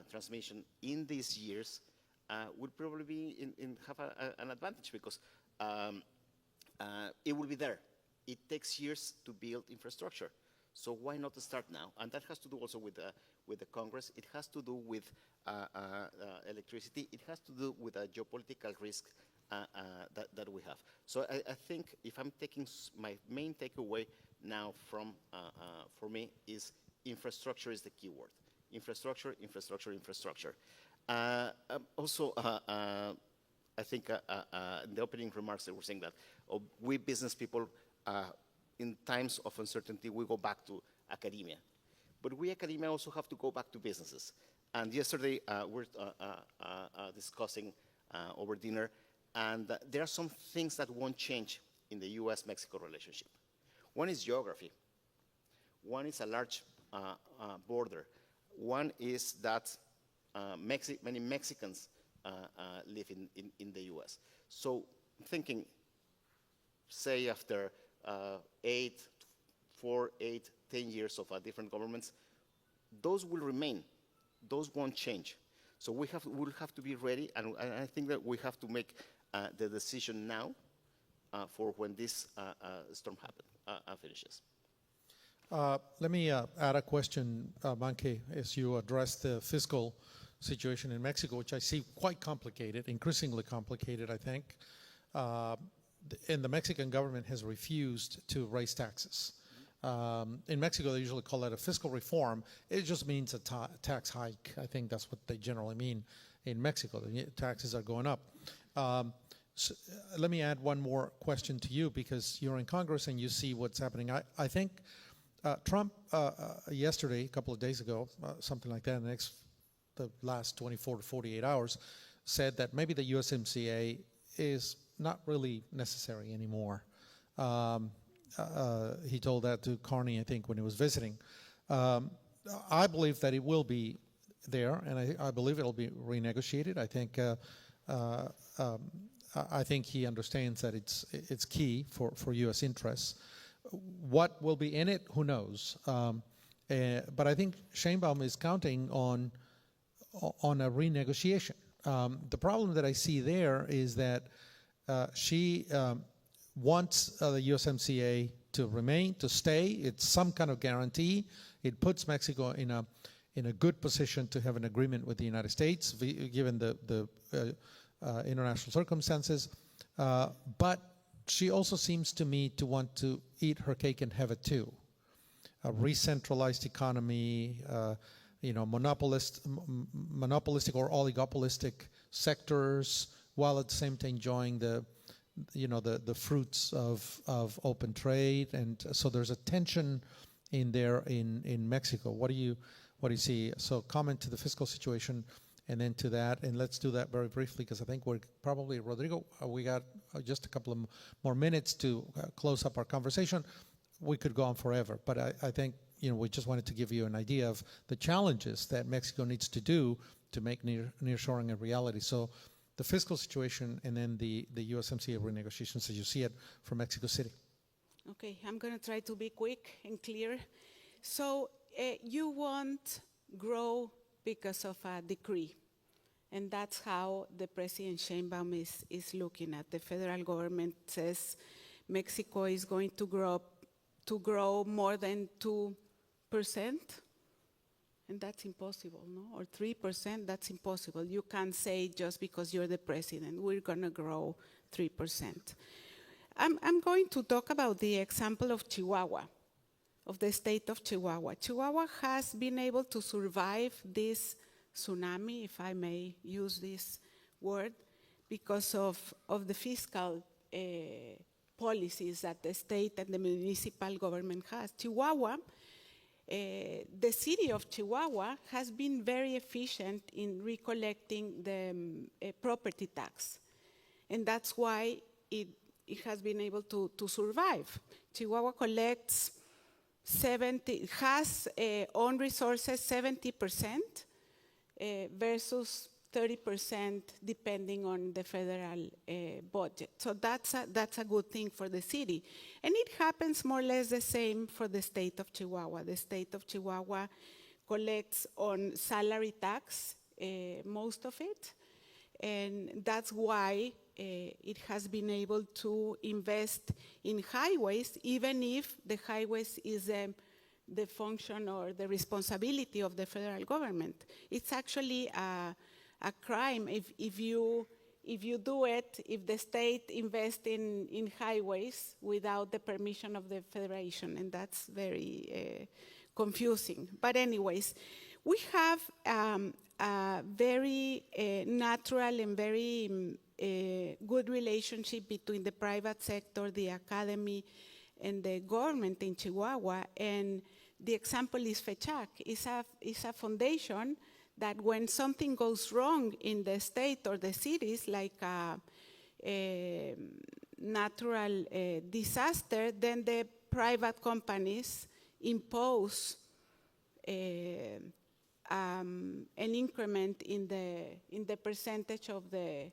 transmission in these years, would probably be have an advantage because it will be there. It takes years to build infrastructure, so why not start now? And that has to do also with the Congress. It has to do with electricity. It has to do with a geopolitical risk that we have. So I think if I'm taking my main takeaway now from for me is infrastructure is the key word. Infrastructure, infrastructure, infrastructure. Also, I think in the opening remarks they were saying that we business people, in times of uncertainty, we go back to academia. But we academia also have to go back to businesses. And yesterday we're discussing over dinner, and there are some things that won't change in the US-Mexico relationship. One is geography. One is a large border. One is that many Mexicans live in the US. So thinking, say after 4, 8, 10 years of different governments, those will remain. Those won't change. So we'll have to be ready, and I think that we have to make the decision now for when this storm finishes. Let me add a question, Manke, as you address the fiscal situation in Mexico, which I see quite complicated, increasingly complicated, I think. And the Mexican government has refused to raise taxes. In Mexico, they usually call that a fiscal reform. It just means a tax hike. I think that's what they generally mean in Mexico. The taxes are going up. So let me add one more question to you, because you're in Congress and you see what's happening. I think Trump yesterday, a couple of days ago, something like that, the last 24 to 48 hours, said that maybe the USMCA is not really necessary anymore. He told that to Carney, I think, when he was visiting. I believe that it will be there, and I believe it'll be renegotiated. I think he understands that it's key for U.S. interests. What will be in it, who knows? But I think Sheinbaum is counting on a renegotiation. The problem that I see there is that she wants the USMCA to remain, to stay. It's some kind of guarantee. It puts Mexico in a good position to have an agreement with the United States, given the international circumstances. But she also seems to me to want to eat her cake and have it too. A re-centralized economy, monopolistic or oligopolistic sectors, while at the same time enjoying the fruits of open trade. And so there's a tension in there in Mexico. What do you see? So comment to the fiscal situation and then to that, and let's do that very briefly, because I think we're probably, Rodrigo, we got just a couple of more minutes to close up our conversation. We could go on forever, but I think we just wanted to give you an idea of the challenges that Mexico needs to do to make nearshoring a reality. So the fiscal situation and then the USMCA renegotiations as you see it from Mexico City. Okay, I'm going to try to be quick and clear. So you won't grow because of a decree. And that's how the President Sheinbaum is looking at. The federal government says Mexico is going to grow more than 2%. And that's impossible, no? Or 3%, that's impossible. You can't say just because you're the president, we're going to grow 3%. I'm going to talk about the example of Chihuahua, of the state of Chihuahua. Chihuahua has been able to survive this tsunami, if I may use this word, because of the fiscal policies that the state and the municipal government has. Chihuahua, the city of Chihuahua has been very efficient in recollecting the property tax. And that's why it has been able to survive. Chihuahua collects has own resources 70% versus 30% depending on the federal budget. So that's a good thing for the city. And it happens more or less the same for the state of Chihuahua. The state of Chihuahua collects on salary tax, most of it. And that's why it has been able to invest in highways, even if the highways is the function or the responsibility of the federal government. It's actually a crime if you do it, if the state invests in highways without the permission of the federation, and that's very confusing. But anyways, we have a very natural and very good relationship between the private sector, the academy, and the government in Chihuahua. And the example is FECHAC. It's a foundation that when something goes wrong in the state or the cities, like a natural disaster, then the private companies impose an increment in the percentage of the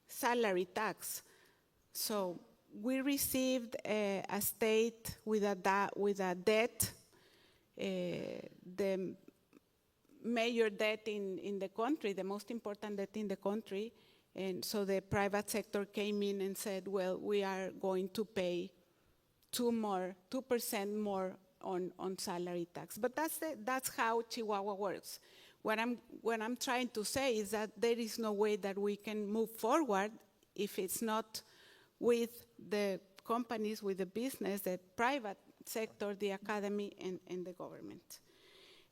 salary tax So we received a state with a debt, the major debt in the country, the most important debt in the country. And so the private sector came in and said, well, we are going to pay 2% more on salary tax. But that's how Chihuahua works. What I'm trying to say is that there is no way that we can move forward if it's not with the companies, with the business, the private sector, the academy, and the government.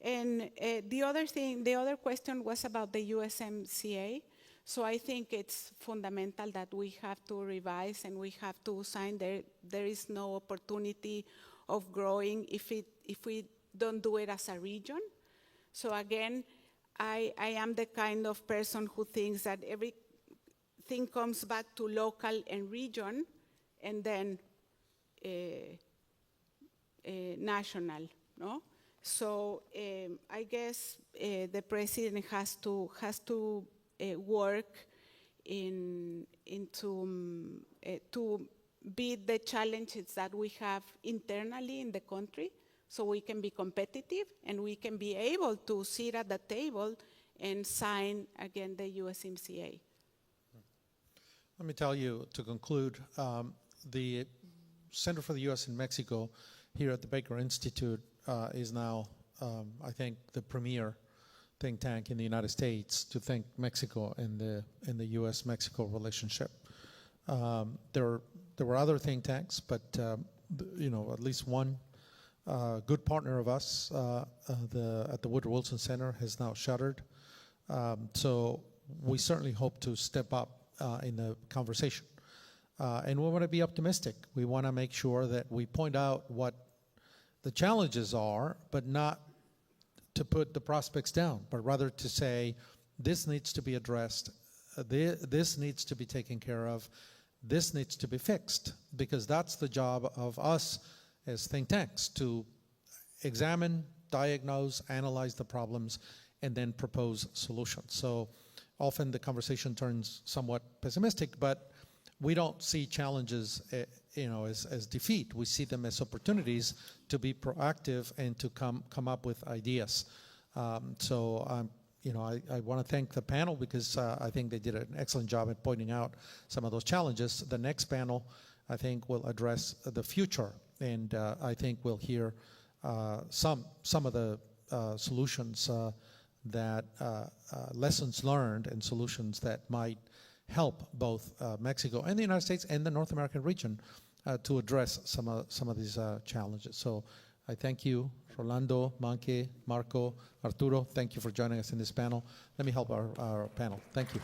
And the other question was about the USMCA. So I think it's fundamental that we have to revise and we have to sign. There is no opportunity of growing if we don't do it as a region. So again, I am the kind of person who thinks that everything comes back to local and region, and then national, no? So I guess the president has to work to beat the challenges that we have internally in the country, so we can be competitive and we can be able to sit at the table and sign again the USMCA. Let me tell you, to conclude, the Center for the U.S. and Mexico here at the Baker Institute is now, I think, the premier think tank in the United States to think Mexico in the U.S.-Mexico relationship. There were other think tanks, but at least one good partner of us at the Woodrow Wilson Center has now shuttered. So we certainly hope to step up in the conversation. And we want to be optimistic. We want to make sure that we point out what the challenges are, but not to put the prospects down, but rather to say, this needs to be addressed, this needs to be taken care of, this needs to be fixed, because that's the job of us as think tanks, to examine, diagnose, analyze the problems, and then propose solutions. So often the conversation turns somewhat pessimistic, but we don't see challenges as defeat. We see them as opportunities to be proactive and to come up with ideas. I want to thank the panel because I think they did an excellent job at pointing out some of those challenges. The next panel, I think, will address the future, and I think we'll hear some of the solutions that lessons learned and solutions that might help both Mexico and the United States and the North American region to address some of these challenges. So I thank you, Rolando, Manke, Marco, Arturo. Thank you for joining us in this panel. Let me help our panel. Thank you.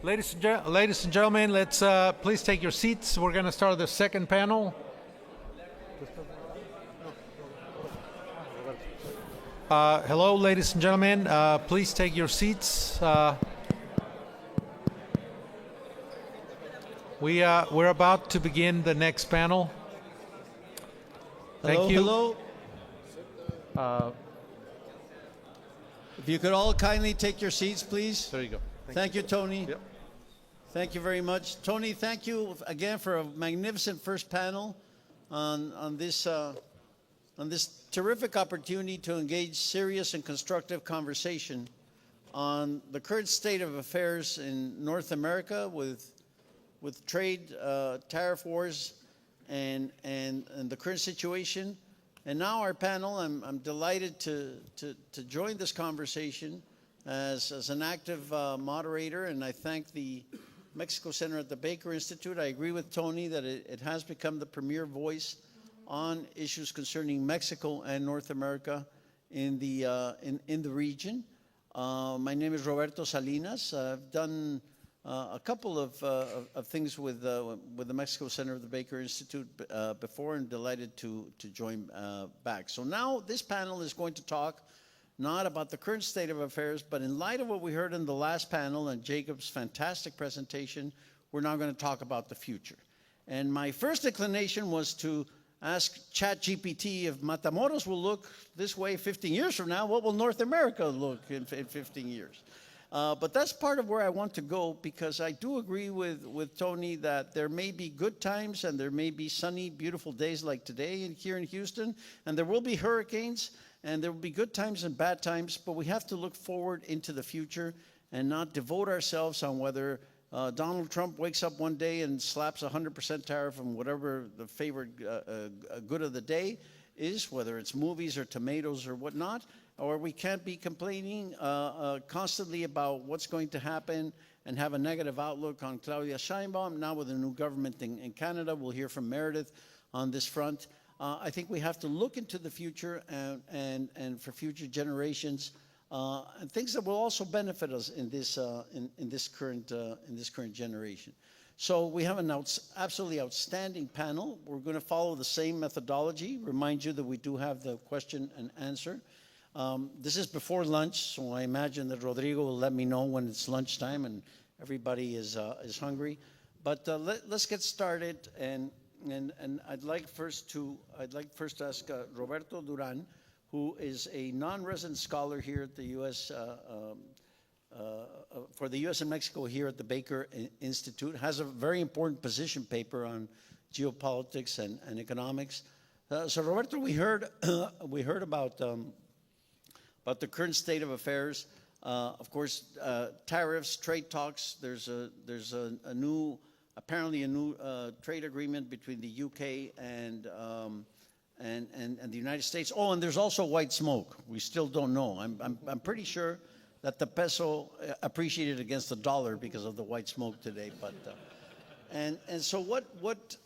Ladies and gentlemen, let's please take your seats. We're going to start the second panel. Hello, ladies and gentlemen. Please take your seats. We're about to begin the next panel. Thank you. Hello. If you could all kindly take your seats, please. There you go. Thank you, Tony. Yep. Thank you very much. Tony, thank you again for a magnificent first panel on this terrific opportunity to engage serious and constructive conversation on the current state of affairs in North America with trade, tariff wars, and the current situation. And now our panel, I'm delighted to join this conversation as an active moderator, and I thank the Mexico Center at the Baker Institute. I agree with Tony that it has become the premier voice on issues concerning Mexico and North America in the region. My name is Roberto Salinas. I've done a couple of things with the Mexico Center of the Baker Institute before, and delighted to join back. So now this panel is going to talk not about the current state of affairs, but in light of what we heard in the last panel and Jacob's fantastic presentation, we're now going to talk about the future. And my first inclination was to ask ChatGPT if Matamoros will look this way 15 years from now, what will North America look in 15 years? But that's part of where I want to go, because I do agree with Tony that there may be good times and there may be sunny, beautiful days like today here in Houston, and there will be hurricanes, and there will be good times and bad times, but we have to look forward into the future and not devote ourselves on whether Donald Trump wakes up one day and slaps 100% tariff on whatever the favorite good of the day is, whether it's movies or tomatoes or whatnot, or we can't be complaining constantly about what's going to happen and have a negative outlook on Claudia Sheinbaum. Now with a new government in Canada, we'll hear from Meredith on this front. I think we have to look into the future and for future generations, and things that will also benefit us in this current generation. So we have an absolutely outstanding panel. We're going to follow the same methodology. Remind you that we do have the question and answer. This is before lunch, so I imagine that Rodrigo will let me know when it's lunchtime and everybody is hungry. But let's get started. And I'd like first to ask Roberto Duran, who is a non-resident scholar here at the U.S. For the U.S. and Mexico here at the Baker Institute, has a very important position paper on geopolitics and economics. So Roberto, we heard about the current state of affairs. Of course, tariffs, trade talks. There's apparently a new trade agreement between the UK and the United States. Oh, and there's also white smoke. We still don't know. I'm pretty sure that the peso appreciated against the dollar because of the white smoke today. But and so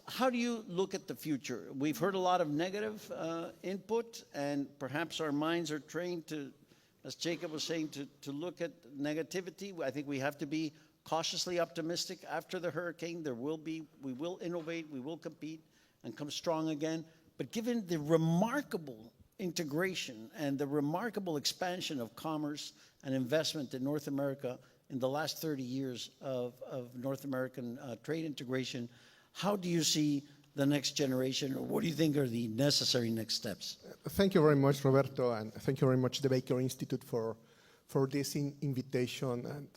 how do you look at the future? We've heard a lot of negative input, and perhaps our minds are trained to, as Jacob was saying, to look at negativity. I think we have to be cautiously optimistic. After the hurricane, we will innovate, we will compete and come strong again. But given the remarkable integration and the remarkable expansion of commerce and investment in North America in the last 30 years of North American trade integration, how do you see the next generation, or what do you think are the necessary next steps? Thank you very much, Roberto, and thank you very much, the Baker Institute, for this invitation. And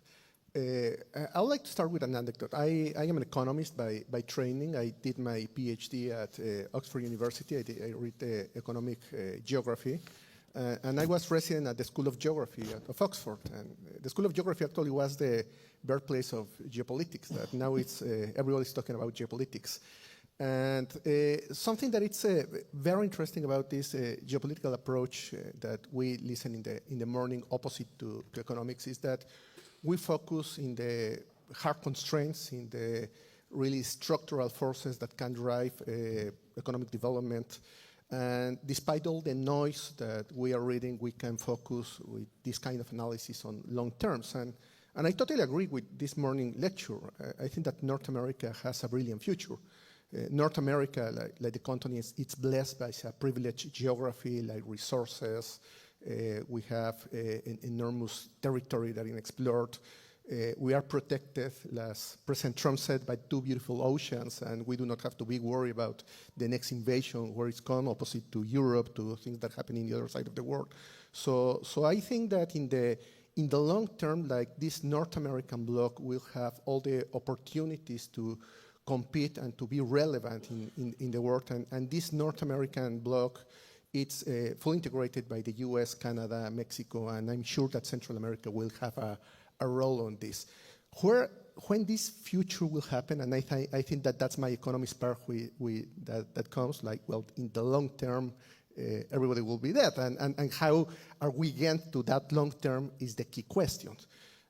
I would like to start with an anecdote. I am an economist by training. I did my PhD at Oxford University. I read economic geography. And I was resident at the School of Geography of Oxford. And the School of Geography actually was the birthplace of geopolitics. That now it's everybody's talking about geopolitics. And something that it's very interesting about this geopolitical approach that we listen in the morning, opposite to economics, is that we focus in the hard constraints, in the really structural forces that can drive economic development. And despite all the noise that we are reading, we can focus with this kind of analysis on long terms. And I totally agree with this morning lecture. I think that North America has a brilliant future. North America, like the continent, it's blessed by a privileged geography, like resources. We have an enormous territory that is unexplored. We are protected, as President Trump said, by two beautiful oceans, and we do not have to be worried about the next invasion, where it's gone, opposite to Europe, to things that happen in the other side of the world. So I think that in the long term, like this North American bloc will have all the opportunities to compete and to be relevant in the world. And this North American bloc, it's fully integrated by the US, Canada, Mexico, and I'm sure that Central America will have a role on this. When this future will happen, and I think that that's my economist part that comes, like, well, in the long term, everybody will be dead. And how are we getting to that long term is the key question.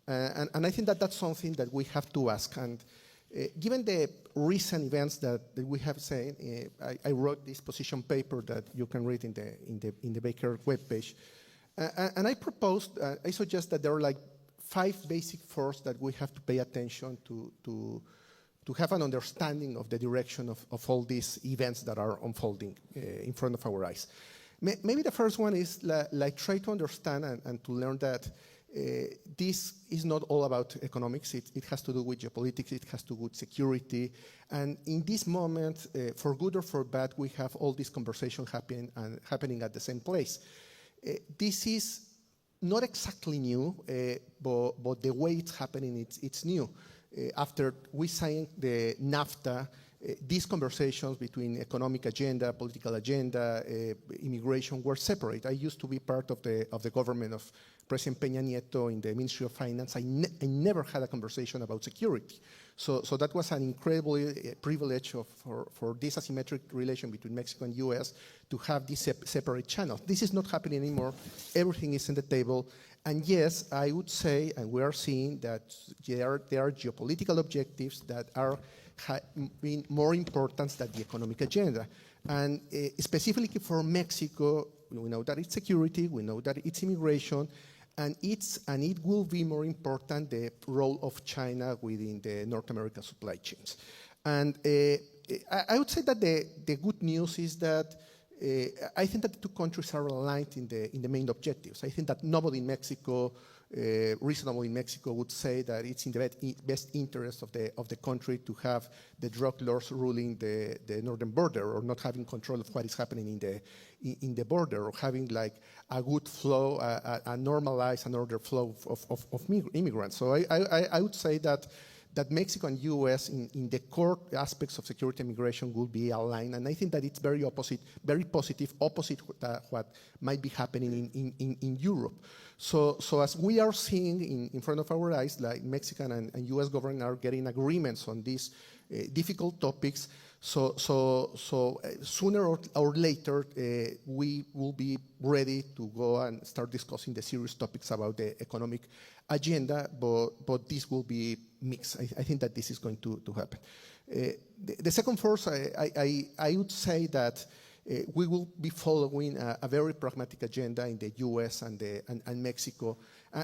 And I think that that's something that we have to ask. And given the recent events that we have seen, I wrote this position paper that you can read in the Baker webpage. And I suggest that there are like 5 basic forces that we have to pay attention to have an understanding of the direction of all these events that are unfolding in front of our eyes. Maybe the first one is like try to understand and to learn that this is not all about economics. It has to do with geopolitics. It has to do with security. And in this moment, for good or for bad, we have all these conversations happening at the same place. This is not exactly new, but the way it's happening, it's new. After we signed the NAFTA, these conversations between economic agenda, political agenda, immigration were separate. I used to be part of the government of President Peña Nieto in the Ministry of Finance. I never had a conversation about security. So that was an incredible privilege for this asymmetric relation between Mexico and US to have these separate channels. This is not happening anymore. Everything is on the table. And yes, I would say, and we are seeing that there are geopolitical objectives that are being more important than the economic agenda. And specifically for Mexico, we know that it's security, we know that it's immigration, and it will be more important the role of China within the North American supply chains. And I would say that the good news is that I think that the two countries are aligned in the main objectives. I think that nobody in Mexico, reasonable in Mexico, would say that it's in the best interest of the country to have the drug lords ruling the northern border, or not having control of what is happening in the border, or having like a good flow, a normalized and ordered flow of immigrants. So I would say that Mexico and U.S. in the core aspects of security and migration will be aligned, and I think that it's very positive, opposite what might be happening in Europe. So as we are seeing in front of our eyes, like Mexican and U.S. government are getting agreements on these difficult topics. So sooner or later, we will be ready to go and start discussing the serious topics about the economic agenda, but this will be mixed. I think that this is going to happen. The second force, I would say that we will be following a very pragmatic agenda in the U.S. and Mexico.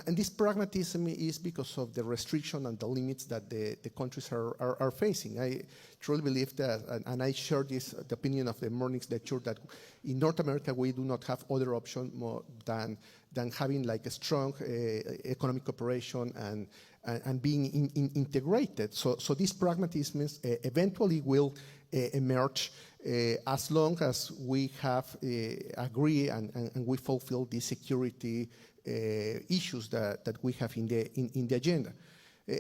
And this pragmatism is because of the restriction and the limits that the countries are facing. I truly believe that, and I share the opinion of the morning's lecture, that in North America we do not have other option more than having like a strong economic cooperation and being integrated. So this pragmatism eventually will emerge as long as we have agree and we fulfill the security issues that we have in the agenda.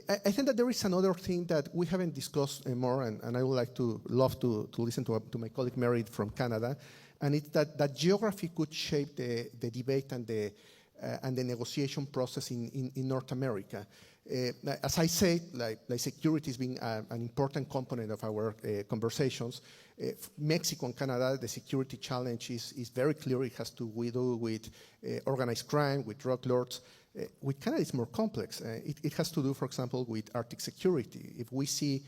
I think that there is another thing that we haven't discussed more, and I would love to listen to my colleague Mary from Canada, and it's that geography could shape the debate and the negotiation process in North America. As I said, like security is being an important component of our conversations. Mexico and Canada, the security challenge is very clear. It has to do with organized crime, with drug lords. With Canada, it's more complex. It has to do, for example, with Arctic security. If we see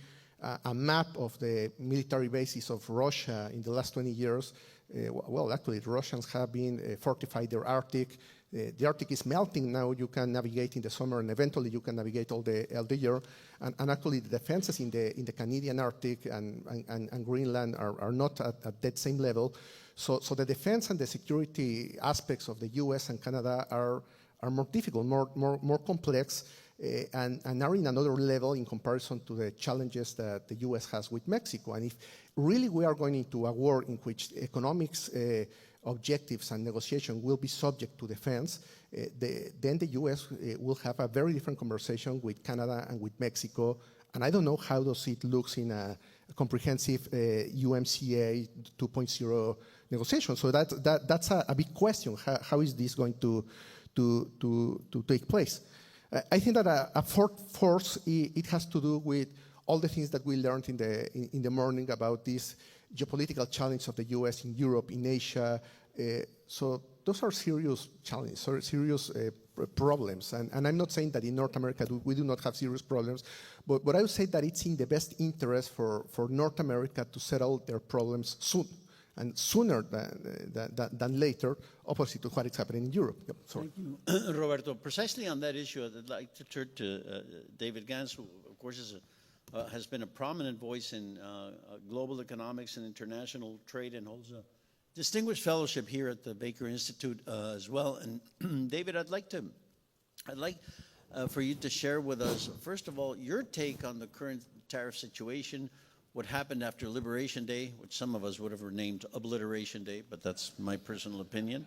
a map of the military bases of Russia in the last 20 years, well, actually, the Russians have been fortified their Arctic. The Arctic is melting now. You can navigate in the summer, and eventually you can navigate all the year. And actually, the defenses in the Canadian Arctic and Greenland are not at that same level. So the defense and the security aspects of the U.S. and Canada are more difficult, more complex, and are in another level in comparison to the challenges that the U.S. has with Mexico. And if really we are going into a war in which economics objectives and negotiation will be subject to defense, then the U.S. will have a very different conversation with Canada and with Mexico. And I don't know how does it looks in a comprehensive USMCA 2.0 negotiation. So that's a big question. How is this going to take place? I think that a fourth force, it has to do with all the things that we learned in the morning about this geopolitical challenge of the U.S. in Europe, in Asia. So those are serious challenges, serious problems. And I'm not saying that in North America we do not have serious problems, but I would say that it's in the best interest for North America to settle their problems soon, and sooner than later, opposite to what is happening in Europe. Yep, sorry. Thank you, Roberto. Precisely on that issue, I'd like to turn to David Gans, who, of course, has been a prominent voice in global economics and international trade, and holds a distinguished fellowship here at the Baker Institute as well. And David, I'd like for you to share with us, first of all, your take on the current tariff situation, what happened after Liberation Day, which some of us would have renamed Obliteration Day, but that's my personal opinion.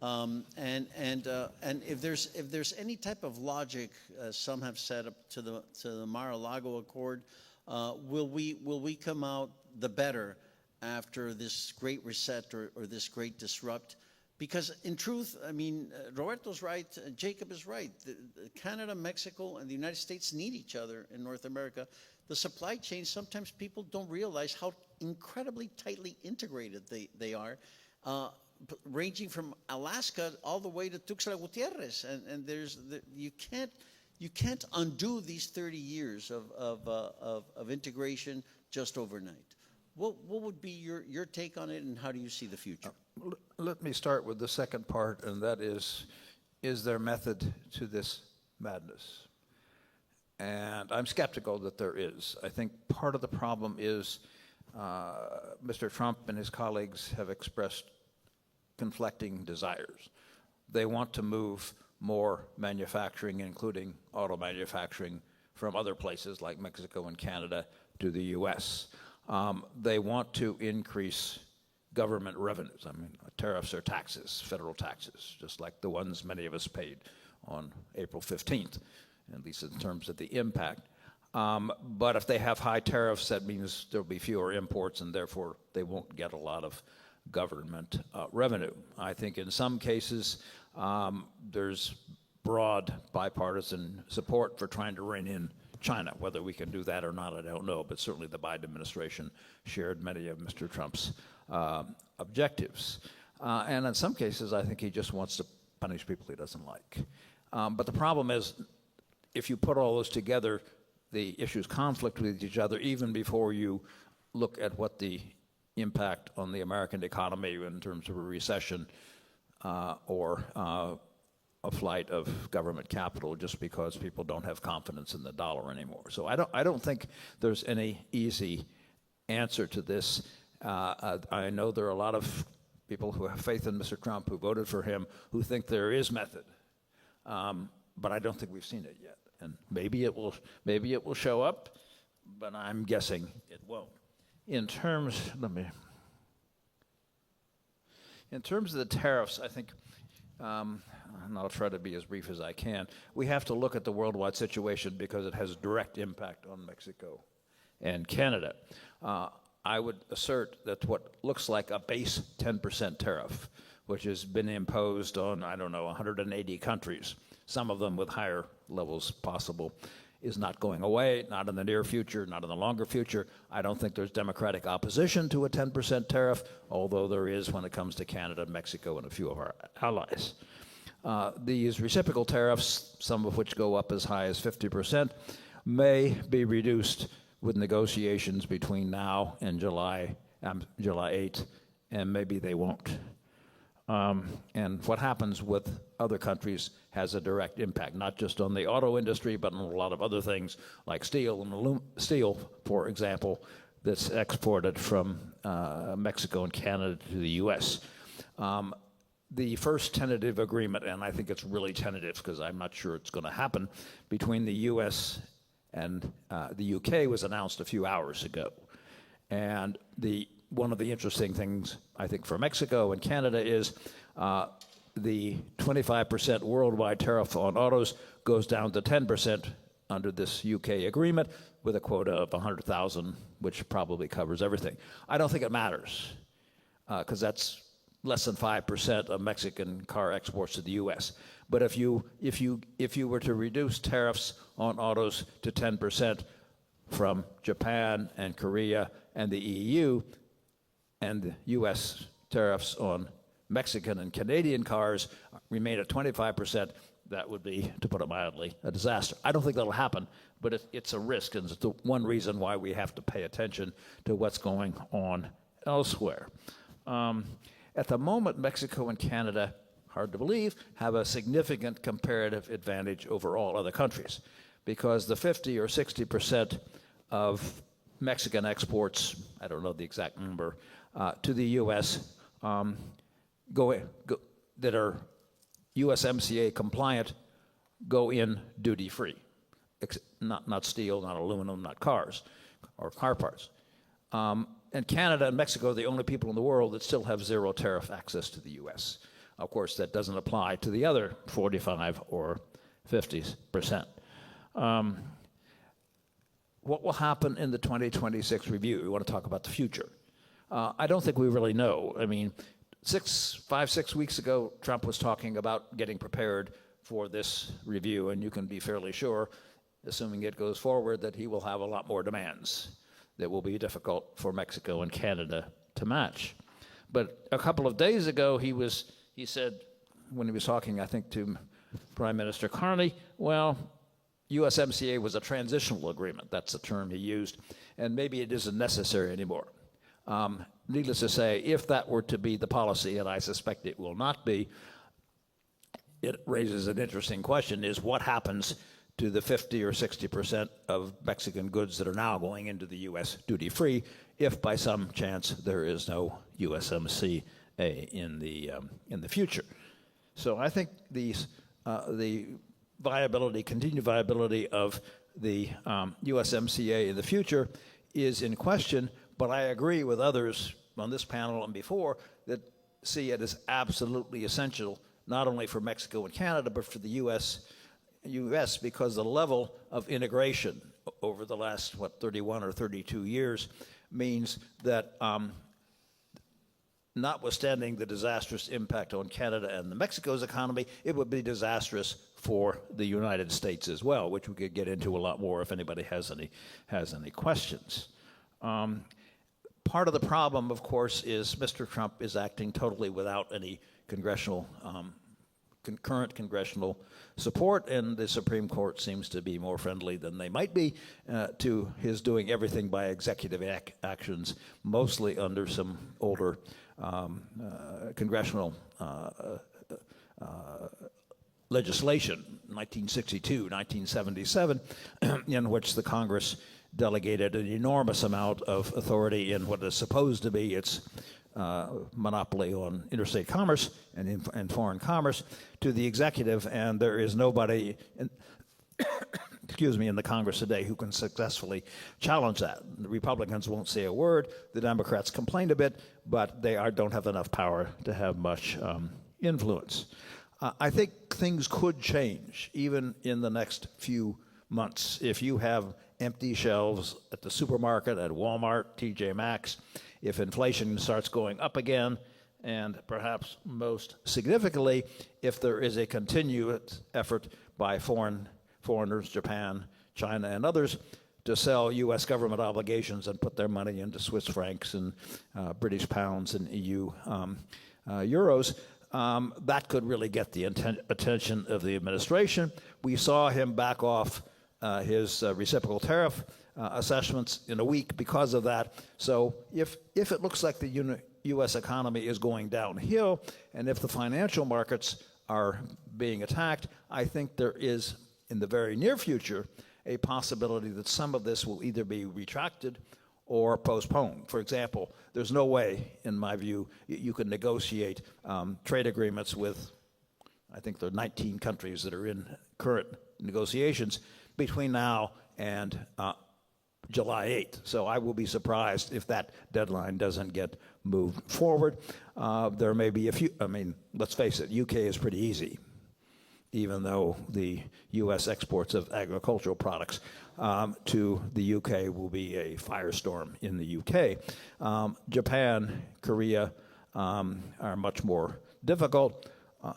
And if there's any type of logic, some have said up to the Mar-a-Lago Accord, will we come out the better after this great reset or this great disrupt? Because in truth, I mean, Roberto's right, Jacob is right. Canada, Mexico, and the United States need each other in North America. The supply chain, sometimes people don't realize how incredibly tightly integrated they are. ranging from Alaska all the way to Tuxtla Gutierrez, and you can't undo these 30 years of integration just overnight. What would be your take on it, and how do you see the future? Let me start with the second part, and that is there method to this madness? And I'm skeptical that there is. I think part of the problem is Mr. Trump and his colleagues have expressed conflicting desires. They want to move more manufacturing, including auto manufacturing, from other places like Mexico and Canada to the U.S. They want to increase government revenues. I mean, tariffs are taxes, federal taxes, just like the ones many of us paid on April 15th, at least in terms of the impact. But if they have high tariffs, that means there'll be fewer imports, and therefore they won't get a lot of government revenue. I think in some cases there's broad bipartisan support for trying to rein in China. Whether we can do that or not, I don't know, but certainly the Biden administration shared many of Mr. Trump's objectives. And in some cases, I think he just wants to punish people he doesn't like. But the problem is, if you put all those together, the issues conflict with each other even before you look at what the impact on the American economy in terms of a recession or a flight of government capital, just because people don't have confidence in the dollar anymore. So I don't think there's any easy answer to this. I know there are a lot of people who have faith in Mr. Trump, who voted for him, who think there is method, but I don't think we've seen it yet. And maybe it will show up, but I'm guessing it won't. In terms of the tariffs, I think, and I'll try to be as brief as I can, we have to look at the worldwide situation because it has direct impact on Mexico and Canada. I would assert that what looks like a base 10% tariff, which has been imposed on, 180 countries, some of them with higher levels possible, is not going away, not in the near future, not in the longer future. I don't think there's democratic opposition to a 10% tariff, although there is when it comes to Canada, Mexico, and a few of our allies. These reciprocal tariffs, some of which go up as high as 50%, may be reduced with negotiations between now and July 8, and maybe they won't. And what happens with other countries has a direct impact, not just on the auto industry, but on a lot of other things like steel, for example, that's exported from Mexico and Canada to the U.S. The first tentative agreement, and I think it's really tentative because I'm not sure it's going to happen, between the U.S. and the U.K. was announced a few hours ago. And one of the interesting things, I think, for Mexico and Canada is the 25% worldwide tariff on autos goes down to 10% under this UK agreement with a quota of 100,000, which probably covers everything. I don't think it matters because that's less than 5% of Mexican car exports to the U.S. But if you were to reduce tariffs on autos to 10% from Japan and Korea and the EU, and the U.S. tariffs on Mexican and Canadian cars remain at 25%, that would be, to put it mildly, a disaster. I don't think that'll happen, but it's a risk, and it's the one reason why we have to pay attention to what's going on elsewhere. At the moment, Mexico and Canada, hard to believe, have a significant comparative advantage over all other countries because the 50 or 60% of Mexican exports, I don't know the exact number, to the U.S. That are USMCA compliant go in duty-free. Not steel, not aluminum, not cars or car parts. And Canada and Mexico are the only people in the world that still have zero tariff access to the U.S. Of course, that doesn't apply to the other 45 or 50%. What will happen in the 2026 review? We want to talk about the future. I don't think we really know. I mean, 5-6 weeks ago, Trump was talking about getting prepared for this review, and you can be fairly sure, assuming it goes forward, that he will have a lot more demands that will be difficult for Mexico and Canada to match. But a couple of days ago, he said, when he was talking, I think, to Prime Minister Carney, well, USMCA was a transitional agreement. That's the term he used. And maybe it isn't necessary anymore. Needless to say, if that were to be the policy, and I suspect it will not be, it raises an interesting question, is what happens to the 50 or 60% of Mexican goods that are now going into the U.S. duty-free if by some chance there is no USMCA in the future. So I think the continued viability of the USMCA in the future is in question, but I agree with others on this panel and before that see it as absolutely essential, not only for Mexico and Canada, but for the U.S. because the level of integration over the last, 31 or 32 years means that notwithstanding the disastrous impact on Canada and Mexico's economy, it would be disastrous for the United States as well, which we could get into a lot more if anybody has any questions. Part of the problem, of course, is Mr. Trump is acting totally without any concurrent congressional support, and the Supreme Court seems to be more friendly than they might be to his doing everything by executive actions, mostly under some older congressional legislation, 1962, 1977, in which the Congress delegated an enormous amount of authority in what is supposed to be its monopoly on interstate commerce and foreign commerce to the executive, and there is nobody in the Congress today who can successfully challenge that. The Republicans won't say a word. The Democrats complain a bit, but they don't have enough power to have much influence. I think things could change even in the next few months. If you have empty shelves at the supermarket, at Walmart, TJ Maxx, if inflation starts going up again, and perhaps most significantly, if there is a continuous effort by foreigners, Japan, China, and others, to sell U.S. government obligations and put their money into Swiss francs and British pounds and EU euros, that could really get the attention of the administration. We saw him back off his reciprocal tariff assessments in a week because of that. So if it looks like the U.S. economy is going downhill, and if the financial markets are being attacked, I think there is, in the very near future, a possibility that some of this will either be retracted or postponed. For example, there's no way, in my view, you can negotiate trade agreements with, I think there are 19 countries that are in current negotiations between now and July 8th. So I will be surprised if that deadline doesn't get moved forward. There may be a few, let's face it, UK is pretty easy, even though the U.S. exports of agricultural products to the UK will be a firestorm in the UK. Japan, Korea are much more difficult.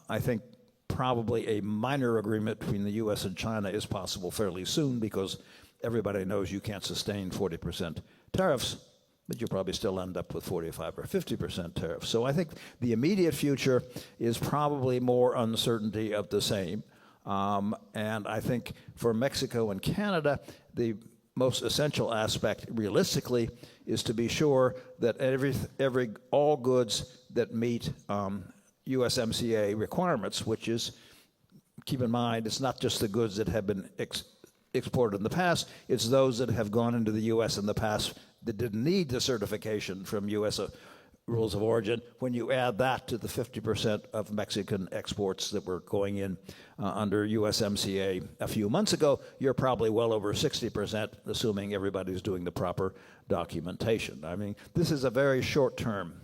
I think probably a minor agreement between the U.S. and China is possible fairly soon because everybody knows you can't sustain 40% tariffs, but you probably still end up with 45 or 50% tariffs. So I think the immediate future is probably more uncertainty of the same. And I think for Mexico and Canada, the most essential aspect realistically is to be sure that all goods that meet USMCA requirements, which is, keep in mind, it's not just the goods that have been exported in the past, it's those that have gone into the U.S. in the past that didn't need the certification from U.S. rules of origin. When you add that to the 50% of Mexican exports that were going in under USMCA a few months ago, you're probably well over 60%, assuming everybody's doing the proper documentation. I mean, this is a very short-term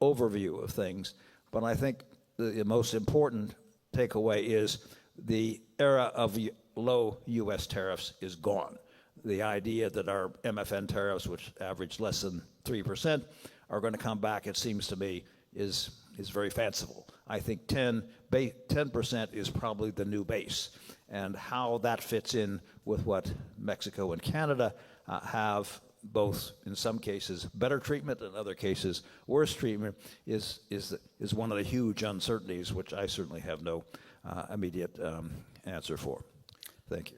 overview of things, but I think the most important takeaway is the era of low U.S. tariffs is gone. The idea that our MFN tariffs, which average less than 3%, are going to come back, it seems to me, is very fanciful. I think 10% is probably the new base. And how that fits in with what Mexico and Canada have both in some cases better treatment, in other cases worse treatment, is one of the huge uncertainties, which I certainly have no immediate answer for. Thank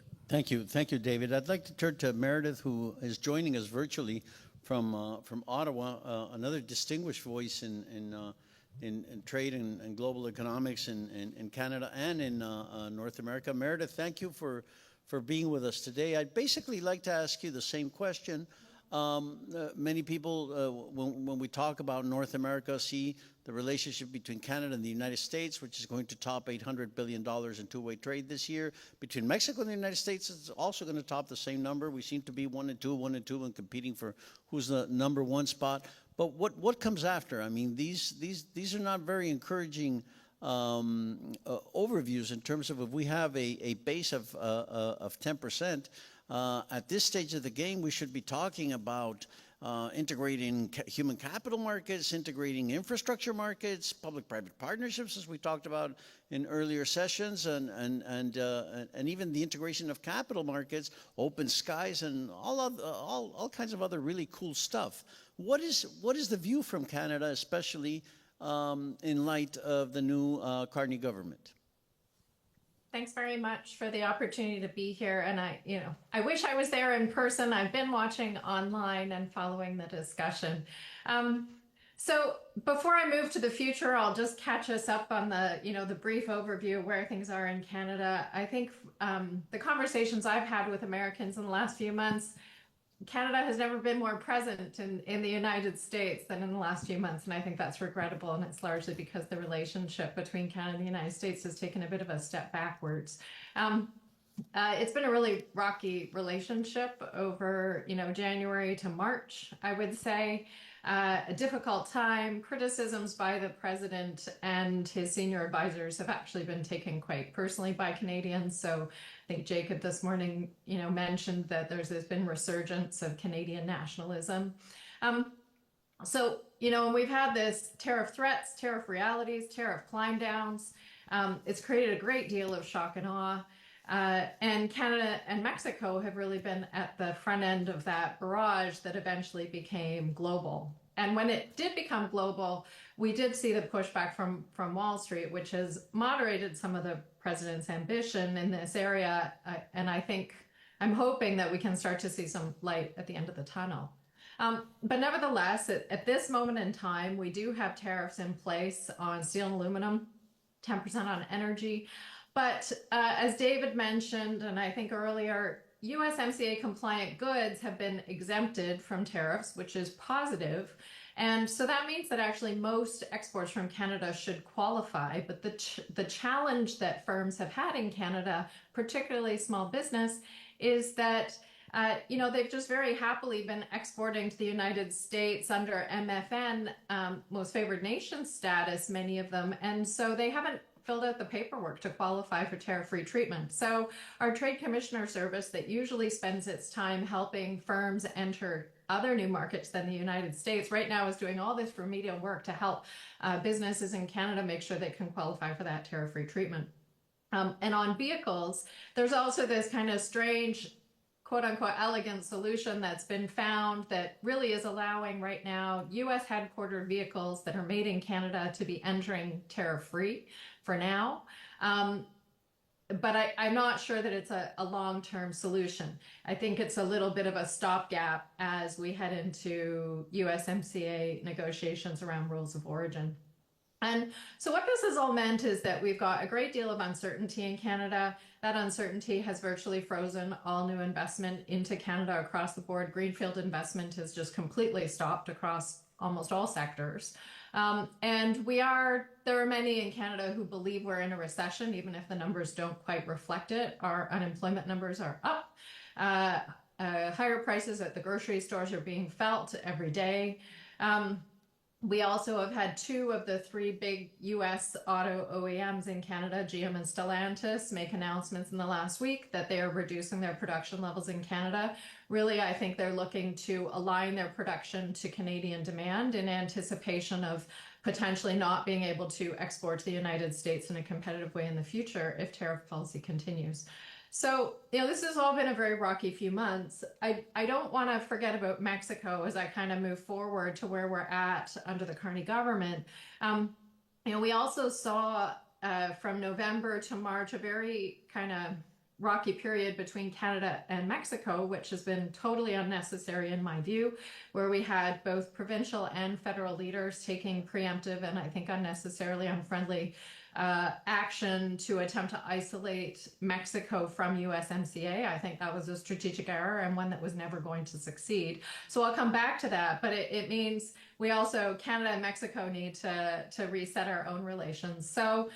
you. Thank you, David. I'd like to turn to Meredith, who is joining us virtually from Ottawa, another distinguished voice in trade and global economics in Canada and in North America. Meredith, thank you for being with us today. I'd basically like to ask you the same question. Many people, when we talk about North America, see the relationship between Canada and the United States, which is going to top $800 billion in two-way trade this year. Between Mexico and the United States, it's also going to top the same number. We seem to be 1 and 2, and competing for who's the number one spot. But what comes after? I mean, these are not very encouraging overviews in terms of if we have a base of 10%. At this stage of the game, we should be talking about integrating human capital markets, integrating infrastructure markets, public-private partnerships, as we talked about in earlier sessions, and even the integration of capital markets, open skies, and all kinds of other really cool stuff. What is the view from Canada, especially in light of the new Carney government? Thanks very much for the opportunity to be here. And I wish I was there in person. I've been watching online and following the discussion. So before I move to the future, I'll just catch us up on the brief overview of where things are in Canada. I think the conversations I've had with Americans in the last few months, Canada has never been more present in the United States than in the last few months, and I think that's regrettable, and it's largely because the relationship between Canada and the United States has taken a bit of a step backwards. It's been a really rocky relationship over, January to March, I would say. A difficult time. Criticisms by the president and his senior advisors have actually been taken quite personally by Canadians. So I think Jacob this morning, mentioned that there's been resurgence of Canadian nationalism. So, we've had this tariff threats, tariff realities, tariff climb downs. It's created a great deal of shock and awe. And Canada and Mexico have really been at the front end of that barrage that eventually became global. And when it did become global, we did see the pushback from Wall Street, which has moderated some of the president's ambition in this area. And I'm hoping that we can start to see some light at the end of the tunnel. But nevertheless, at this moment in time, we do have tariffs in place on steel and aluminum, 10% on energy. But as David mentioned, and I think earlier, USMCA compliant goods have been exempted from tariffs, which is positive. And so that means that actually most exports from Canada should qualify. But the challenge that firms have had in Canada, particularly small business, is that they've just very happily been exporting to the United States under MFN, most favored nation status, many of them. And so they haven't filled out the paperwork to qualify for tariff-free treatment. So our Trade Commissioner Service that usually spends its time helping firms enter other new markets than the United States right now is doing all this remedial work to help businesses in Canada make sure they can qualify for that tariff-free treatment. And on vehicles, there's also this kind of strange quote-unquote elegant solution that's been found that really is allowing right now U.S. headquartered vehicles that are made in Canada to be entering tariff-free for now. But I'm not sure that it's a long-term solution. I think it's a little bit of a stopgap as we head into USMCA negotiations around rules of origin. And so what this has all meant is that we've got a great deal of uncertainty in Canada. That uncertainty has virtually frozen all new investment into Canada across the board. Greenfield investment has just completely stopped across almost all sectors. And there are many in Canada who believe we're in a recession, even if the numbers don't quite reflect it. Our unemployment numbers are up. Higher prices at the grocery stores are being felt every day. We also have had 2 of the 3 big U.S. auto OEMs in Canada, GM and Stellantis, make announcements in the last week that they are reducing their production levels in Canada. Really, I think they're looking to align their production to Canadian demand in anticipation of potentially not being able to export to the United States in a competitive way in the future if tariff policy continues. So, this has all been a very rocky few months. I don't want to forget about Mexico as I kind of move forward to where we're at under the Carney government. We also saw from November to March a very kind of rocky period between Canada and Mexico, which has been totally unnecessary in my view, where we had both provincial and federal leaders taking preemptive and I think unnecessarily unfriendly action to attempt to isolate Mexico from USMCA. I think that was a strategic error and one that was never going to succeed. So I'll come back to that, but it means we also, Canada and Mexico, need to reset our own relations. So,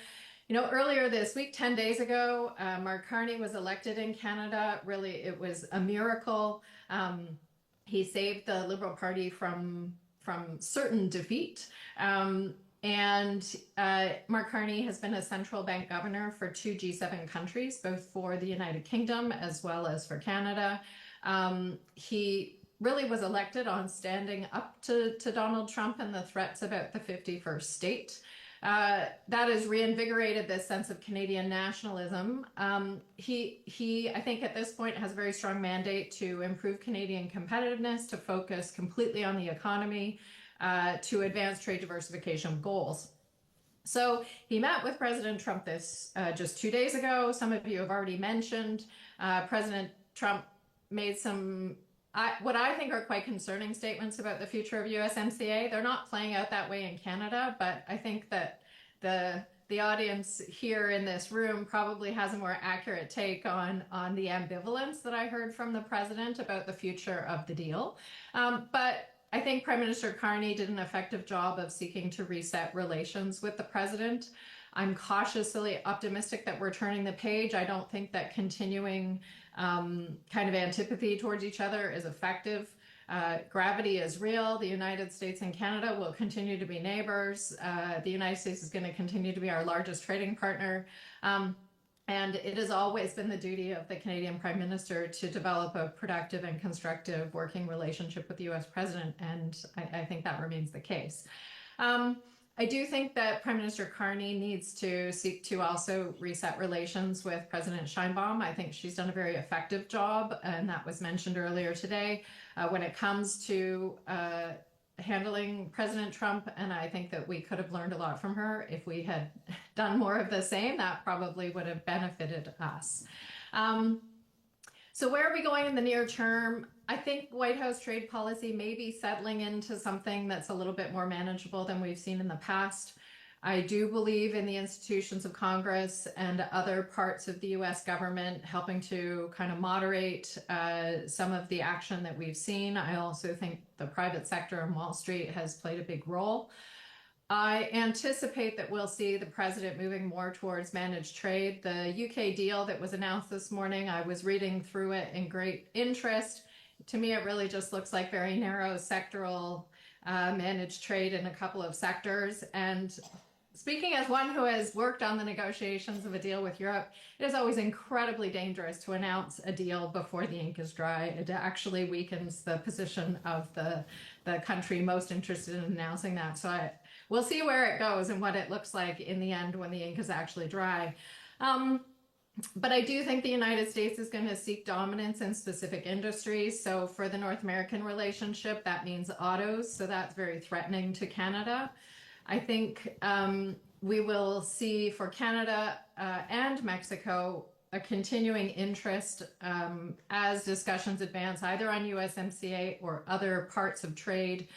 earlier this week, 10 days ago, Mark Carney was elected in Canada. Really, it was a miracle. He saved the Liberal Party from certain defeat. And Mark Carney has been a central bank governor for 2 G7 countries, both for the United Kingdom as well as for Canada. He really was elected on standing up to Donald Trump and the threats about the 51st state. That has reinvigorated this sense of Canadian nationalism. He, I think at this point, has a very strong mandate to improve Canadian competitiveness, to focus completely on the economy, to advance trade diversification goals. So he met with President Trump just 2 days ago. Some of you have already mentioned President Trump made some what I think are quite concerning statements about the future of USMCA. They're not playing out that way in Canada, but I think that the audience here in this room probably has a more accurate take on the ambivalence that I heard from the president about the future of the deal. But I think Prime Minister Carney did an effective job of seeking to reset relations with the president. I'm cautiously optimistic that we're turning the page. I don't think that continuing kind of antipathy towards each other is effective. Gravity is real. The United States and Canada will continue to be neighbors. The United States is going to continue to be our largest trading partner. And it has always been the duty of the Canadian Prime Minister to develop a productive and constructive working relationship with the US President, and I think that remains the case. I do think that Prime Minister Carney needs to seek to also reset relations with President Sheinbaum. I think she's done a very effective job, and that was mentioned earlier today, when it comes to handling President Trump, and I think that we could have learned a lot from her. If we had done more of the same, that probably would have benefited us. So where are we going in the near term? I think White House trade policy may be settling into something that's a little bit more manageable than we've seen in the past. I do believe in the institutions of Congress and other parts of the US government helping to kind of moderate some of the action that we've seen. I also think the private sector and Wall Street has played a big role. I anticipate that we'll see the president moving more towards managed trade. The UK deal that was announced this morning, I was reading through it in great interest. To me, it really just looks like very narrow sectoral managed trade in a couple of sectors. And speaking as one who has worked on the negotiations of a deal with Europe, it is always incredibly dangerous to announce a deal before the ink is dry. It actually weakens the position of the country most interested in announcing that. So we'll see where it goes and what it looks like in the end when the ink is actually dry. But I do think the United States is going to seek dominance in specific industries. So for the North American relationship, that means autos. So that's very threatening to Canada. I think we will see for Canada and Mexico a continuing interest as discussions advance either on USMCA or other parts of trade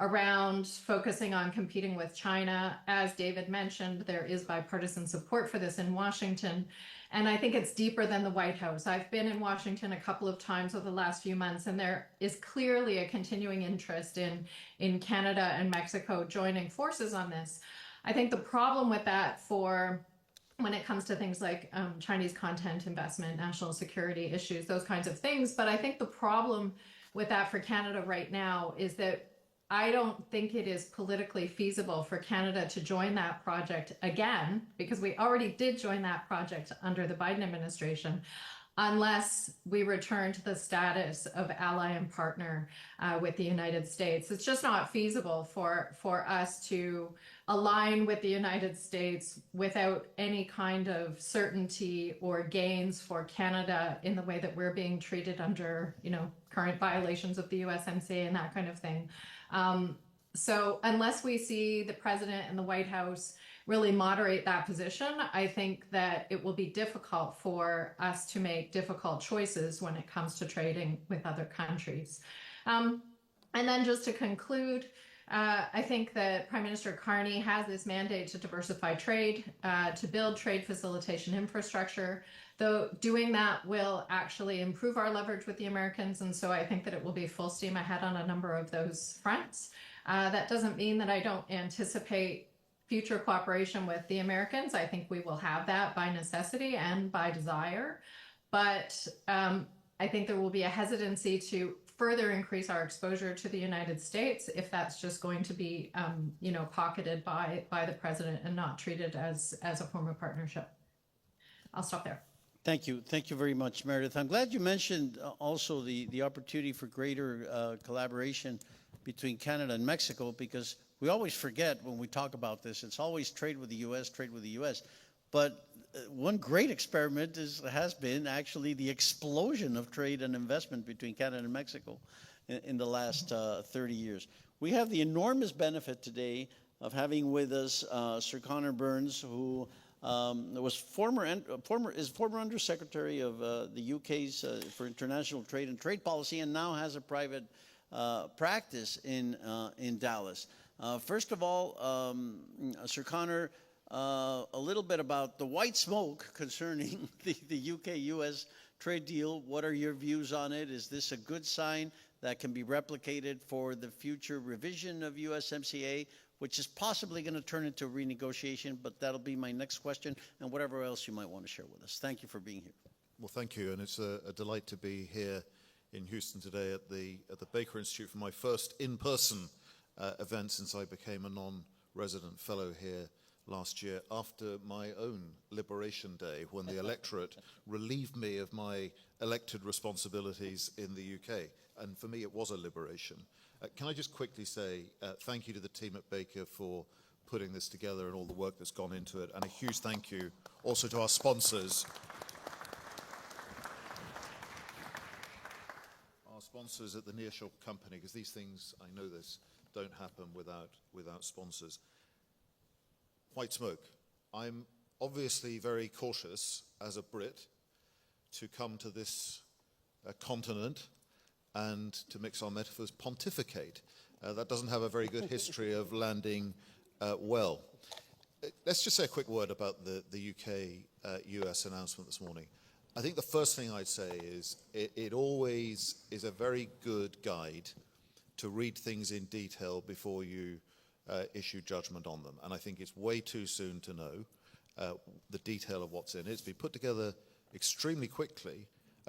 around focusing on competing with China. As David mentioned, there is bipartisan support for this in Washington. And I think it's deeper than the White House. I've been in Washington a couple of times over the last few months, and there is clearly a continuing interest in Canada and Mexico joining forces on this. I think the problem with that when it comes to things like Chinese content investment, national security issues, those kinds of things. But I think the problem with that for Canada right now is that I don't think it is politically feasible for Canada to join that project again, because we already did join that project under the Biden administration, unless we return to the status of ally and partner with the United States. It's just not feasible for us to align with the United States without any kind of certainty or gains for Canada in the way that we're being treated under, current violations of the USMCA and that kind of thing. So unless we see the president and the White House really moderate that position, I think that it will be difficult for us to make difficult choices when it comes to trading with other countries. And then just to conclude, I think that Prime Minister Carney has this mandate to diversify trade, to build trade facilitation infrastructure, though doing that will actually improve our leverage with the Americans. And so I think that it will be full steam ahead on a number of those fronts. That doesn't mean that I don't anticipate future cooperation with the Americans. I think we will have that by necessity and by desire. But I think there will be a hesitancy to further increase our exposure to the United States if that's just going to be, pocketed by the president and not treated as a form of partnership. I'll stop there. Thank you. Thank you very much, Meredith. I'm glad you mentioned also the opportunity for greater collaboration between Canada and Mexico, because we always forget when we talk about this, it's always trade with the U.S., trade with the U.S. But one great experiment has been actually the explosion of trade and investment between Canada and Mexico in the last 30 years. We have the enormous benefit today of having with us Sir Connor Burns, who was former Undersecretary of the UK's for International Trade and Trade Policy, and now has a private practice in Dallas. First of all, Sir Connor, a little bit about the white smoke concerning the UK-US trade deal. What are your views on it? Is this a good sign that can be replicated for the future revision of USMCA, which is possibly going to turn into a renegotiation? But that'll be my next question, and whatever else you might want to share with us. Thank you for being here. Well, thank you, and it's a delight to be here in Houston today at the Baker Institute for my first in-person event since I became a non-resident fellow here last year, after my own Liberation Day, when the electorate relieved me of my elected responsibilities in the UK. And for me, it was a liberation. Can I just quickly say thank you to the team at Baker for putting this together and all the work that's gone into it, and a huge thank you also to our sponsors. Our sponsors at the Nearshore Company, because these things, I know this, don't happen without sponsors. White smoke. I'm obviously very cautious as a Brit to come to this continent and, to mix our metaphors, pontificate. That doesn't have a very good history of landing well. Let's just say a quick word about the UK-US announcement this morning. I think the first thing I'd say is it always is a very good guide to read things in detail before you issue judgment on them. And I think it's way too soon to know the detail of what's in it. It's been put together extremely quickly.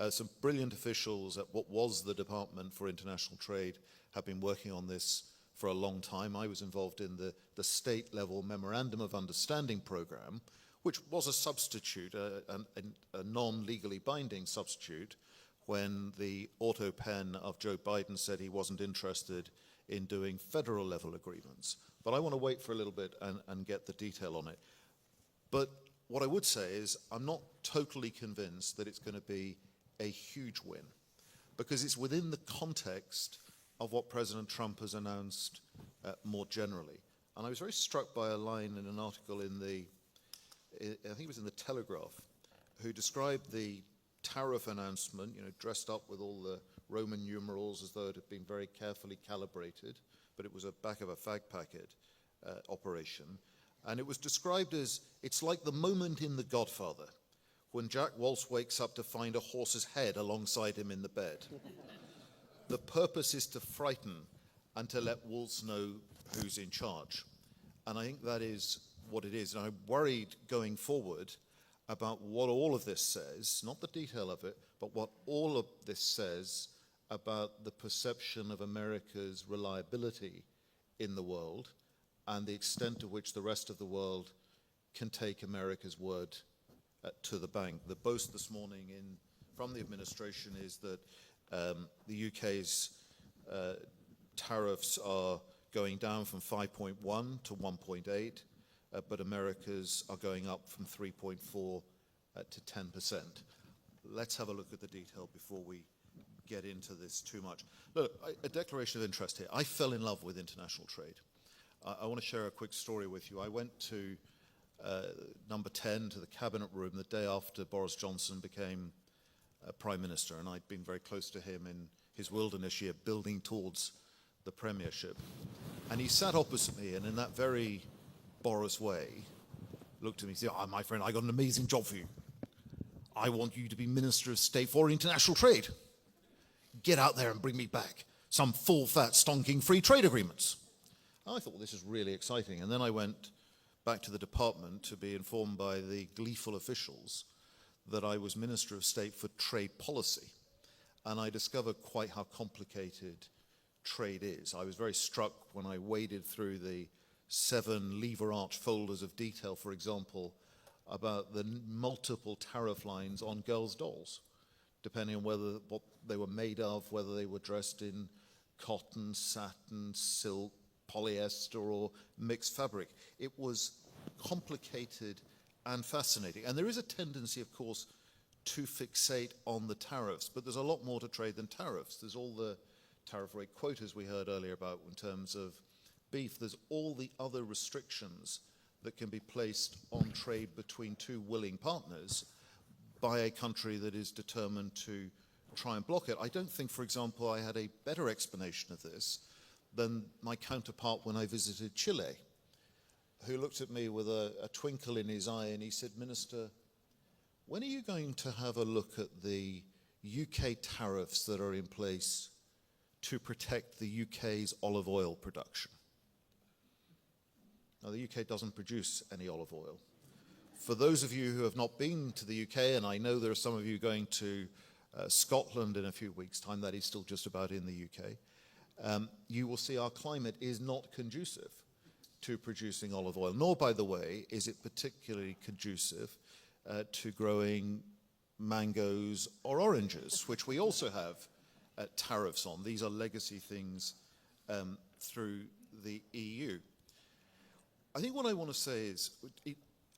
Some brilliant officials at what was the Department for International Trade have been working on this for a long time. I was involved in the state-level Memorandum of Understanding program, which was a substitute, a non-legally binding substitute, when the auto pen of Joe Biden said he wasn't interested in doing federal-level agreements. But I want to wait for a little bit and get the detail on it. But what I would say is I'm not totally convinced that it's going to be a huge win, because it's within the context of what President Trump has announced more generally. And I was very struck by a line in an article I think it was in the Telegraph, who described the tariff announcement, dressed up with all the Roman numerals as though it had been very carefully calibrated, but it was a back of a fag packet operation. And it was described as, it's like the moment in The Godfather, when Jack Walsh wakes up to find a horse's head alongside him in the bed. The purpose is to frighten and to let Walsh know who's in charge. And I think that is what it is. And I'm worried going forward about what all of this says, not the detail of it, but what all of this says about the perception of America's reliability in the world and the extent to which the rest of the world can take America's word to the bank. The boast this morning in from the administration is that the UK's tariffs are going down from 5.1 to 1.8, but America's are going up from 3.4 to 10%. Let's have a look at the detail before we get into this too much. Look, a declaration of interest here. I fell in love with international trade. I want to share a quick story with you. I went to number 10 to the cabinet room the day after Boris Johnson became Prime Minister, and I'd been very close to him in his wilderness year, building towards the premiership. And he sat opposite me, and in that very Boris way, looked at me and said, "Oh, my friend, I got an amazing job for you. I want you to be Minister of State for International Trade. Get out there and bring me back some full, fat, stonking free trade agreements." I thought, well, this is really exciting. And then I went back to the department to be informed by the gleeful officials that I was Minister of State for Trade Policy. And I discovered quite how complicated trade is. I was very struck when I waded through the 7 lever arch folders of detail, for example, about the multiple tariff lines on girls' dolls, depending on what they were made of, whether they were dressed in cotton, satin, silk, polyester, or mixed fabric. It was complicated and fascinating. And there is a tendency, of course, to fixate on the tariffs, but there's a lot more to trade than tariffs. There's all the tariff rate quotas we heard earlier about in terms of beef. There's all the other restrictions that can be placed on trade between 2 willing partners by a country that is determined to try and block it. I don't think, for example, I had a better explanation of this than my counterpart when I visited Chile, who looked at me with a twinkle in his eye and he said, "Minister, when are you going to have a look at the UK tariffs that are in place to protect the UK's olive oil production?" Now, the UK doesn't produce any olive oil. For those of you who have not been to the UK, and I know there are some of you going to Scotland in a few weeks' time, that is still just about in the UK, you will see our climate is not conducive to producing olive oil, nor, by the way, is it particularly conducive to growing mangoes or oranges, which we also have tariffs on. These are legacy things through the EU. I think what I want to say is,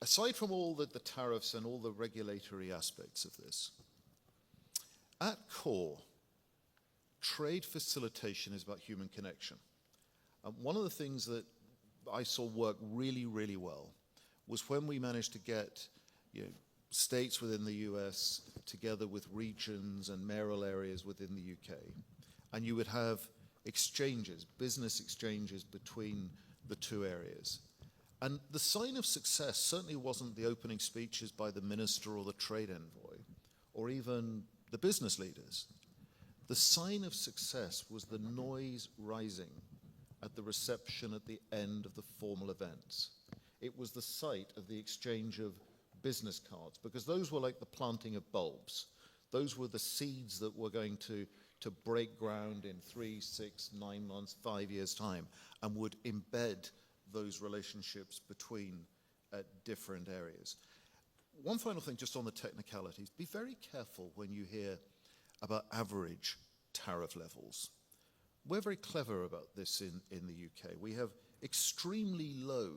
aside from all the tariffs and all the regulatory aspects of this, at core, trade facilitation is about human connection. One of the things that I saw work really, really well was when we managed to get states within the US together with regions and mayoral areas within the UK, and you would have exchanges, business exchanges between the 2 areas. And the sign of success certainly wasn't the opening speeches by the minister or the trade envoy, or even the business leaders. The sign of success was the noise rising at the reception at the end of the formal events. It was the sight of the exchange of business cards, because those were like the planting of bulbs. Those were the seeds that were going to break ground in 3, 6, 9 months, 5 years' time, and would embed those relationships between different areas. One final thing just on the technicalities. Be very careful when you hear about average tariff levels. We're very clever about this in the UK. We have extremely low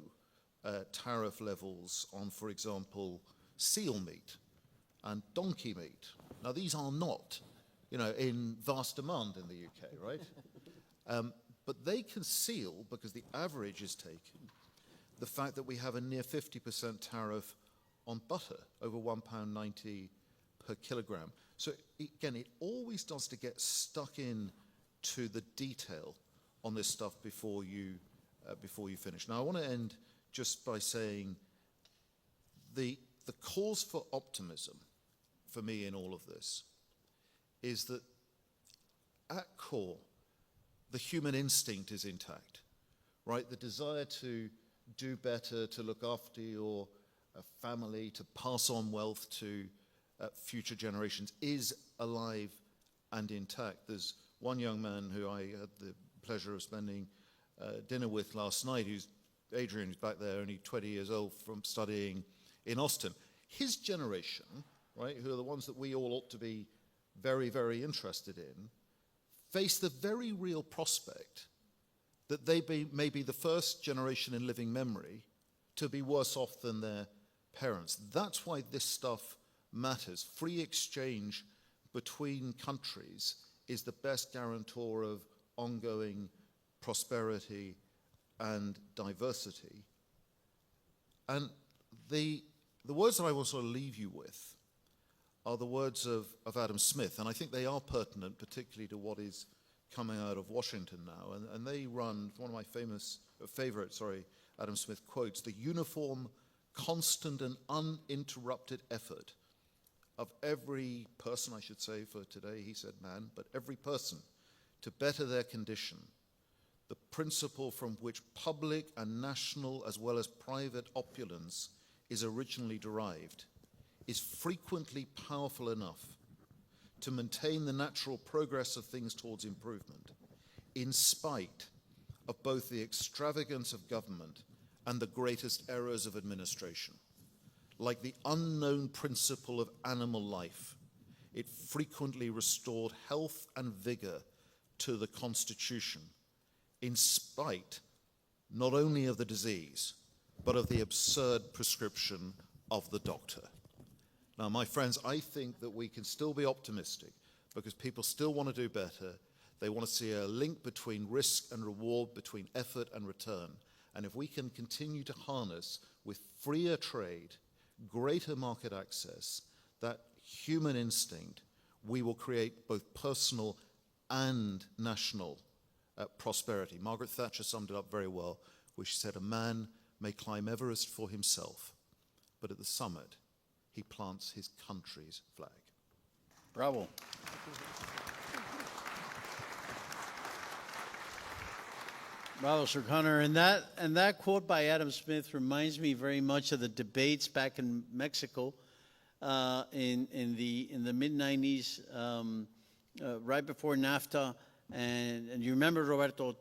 tariff levels on, for example, seal meat and donkey meat. Now, these are not, in vast demand in the UK, right? But they conceal, because the average is taken, the fact that we have a near 50% tariff on butter, over £1.90 per kilogram. So again, it always does to get stuck in to the detail on this stuff before you finish. Now, I want to end just by saying the cause for optimism for me in all of this is that at core, the human instinct is intact, right? The desire to do better, to look after your family, to pass on wealth to future generations is alive and intact. There's one young man who I had the pleasure of spending dinner with last night, Adrian, who's back there, only 20 years old, from studying in Austin. His generation right, who are the ones that we all ought to be very, very interested in, face the very real prospect that they may be the first generation in living memory to be worse off than their parents. That's why this stuff matters. Free exchange between countries is the best guarantor of ongoing prosperity and diversity. And the words that I want to sort of leave you with are the words of Adam Smith, and I think they are pertinent, particularly to what is coming out of Washington now. And they run, one of my favorite Adam Smith quotes, the uniform, constant and uninterrupted effort of every person, I should say for today, he said man, but every person to better their condition, the principle from which public and national as well as private opulence is originally derived, is frequently powerful enough to maintain the natural progress of things towards improvement, in spite of both the extravagance of government and the greatest errors of administration. Like the unknown principle of animal life, it frequently restored health and vigor to the Constitution, in spite not only of the disease, but of the absurd prescription of the doctor. Now, my friends, I think that we can still be optimistic because people still want to do better. They want to see a link between risk and reward, between effort and return. And if we can continue to harness with freer trade, greater market access, that human instinct, we will create both personal and national prosperity. Margaret Thatcher summed it up very well, where she said, a man may climb Everest for himself, but at the summit, he plants his country's flag. Bravo. Bravo, Sir Connor. And that quote by Adam Smith reminds me very much of the debates back in Mexico in the mid-90s, right before NAFTA. And you remember, Roberto,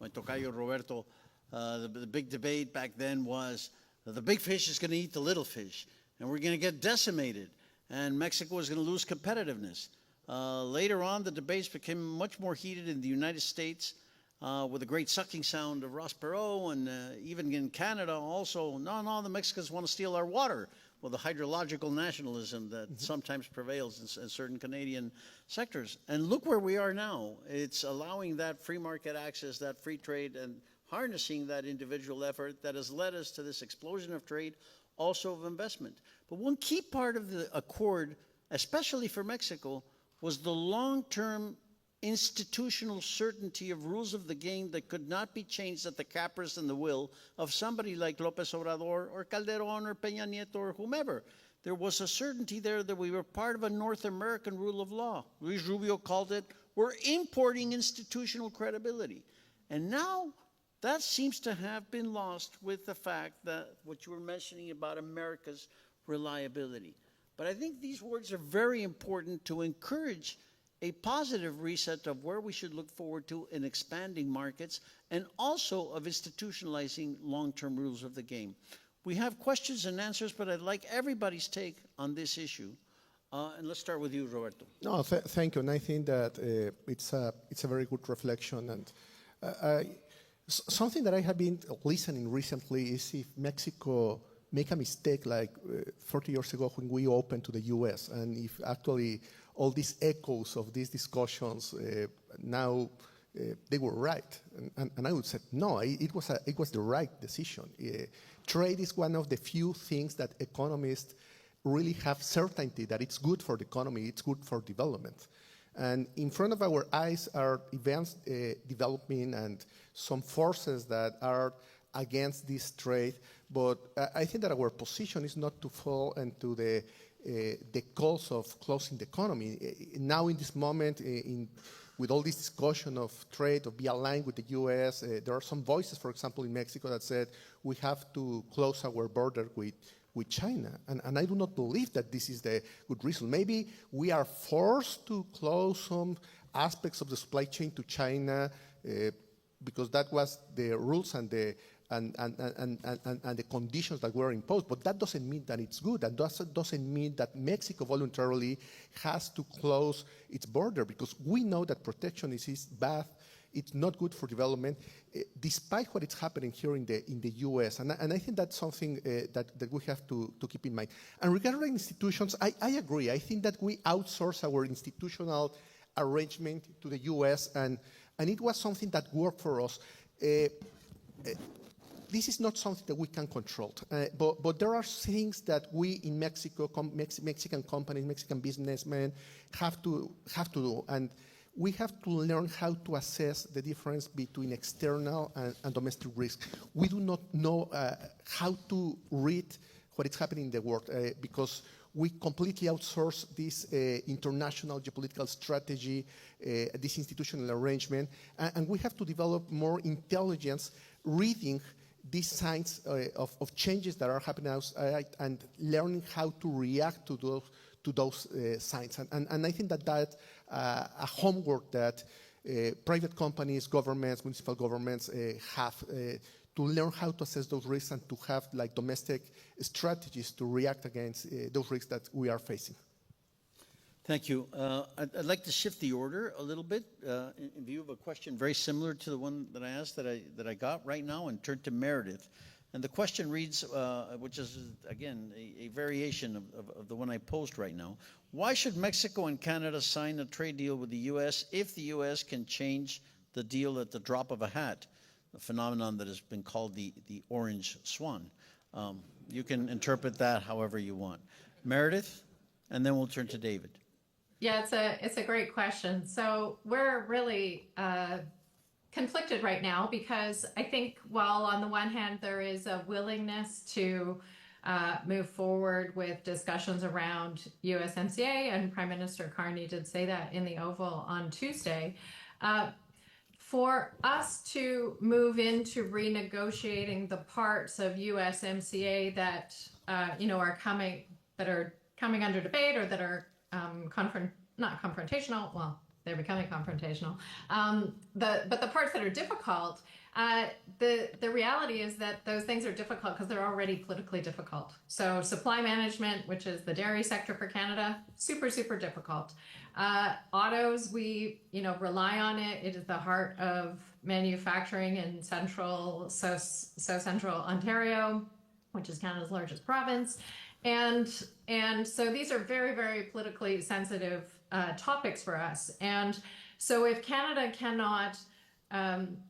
my tocayo Roberto, the big debate back then was the big fish is going to eat the little fish, and we're going to get decimated, and Mexico is going to lose competitiveness. Later on, the debates became much more heated in the United States with the great sucking sound of Ross Perot, and even in Canada also, no, the Mexicans want to steal our water. Well, the hydrological nationalism that sometimes prevails in certain Canadian sectors. And look where we are now. It's allowing that free market access, that free trade, and harnessing that individual effort that has led us to this explosion of trade, also of investment. But one key part of the accord, especially for Mexico, was the long-term institutional certainty of rules of the game that could not be changed at the caprice and the will of somebody like López Obrador or Calderón or Peña Nieto or whomever. There was a certainty there that we were part of a North American rule of law. Luis Rubio called it, we're importing institutional credibility. And now that seems to have been lost with the fact that what you were mentioning about America's reliability. But I think these words are very important to encourage a positive reset of where we should look forward to in expanding markets and also of institutionalizing long-term rules of the game. We have questions and answers, but I'd like everybody's take on this issue. And let's start with you, Roberto. No, thank you. And I think that it's a very good reflection. And something that I have been listening recently is if Mexico make a mistake like 40 years ago when we opened to the US, and if actually all these echoes of these discussions now they were right, and I would say no, it was the right decision. Trade is one of the few things that economists really have certainty that it's good for the economy, it's good for development. And in front of our eyes are events developing and some forces that are against this trade. But I think that our position is not to fall into the cause of closing the economy. Now in this moment, with all this discussion of trade, of be aligned with the US, there are some voices, for example, in Mexico that said we have to close our border with China. And I do not believe that this is the good reason. Maybe we are forced to close some aspects of the supply chain to China because that was the rules and and the conditions that were imposed, but that doesn't mean that it's good. And doesn't mean that Mexico voluntarily has to close its border, because we know that protectionism is bad. It's not good for development, despite what is happening here in the U.S. And I think that's something that we have to keep in mind. And regarding institutions, I agree. I think that we outsource our institutional arrangement to the U.S., and it was something that worked for us. This is not something that we can control, but there are things that we in Mexico, Mexican companies, Mexican businessmen have to do, and we have to learn how to assess the difference between external and domestic risk. We do not know how to read what is happening in the world because we completely outsource this international geopolitical strategy, this institutional arrangement, and we have to develop more intelligence reading these signs of changes that are happening outside and learning how to react to those signs. And I think that that's a homework that private companies, governments, municipal governments have to learn how to assess those risks and to have like domestic strategies to react against those risks that we are facing. Thank you. I'd like to shift the order a little bit in view of a question very similar to the one that I asked that I got right now, and turn to Meredith. And the question reads, which is, again, a variation of the one I posed right now. Why should Mexico and Canada sign a trade deal with the U.S. if the U.S. can change the deal at the drop of a hat, a phenomenon that has been called the orange swan? You can interpret that however you want. Meredith, and then we'll turn to David. Yeah, it's a great question. So we're really conflicted right now because I think while on the one hand there is a willingness to move forward with discussions around USMCA, and Prime Minister Carney did say that in the Oval on Tuesday, for us to move into renegotiating the parts of USMCA that are coming under debate or that are not confrontational. Well, they're becoming confrontational. But the parts that are difficult, the reality is that those things are difficult because they're already politically difficult. So supply management, which is the dairy sector for Canada, super, super difficult. Autos, we rely on it. It is the heart of manufacturing in central Ontario, which is Canada's largest province. And so these are very, very politically sensitive topics for us. And so if Canada cannot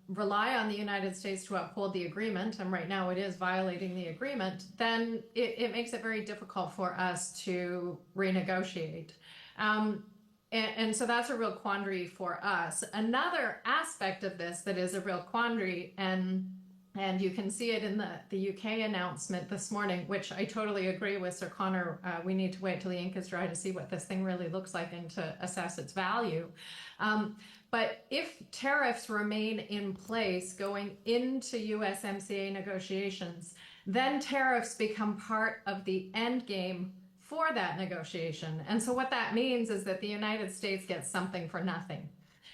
rely on the United States to uphold the agreement, and right now it is violating the agreement, then it makes it very difficult for us to renegotiate. And so that's a real quandary for us. Another aspect of this that is a real quandary, and you can see it in the UK announcement this morning, which I totally agree with Sir Connor. We need to wait till the ink is dry to see what this thing really looks like and to assess its value. But if tariffs remain in place going into USMCA negotiations, then tariffs become part of the end game for that negotiation. And so what that means is that the United States gets something for nothing.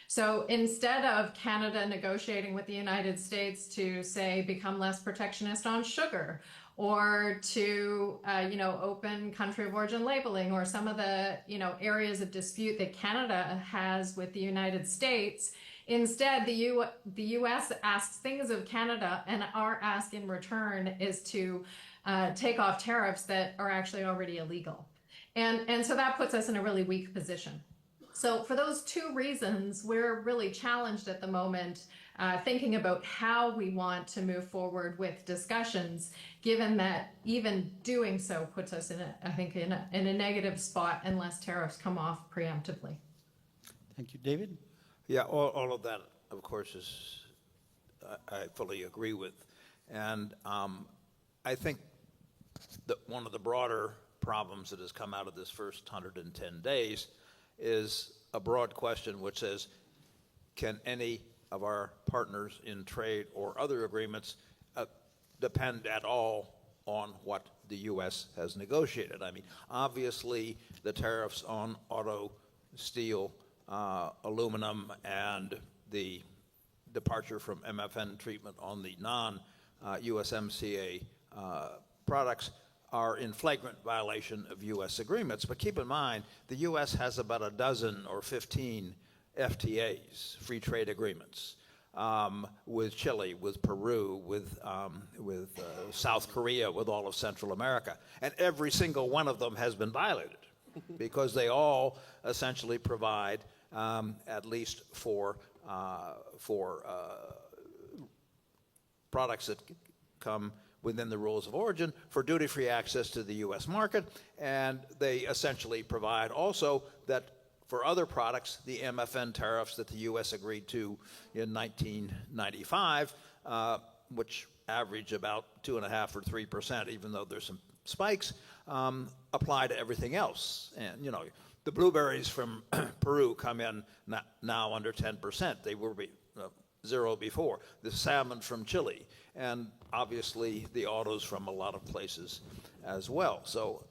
So instead of Canada negotiating with the United States to, say, become less protectionist on sugar, or to, open country of origin labeling, or some of the, areas of dispute that Canada has with the United States, instead the U.S. asks things of Canada, and our ask in return is to take off tariffs that are actually already illegal. And so that puts us in a really weak position. So for those two reasons, we're really challenged at the moment thinking about how we want to move forward with discussions, given that even doing so puts us in a negative spot unless tariffs come off preemptively. Thank you. David? Yeah, all of that, of course, is I fully agree with. And I think that one of the broader problems that has come out of this first 110 days is a broad question which says, can any of our partners in trade or other agreements depend at all on what the U.S. has negotiated? I mean, obviously, the tariffs on auto, steel, aluminum, and the departure from MFN treatment on the USMCA products are in flagrant violation of U.S. agreements. But keep in mind, the U.S. has about a dozen or 15 FTAs, free trade agreements, with Chile, with Peru, with South Korea, with all of Central America. And every single one of them has been violated because they all essentially provide, at least for products that come within the rules of origin, for duty-free access to the U.S. market. And they essentially provide also that for other products, the MFN tariffs that the U.S. agreed to in 1995, which average about 2.5% or 3%, even though there's some spikes, apply to everything else. And, you know, the blueberries from Peru come in now under 10%. They were zero before. The salmon from Chile, and obviously the autos from a lot of places as well. So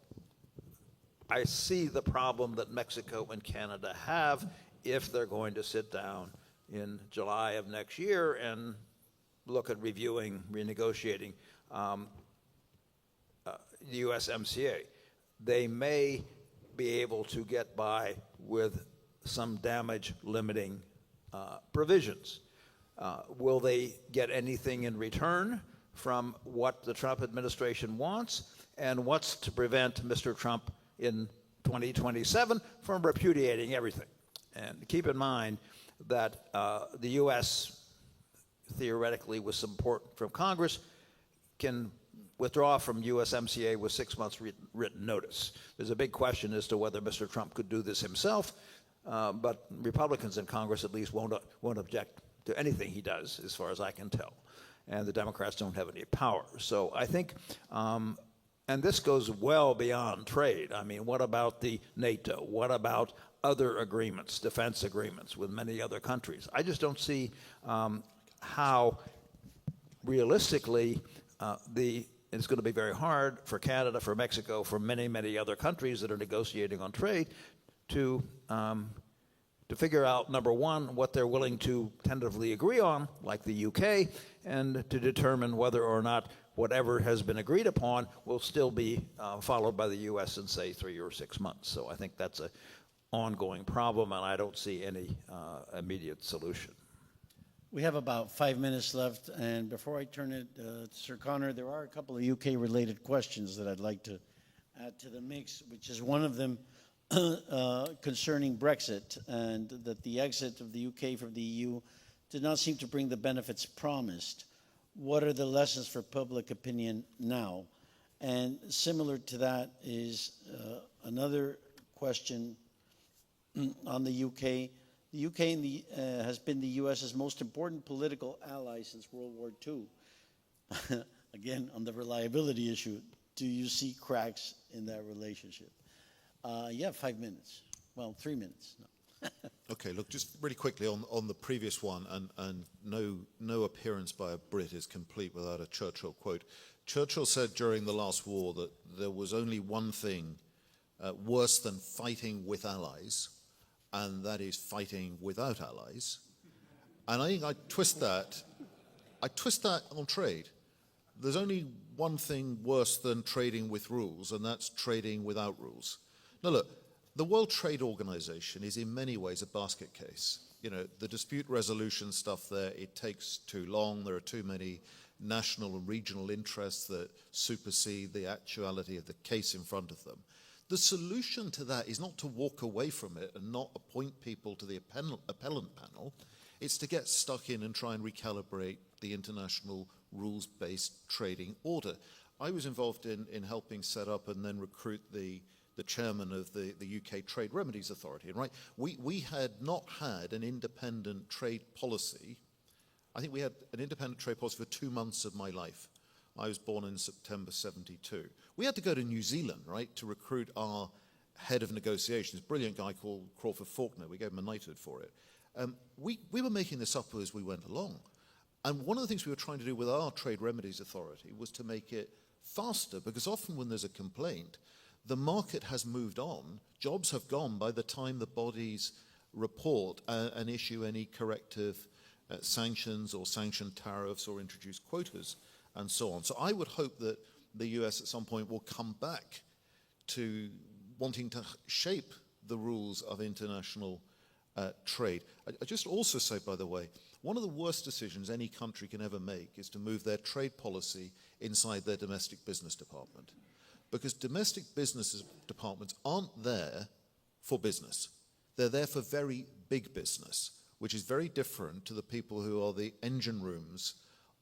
I see the problem that Mexico and Canada have if they're going to sit down in July of next year and look at reviewing, renegotiating the USMCA. They may be able to get by with some damage limiting provisions. Will they get anything in return from what the Trump administration wants? And what's to prevent Mr. Trump in 2027 from repudiating everything? And keep in mind that the U.S., theoretically with support from Congress, can withdraw from USMCA with 6 months written notice. There's a big question as to whether Mr. Trump could do this himself, but Republicans in Congress at least won't object to anything he does, as far as I can tell. And the Democrats don't have any power. So I think, and this goes well beyond trade. I mean, what about the NATO? What about other agreements, defense agreements with many other countries? I just don't see how realistically it's going to be very hard for Canada, for Mexico, for many, many other countries that are negotiating on trade to figure out, number one, what they're willing to tentatively agree on, like the UK, and to determine whether or not whatever has been agreed upon will still be followed by the U.S. in, say, 3 or 6 months. So I think that's an ongoing problem, and I don't see any immediate solution. We have about 5 minutes left, and before I turn it to Sir Connor, there are a couple of UK-related questions that I'd like to add to the mix, which is one of them concerning Brexit, and that the exit of the UK from the EU did not seem to bring the benefits promised. What are the lessons for public opinion now? And similar to that is another question on the UK. The UK has been the US's most important political ally since World War II. Again, on the reliability issue, do you see cracks in that relationship? Yeah, 5 minutes. Well, 3 minutes. No. Okay, look, just really quickly on the previous one, and no appearance by a Brit is complete without a Churchill quote. Churchill said during the last war that there was only one thing worse than fighting with allies, and that is fighting without allies. And I think I twist that on trade. There's only one thing worse than trading with rules, and that's trading without rules. Now look, the World Trade Organization is in many ways a basket case. You know, the dispute resolution stuff there, it takes too long. There are too many national and regional interests that supersede the actuality of the case in front of them. The solution to that is not to walk away from it and not appoint people to the appellant panel. It's to get stuck in and try and recalibrate the international rules-based trading order. I was involved in helping set up and then recruit the chairman of the UK Trade Remedies Authority. And right, we had not had an independent trade policy. I think we had an independent trade policy for 2 months of my life. I was born in September 72. We had to go to New Zealand, right, to recruit our head of negotiations, a brilliant guy called Crawford Faulkner. We gave him a knighthood for it. We were making this up as we went along. And one of the things we were trying to do with our Trade Remedies Authority was to make it faster, because often when there's a complaint, the market has moved on, jobs have gone by the time the bodies report and issue any corrective sanctions or sanction tariffs or introduce quotas. and so on. So I would hope that the US at some point will come back to wanting to shape the rules of international trade. I just also say, by the way, one of the worst decisions any country can ever make is to move their trade policy inside their domestic business department. Because domestic business departments aren't there for business. They're there for very big business, which is very different to the people who are the engine rooms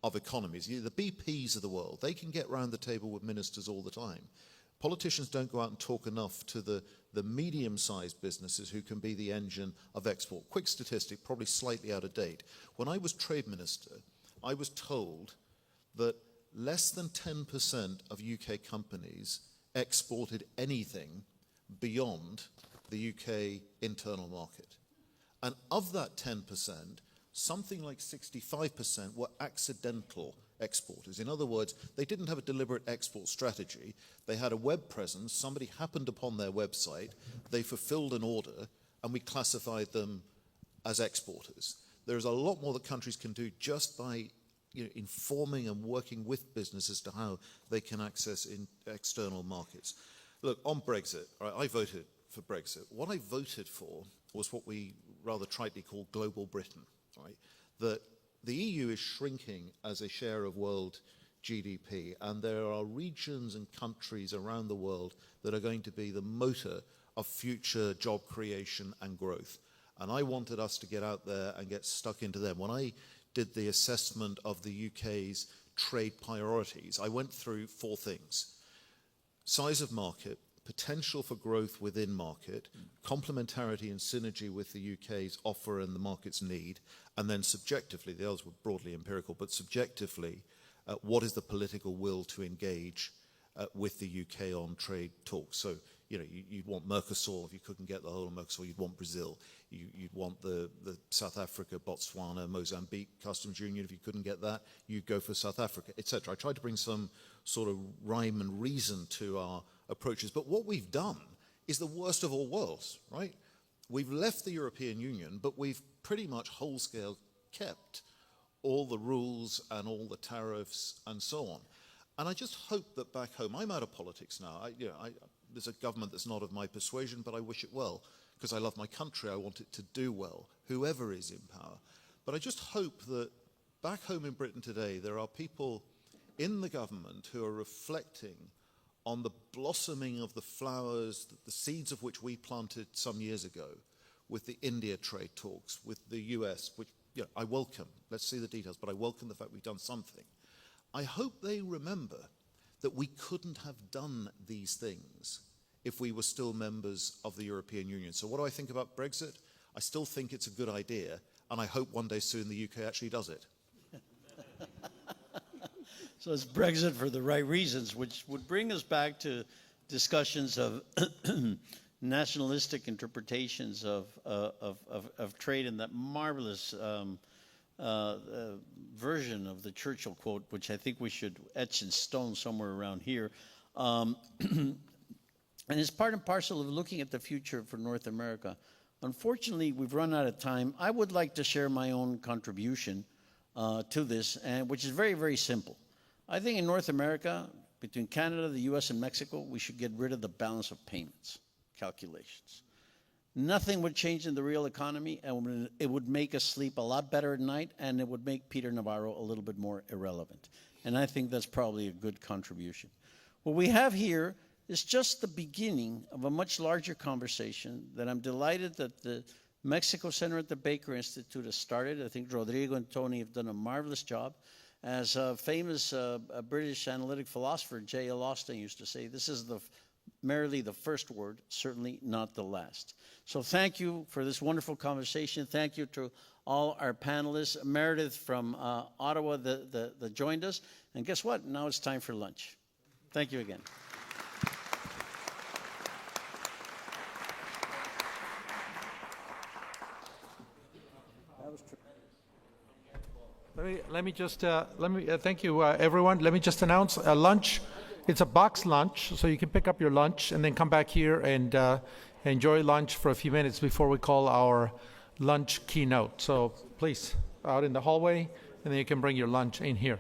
of economies. The BPs of the world, they can get round the table with ministers all the time. Politicians don't go out and talk enough to the medium-sized businesses who can be the engine of export. Quick statistic, probably slightly out of date. When I was trade minister, I was told that less than 10% of UK companies exported anything beyond the UK internal market. And of that 10%, something like 65% were accidental exporters. In other words, they didn't have a deliberate export strategy. They had a web presence, somebody happened upon their website, they fulfilled an order, and we classified them as exporters. There's a lot more that countries can do just by informing and working with business as to how they can access external markets. Look, on Brexit, right, I voted for Brexit. What I voted for was what we rather tritely call global Britain, right? That the EU is shrinking as a share of world GDP, and there are regions and countries around the world that are going to be the motor of future job creation and growth. And I wanted us to get out there and get stuck into them. When I did the assessment of the UK's trade priorities, I went through 4 things. Size of market, potential for growth within market, complementarity and synergy with the UK's offer and the market's need, and then subjectively, the others were broadly empirical, but subjectively, what is the political will to engage with the UK on trade talks? So, you'd want Mercosur. If you couldn't get the whole of Mercosur, you'd want Brazil. You'd want the South Africa, Botswana, Mozambique customs union. If you couldn't get that, you'd go for South Africa, etc. I tried to bring some sort of rhyme and reason to our approaches. But what we've done is the worst of all worlds, right? We've left the European Union, but we've pretty much whole-scale kept all the rules and all the tariffs and so on. And I just hope that back home, I'm out of politics now. There's a government that's not of my persuasion, but I wish it well, because I love my country. I want it to do well, whoever is in power. But I just hope that back home in Britain today, there are people in the government who are reflecting on the blossoming of the flowers, the seeds of which we planted some years ago with the India trade talks, with the US, which I welcome. Let's see the details, but I welcome the fact we've done something. I hope they remember that we couldn't have done these things if we were still members of the European Union. So what do I think about Brexit? I still think it's a good idea, and I hope one day soon the UK actually does it. So it's Brexit for the right reasons, which would bring us back to discussions of nationalistic interpretations of trade and that marvelous version of the Churchill quote, which I think we should etch in stone somewhere around here. And it's part and parcel of looking at the future for North America. Unfortunately, we've run out of time. I would like to share my own contribution to this, which is very, very simple. I think in North America, between Canada, the US, and Mexico, we should get rid of the balance of payments calculations. Nothing would change in the real economy, and it would make us sleep a lot better at night, and it would make Peter Navarro a little bit more irrelevant. And I think that's probably a good contribution. What we have here is just the beginning of a much larger conversation that I'm delighted that the Mexico Center at the Baker Institute has started. I think Rodrigo and Tony have done a marvelous job. As a famous British analytic philosopher, J.L. Austin, used to say, this is merely the first word, certainly not the last. So thank you for this wonderful conversation. Thank you to all our panelists. Meredith from Ottawa that joined us. And guess what? Now it's time for lunch. Thank you again. Let me just thank you, everyone. Let me just announce lunch. It's a box lunch, so you can pick up your lunch and then come back here and enjoy lunch for a few minutes before we call our lunch keynote. So please, out in the hallway, and then you can bring your lunch in here.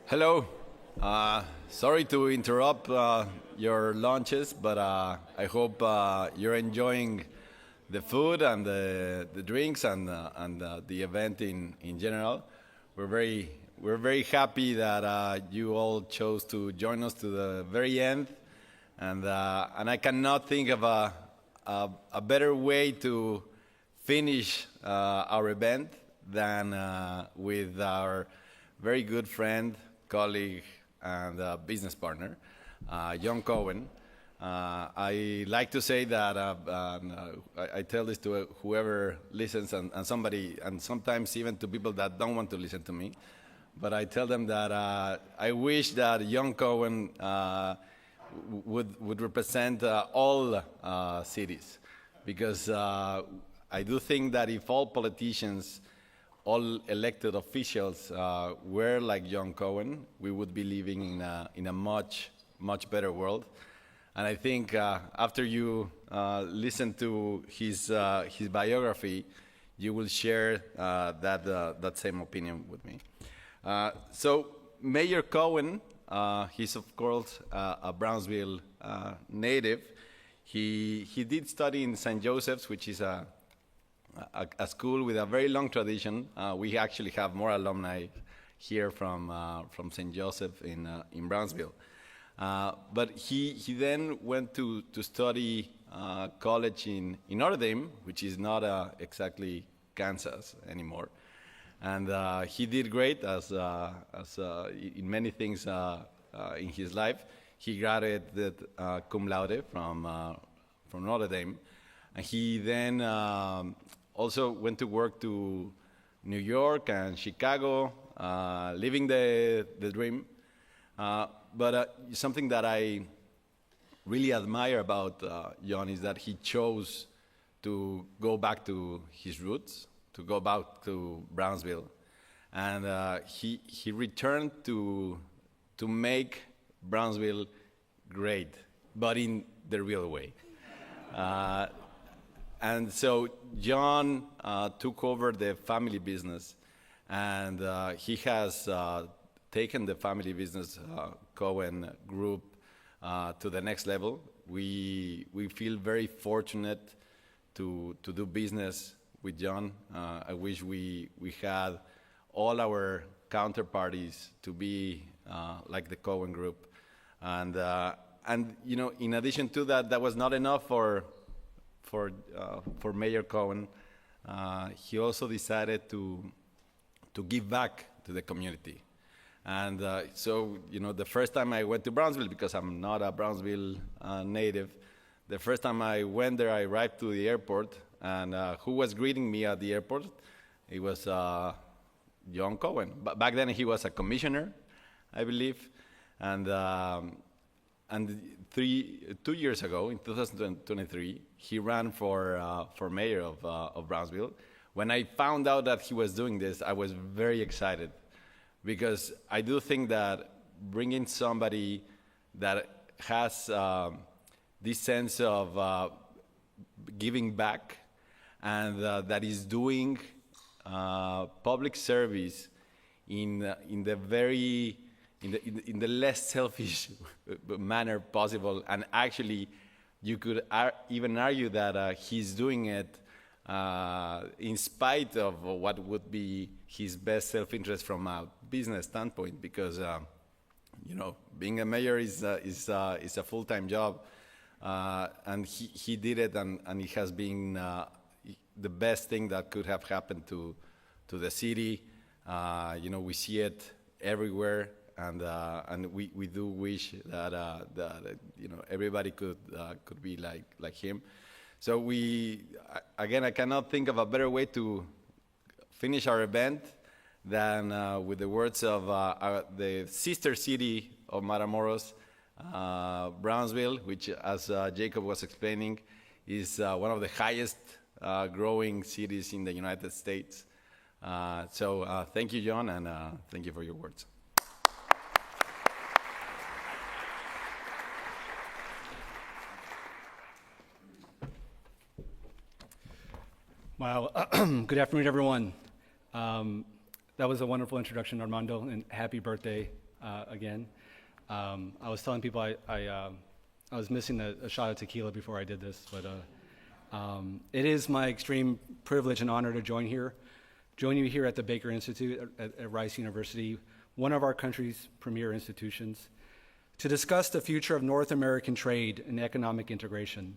Hello. Sorry to interrupt your lunches, but I hope you're enjoying the food and the drinks and the event in general. We're very happy that you all chose to join us to the very end, and I cannot think of a better way to finish our event than with our very good friend, colleague, and business partner, John Cohen. I like to say that I tell this to whoever listens and sometimes even to people that don't want to listen to me. But I tell them that I wish that John Cohen would represent all cities, because I do think that if all politicians, all elected officials were like John Cohen, we would be living in a much better world. And I think after you listen to his biography, you will share that same opinion with me. So Mayor Cohen, he's of course a Brownsville native. He did study in St. Joseph's, which is a school with a very long tradition. We actually have more alumni here from St. Joseph in Brownsville. But he then went to study college in Notre Dame, which is not exactly Kansas anymore. And he did great as in many things in his life. He graduated cum laude from Notre Dame. And he then also went to work to New York and Chicago, living the dream. But something that I really admire about John is that he chose to go back to his roots, to go back to Brownsville. And he returned to make Brownsville great, but in the real way. And so John took over the family business, and he has taken the family business Cohen Group to the next level. We feel very fortunate to do business with John. I wish we had all our counterparties to be like the Cohen Group, and you know, in addition to that, that was not enough for Mayor Cohen. He also decided to give back to the community. And so, you know, the first time I went to Brownsville, because I'm not a Brownsville native, the first time I went there, I arrived to the airport, and who was greeting me at the airport? It was John Cohen. But back then, he was a commissioner, I believe. And 2 years ago, in 2023, he ran for mayor of Brownsville. When I found out that he was doing this, I was very excited, because I do think that bringing somebody that has this sense of giving back and that is doing public service in the less selfish manner possible, and actually you could even argue that he's doing it in spite of what would be his best self-interest from a business standpoint, because you know, being a mayor is a full-time job, and he did it, and it has been the best thing that could have happened to the city. You know, we see it everywhere, and we do wish that you know, everybody could be like him. So again, I cannot think of a better way to finish our event than with the words of the sister city of Matamoros, Brownsville, which, as Jacob was explaining, is one of the highest growing cities in the United States. So thank you, John, and thank you for your words. Wow. Good afternoon, everyone. That was a wonderful introduction, Armando, and happy birthday. again. I was telling people I was missing a shot of tequila before I did this, but it is my extreme privilege and honor to join you here at the Baker Institute at Rice University, one of our country's premier institutions, to discuss the future of North American trade and economic integration.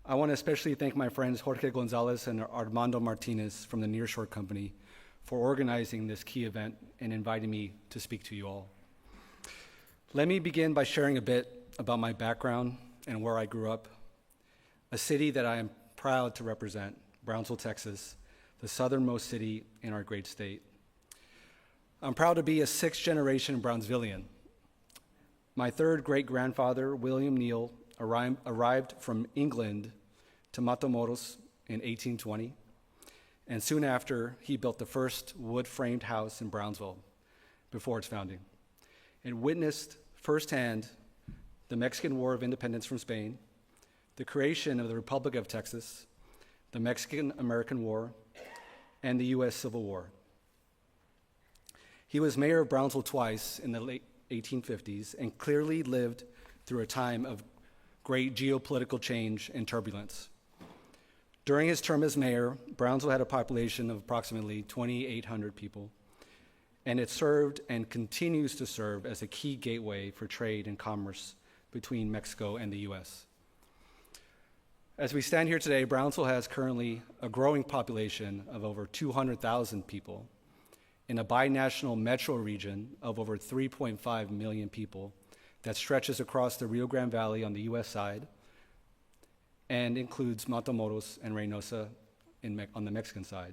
I want to especially thank my friends Jorge Gonzalez and Armando Martinez from the Nearshore Company for organizing this key event and inviting me to speak to you all. Let me begin by sharing a bit about my background and where I grew up, a city that I am proud to represent, Brownsville, Texas, the southernmost city in our great state. I'm proud to be a sixth-generation Brownsvillian. My third great-grandfather, William Neal, arrived from England to Matamoros in 1820, and soon after, he built the first wood-framed house in Brownsville before its founding, and witnessed firsthand the Mexican War of Independence from Spain, the creation of the Republic of Texas, the Mexican-American War, and the U.S. Civil War. He was mayor of Brownsville twice in the late 1850s and clearly lived through a time of great geopolitical change and turbulence. During his term as mayor, Brownsville had a population of approximately 2,800 people, and it served and continues to serve as a key gateway for trade and commerce between Mexico and the U.S. As we stand here today, Brownsville has currently a growing population of over 200,000 people in a binational metro region of over 3.5 million people that stretches across the Rio Grande Valley on the U.S. side and includes Matamoros and Reynosa on the Mexican side.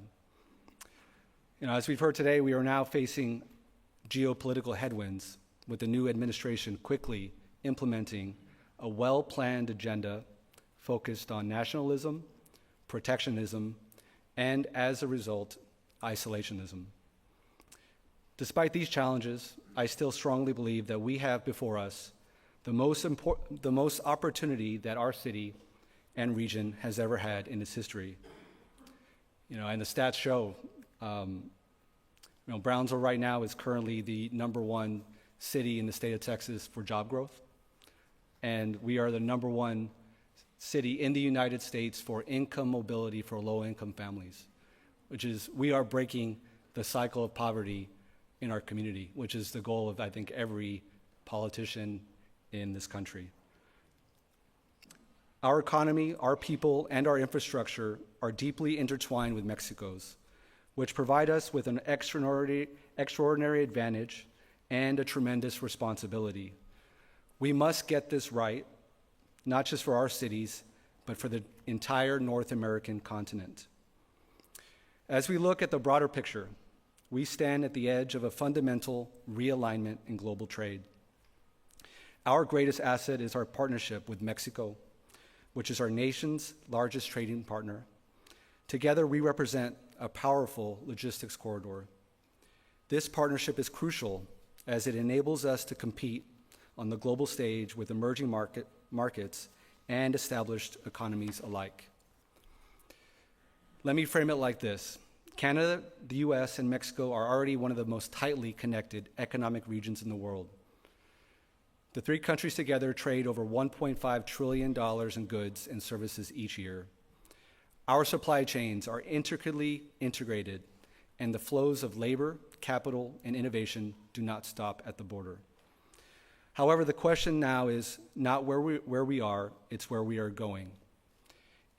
As we've heard today, we are now facing geopolitical headwinds with the new administration quickly implementing a well-planned agenda focused on nationalism, protectionism, and as a result, isolationism. Despite these challenges, I still strongly believe that we have before us the most opportunity that our city and region has ever had in its history. And the stats show, Brownsville right now is currently the #1 city in the state of Texas for job growth, and we are the #1 city in the United States for income mobility for low-income families, we are breaking the cycle of poverty in our community, which is the goal of, I think, every politician in this country. Our economy, our people, and our infrastructure are deeply intertwined with Mexico's, which provide us with an extraordinary advantage and a tremendous responsibility. We must get this right, not just for our cities, but for the entire North American continent. As we look at the broader picture, we stand at the edge of a fundamental realignment in global trade. Our greatest asset is our partnership with Mexico, which is our nation's largest trading partner. Together, we represent a powerful logistics corridor. This partnership is crucial as it enables us to compete on the global stage with emerging markets and established economies alike. Let me frame it like this. Canada, the US, and Mexico are already one of the most tightly connected economic regions in the world. The three countries together trade over $1.5 trillion in goods and services each year. Our supply chains are intricately integrated, and the flows of labor, capital, and innovation do not stop at the border. However, the question now is not where we are, it's where we are going.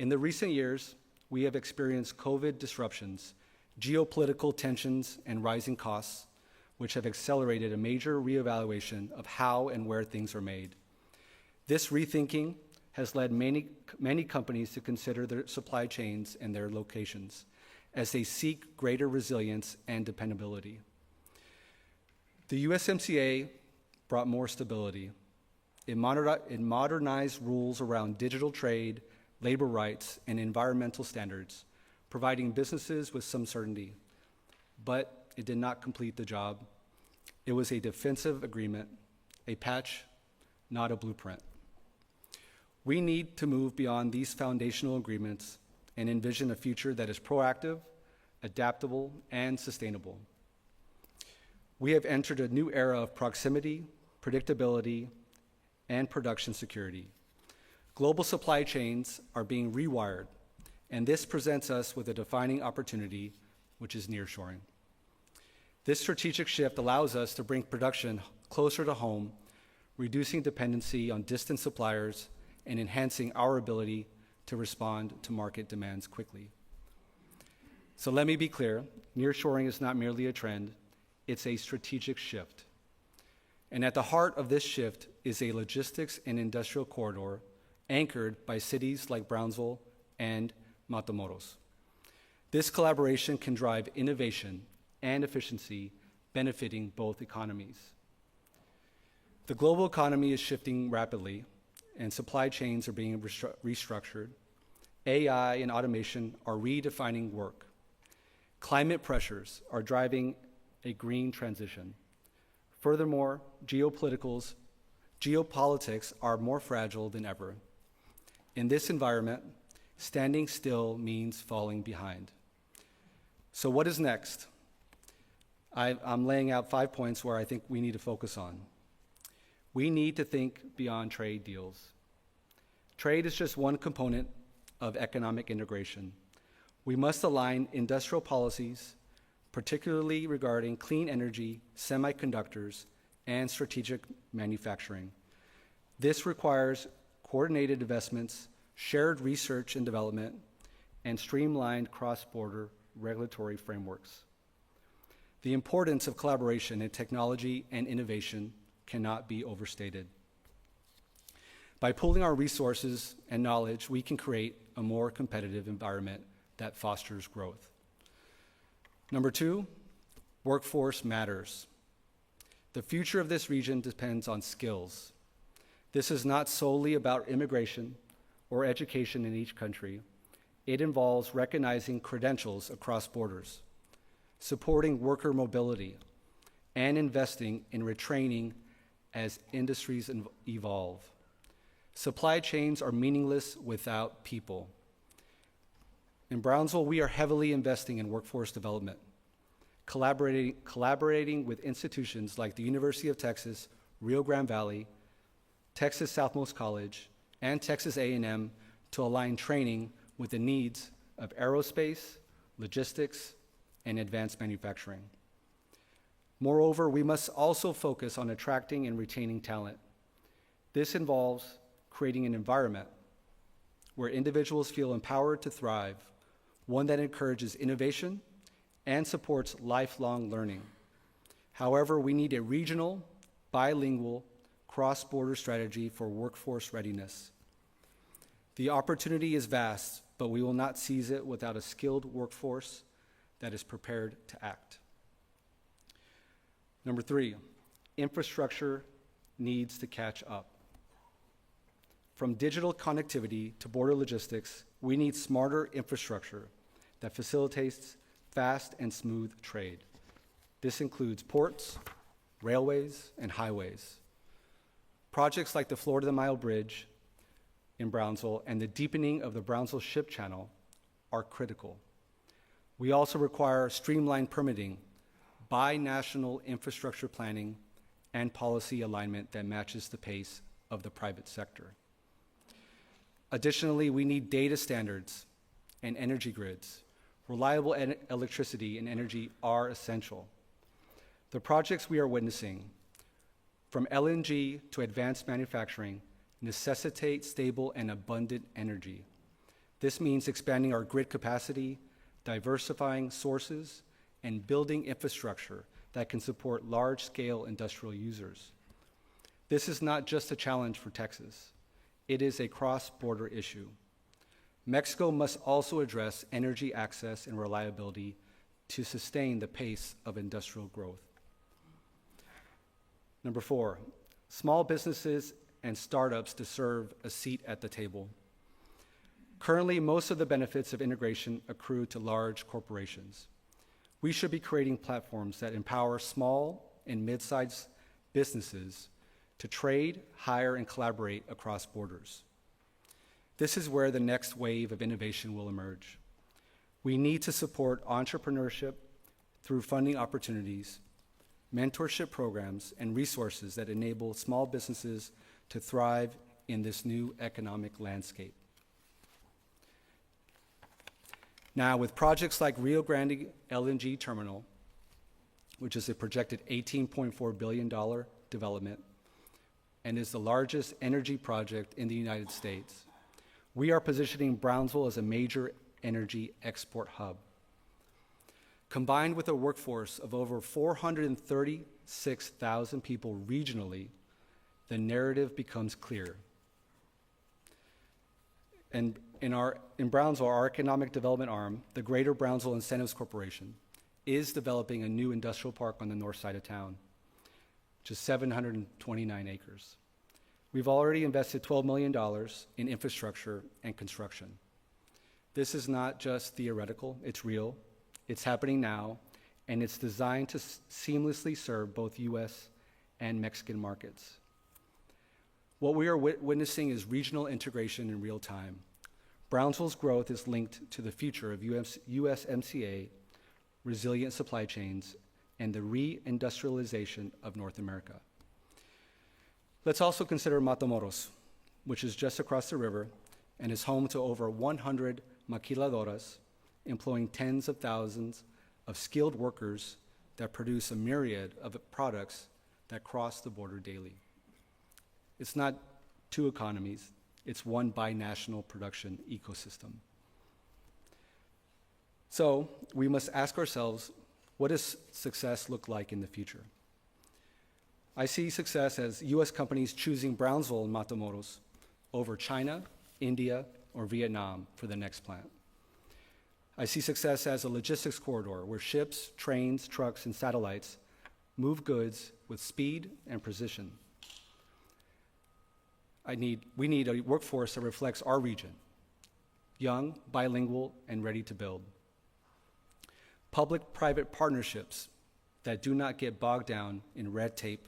In the recent years, we have experienced COVID disruptions, geopolitical tensions, and rising costs, which have accelerated a major reevaluation of how and where things are made. This rethinking has led many companies to consider their supply chains and their locations as they seek greater resilience and dependability. The USMCA brought more stability. It modernized rules around digital trade, labor rights, and environmental standards, providing businesses with some certainty. But it did not complete the job. It was a defensive agreement, a patch, not a blueprint. We need to move beyond these foundational agreements and envision a future that is proactive, adaptable, and sustainable. We have entered a new era of proximity, predictability, and production security. Global supply chains are being rewired, and this presents us with a defining opportunity, which is nearshoring. This strategic shift allows us to bring production closer to home, reducing dependency on distant suppliers and enhancing our ability to respond to market demands quickly. So let me be clear, nearshoring is not merely a trend, it's a strategic shift. And at the heart of this shift is a logistics and industrial corridor anchored by cities like Brownsville and Matamoros. This collaboration can drive innovation and efficiency, benefiting both economies. The global economy is shifting rapidly, and supply chains are being restructured. AI and automation are redefining work. Climate pressures are driving a green transition. Furthermore, geopolitics are more fragile than ever. In this environment, standing still means falling behind. So what is next? I'm laying out 5 points where I think we need to focus on. We need to think beyond trade deals. Trade is just one component of economic integration. We must align industrial policies, particularly regarding clean energy, semiconductors, and strategic manufacturing. This requires coordinated investments, shared research and development, and streamlined cross-border regulatory frameworks. The importance of collaboration in technology and innovation cannot be overstated. By pooling our resources and knowledge, we can create a more competitive environment that fosters growth. Number 2, workforce matters. The future of this region depends on skills. This is not solely about immigration or education in each country. It involves recognizing credentials across borders, supporting worker mobility, and investing in retraining as industries evolve. Supply chains are meaningless without people. In Brownsville, we are heavily investing in workforce development, collaborating with institutions like the University of Texas, Rio Grande Valley, Texas Southmost College, and Texas A&M to align training with the needs of aerospace, logistics, and advanced manufacturing. Moreover, we must also focus on attracting and retaining talent. This involves creating an environment where individuals feel empowered to thrive, one that encourages innovation and supports lifelong learning. However, we need a regional, bilingual, cross-border strategy for workforce readiness. The opportunity is vast, but we will not seize it without a skilled workforce that is prepared to act. Number 3, infrastructure needs to catch up. From digital connectivity to border logistics, we need smarter infrastructure that facilitates fast and smooth trade. This includes ports, railways, and highways. Projects like the Florida Mile Bridge in Brownsville and the deepening of the Brownsville Ship Channel are critical. We also require streamlined permitting, bi-national infrastructure planning, and policy alignment that matches the pace of the private sector. Additionally, we need data standards and energy grids. Reliable electricity and energy are essential. The projects we are witnessing, from LNG to advanced manufacturing, necessitate stable and abundant energy. This means expanding our grid capacity, diversifying sources, and building infrastructure that can support large-scale industrial users. This is not just a challenge for Texas. It is a cross-border issue. Mexico must also address energy access and reliability to sustain the pace of industrial growth. Number 4, small businesses and startups deserve a seat at the table. Currently, most of the benefits of integration accrue to large corporations. We should be creating platforms that empower small and mid-sized businesses to trade, hire, and collaborate across borders. This is where the next wave of innovation will emerge. We need to support entrepreneurship through funding opportunities, mentorship programs, and resources that enable small businesses to thrive in this new economic landscape. Now, with projects like Rio Grande LNG Terminal, which is a projected $18.4 billion development and is the largest energy project in the United States, we are positioning Brownsville as a major energy export hub. Combined with a workforce of over 436,000 people regionally, the narrative becomes clear. And in Brownsville, our economic development arm, the Greater Brownsville Incentives Corporation, is developing a new industrial park on the north side of town, which is 729 acres. We've already invested $12 million in infrastructure and construction. This is not just theoretical, it's real, it's happening now, and it's designed to seamlessly serve both US and Mexican markets. What we are witnessing is regional integration in real time. Brownsville's growth is linked to the future of USMCA, resilient supply chains, and the reindustrialization of North America. Let's also consider Matamoros, which is just across the river and is home to over 100 maquiladoras, employing tens of thousands of skilled workers that produce a myriad of products that cross the border daily. It's not two economies, it's one binational production ecosystem. So we must ask ourselves, what does success look like in the future? I see success as US companies choosing Brownsville and Matamoros over China, India, or Vietnam for the next plant. I see success as a logistics corridor where ships, trains, trucks, and satellites move goods with speed and precision. We need a workforce that reflects our region, young, bilingual, and ready to build. Public-private partnerships that do not get bogged down in red tape,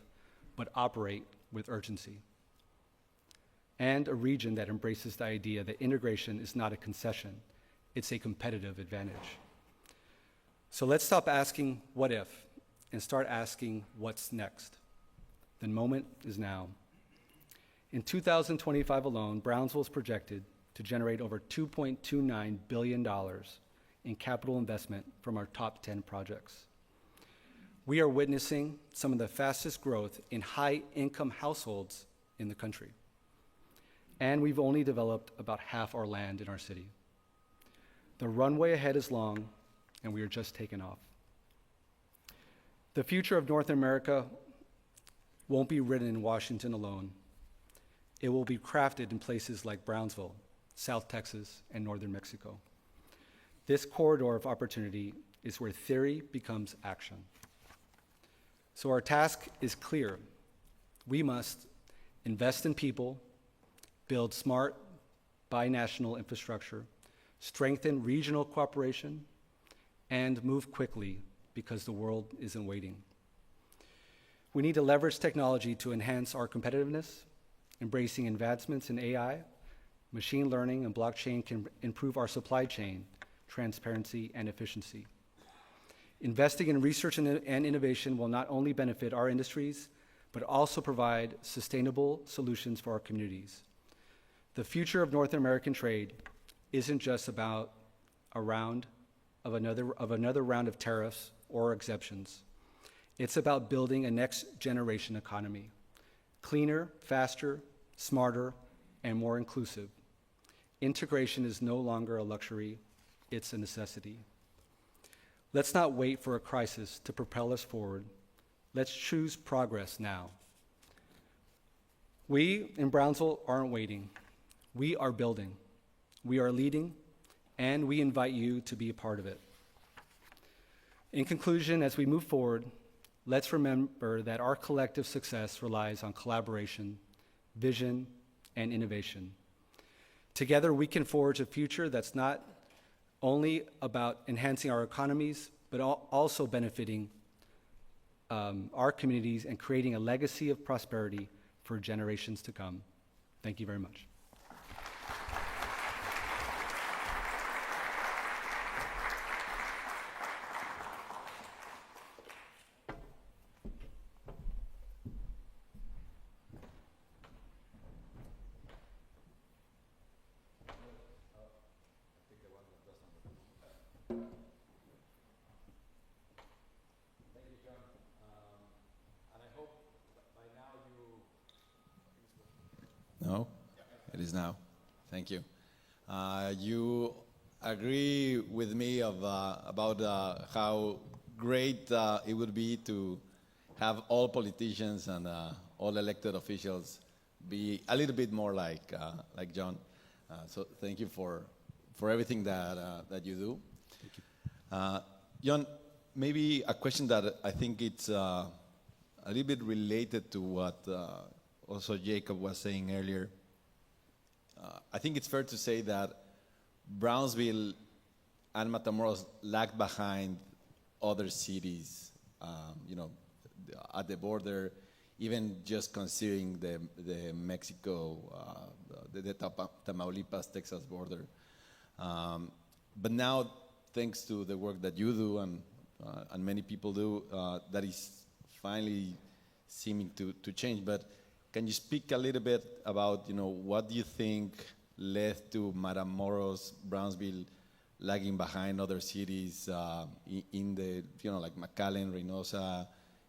but operate with urgency. And a region that embraces the idea that integration is not a concession, it's a competitive advantage. So let's stop asking what if and start asking what's next. The moment is now. In 2025 alone, Brownsville is projected to generate over $2.29 billion in capital investment from our top 10 projects. We are witnessing some of the fastest growth in high-income households in the country. And we've only developed about half our land in our city. The runway ahead is long, and we are just taking off. The future of North America won't be written in Washington alone. It will be crafted in places like Brownsville, South Texas, and northern Mexico. This corridor of opportunity is where theory becomes action. So our task is clear. We must invest in people, build smart binational infrastructure, strengthen regional cooperation, and move quickly because the world isn't waiting. We need to leverage technology to enhance our competitiveness. Embracing advancements in AI, machine learning, and blockchain can improve our supply chain, transparency, and efficiency. Investing in research and innovation will not only benefit our industries, but also provide sustainable solutions for our communities. The future of North American trade isn't just about another round of tariffs or exemptions. It's about building a next generation economy. Cleaner, faster, smarter, and more inclusive. Integration is no longer a luxury, it's a necessity. Let's not wait for a crisis to propel us forward. Let's choose progress now. We in Brownsville aren't waiting. We are building. We are leading, and we invite you to be a part of it. In conclusion, as we move forward, let's remember that our collective success relies on collaboration, vision, and innovation. Together, we can forge a future that's not only about enhancing our economies, but also benefiting our communities and creating a legacy of prosperity for generations to come. Thank you very much. No? It is now. Thank you. You agree with me about how great it would be to have all politicians and all elected officials be a little bit more like John. So thank you for everything that you do. Thank you. John, maybe a question that I think it's a little bit related to what also Jacob was saying earlier. I think it's fair to say that Brownsville and Matamoros lag behind other cities, at the border, even just considering the Mexico, the Tamaulipas, Texas border. But now, thanks to the work that you do and many people do, that is finally seeming to change. But can you speak a little bit about, what do you think led to Matamoros, Brownsville lagging behind other cities in the, like McAllen, Reynosa,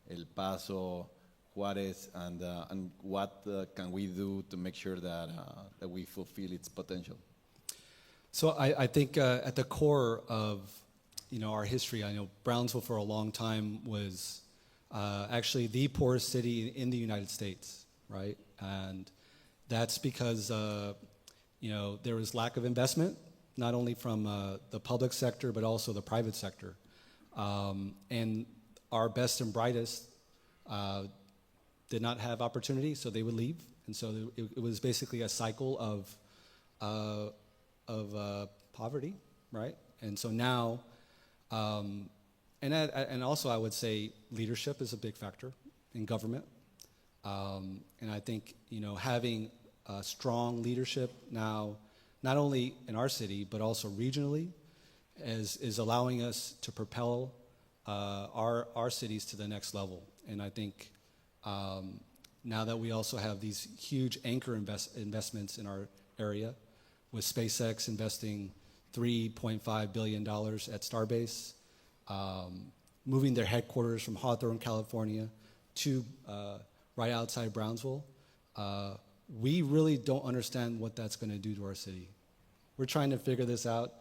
El Paso, Juarez, and what can we do to make sure that we fulfill its potential? So I think at the core of our history, I know Brownsville for a long time was actually the poorest city in the United States, right? And that's because there was lack of investment, not only from the public sector but also the private sector, and our best and brightest did not have opportunity, so they would leave, and so it was basically a cycle of poverty, right? And so now, and also I would say leadership is a big factor in government, and I think having strong leadership now, not only in our city but also regionally, is allowing us to propel our cities to the next level. And I think now that we also have these huge anchor investments in our area, with SpaceX investing $3.5 billion at Starbase, moving their headquarters from Hawthorne, California to right outside Brownsville, we really don't understand what that's going to do to our city. We're trying to figure this out.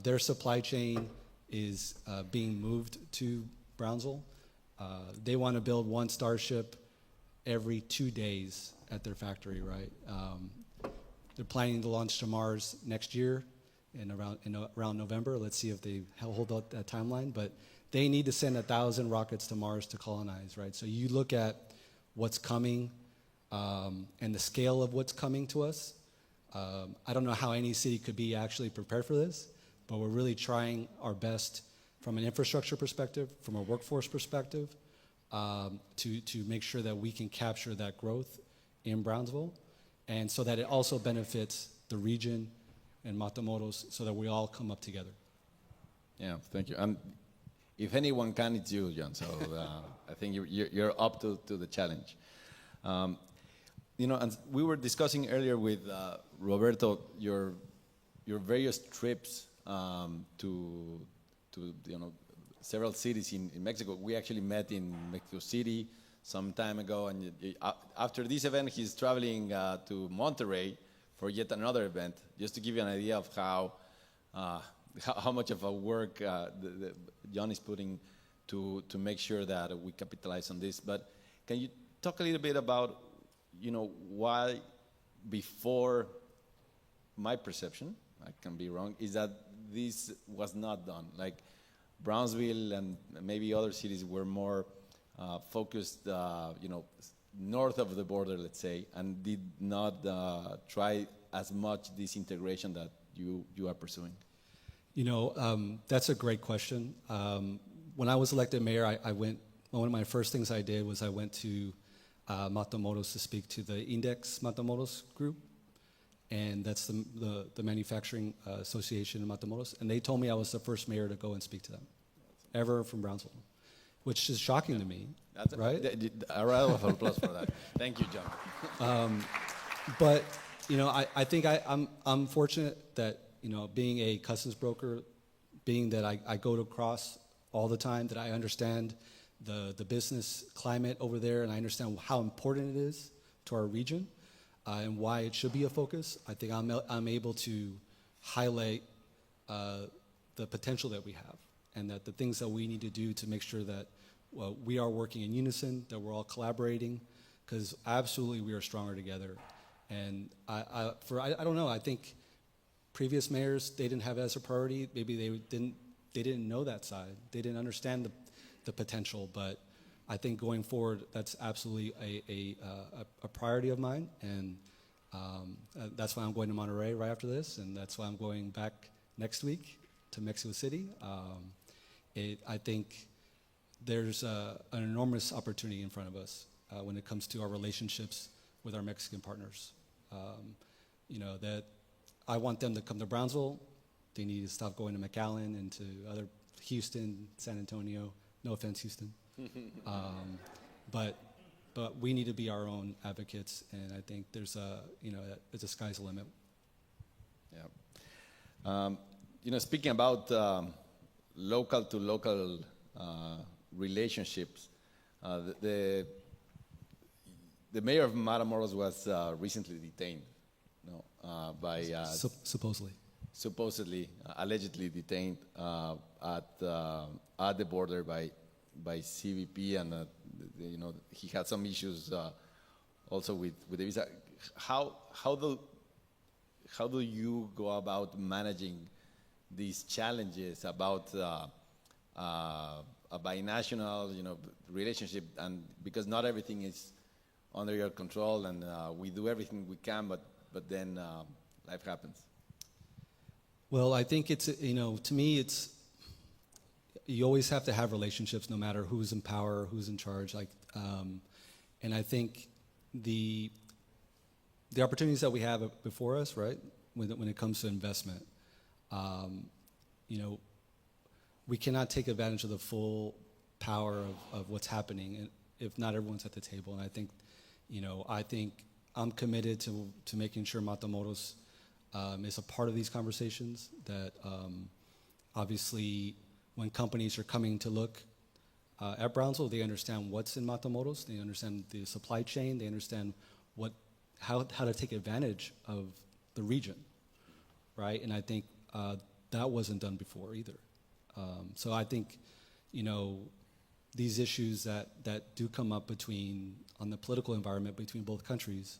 Their supply chain is being moved to Brownsville. They want to build one Starship every 2 days at their factory, right? They're planning to launch to Mars next year in around November. Let's see if they hold up that timeline. But they need to send 1,000 rockets to Mars to colonize, right? So you look at what's coming and the scale of what's coming to us. I don't know how any city could be actually prepared for this, but we're really trying our best from an infrastructure perspective, from a workforce perspective, to make sure that we can capture that growth in Brownsville, and so that it also benefits the region and Matamoros, so that we all come up together. Yeah, thank you. And if anyone can, it's you, John. So I think you're up to the challenge. And we were discussing earlier with Roberto your various trips to several cities in Mexico. We actually met in Mexico City some time ago, and after this event, he's traveling to Monterrey for yet another event, just to give you an idea of how much of a work John is putting to make sure that we capitalize on this. But can you talk a little bit about, why before, my perception, I can be wrong, is that this was not done? Like Brownsville and maybe other cities were more focused, north of the border, let's say, and did not try as much this integration that you are pursuing. That's a great question. When I was elected mayor, one of my first things I did was I went to Matamoros to speak to the Index Matamoros group, and that's the manufacturing association in Matamoros, and they told me I was the first mayor to go and speak to them, ever from Brownsville, which is shocking to me, right? A round of applause for that. Thank you, John. But I think I'm fortunate that being a customs broker, being that I go to cross all the time, that I understand the business climate over there, and I understand how important it is to our region. and why it should be a focus. I think I'm able to highlight the potential that we have, and that the things that we need to do to make sure that we are working in unison, that we're all collaborating, because absolutely we are stronger together. And I don't know, I think previous mayors, they didn't have it as a priority. Maybe they didn't know that side. They didn't understand the potential, but I think going forward, that's absolutely a priority of mine, and that's why I'm going to Monterrey right after this, and that's why I'm going back next week to Mexico City. I think there's an enormous opportunity in front of us when it comes to our relationships with our Mexican partners. That I want them to come to Brownsville. They need to stop going to McAllen and to other Houston, San Antonio. No offense, Houston. But we need to be our own advocates, and I think there's the sky's the limit. Yeah. Speaking about local to local relationships, the mayor of Matamoros was recently detained, by supposedly, allegedly detained at the border by CBP, and he had some issues also with the visa. How do you go about managing these challenges about a binational relationship, and because not everything is under your control, and we do everything we can, but then life happens? Well, I think it's, to me, you always have to have relationships no matter who's in power, who's in charge. And I think the opportunities that we have before us, right, when it comes to investment, we cannot take advantage of the full power of what's happening if not everyone's at the table. And I think I'm committed to making sure Matamoros is a part of these conversations, that obviously when companies are coming to look at Brownsville, they understand what's in Matamoros, they understand the supply chain, they understand how to take advantage of the region, right? And I think that wasn't done before either. So I think, these issues that do come up on the political environment between both countries,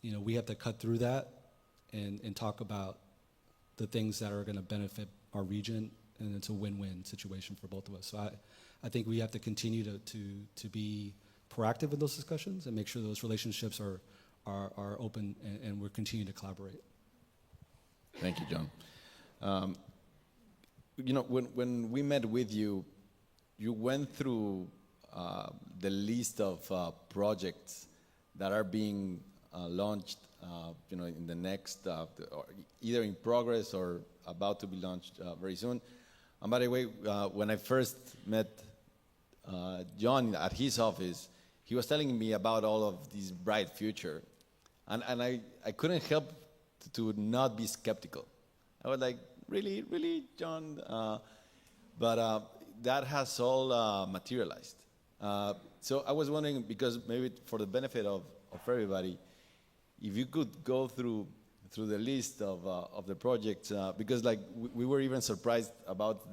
we have to cut through that and talk about the things that are going to benefit our region, and it's a win-win situation for both of us. So I think we have to continue to be proactive in those discussions and make sure those relationships are open, and we're continuing to collaborate. Thank you, John. When we met with you, you went through the list of projects that are being launched, in the next, either in progress or about to be launched very soon. And by the way, when I first met John at his office, he was telling me about all of this bright future, and I couldn't help to not be skeptical. I was like, really, John? But that has all materialized. So I was wondering, because maybe for the benefit of everybody, if you could go through the list of the projects, because we were even surprised about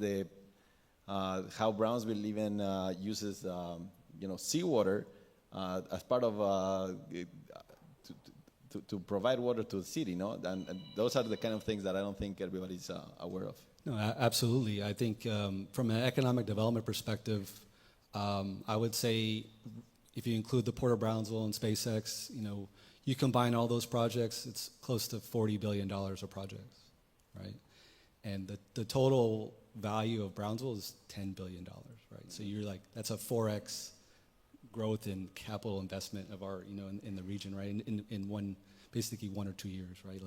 how Brownsville even uses seawater as part of to provide water to the city, and those are the kind of things that I don't think everybody's aware of. No, absolutely. I think from an economic development perspective, I would say if you include the Port of Brownsville and SpaceX, you combine all those projects, it's close to $40 billion of projects, right? And the total value of Brownsville is $10 billion, right? So you're that's a 4x growth in capital investment of our, in the region, right? In basically 1 or 2 years, right?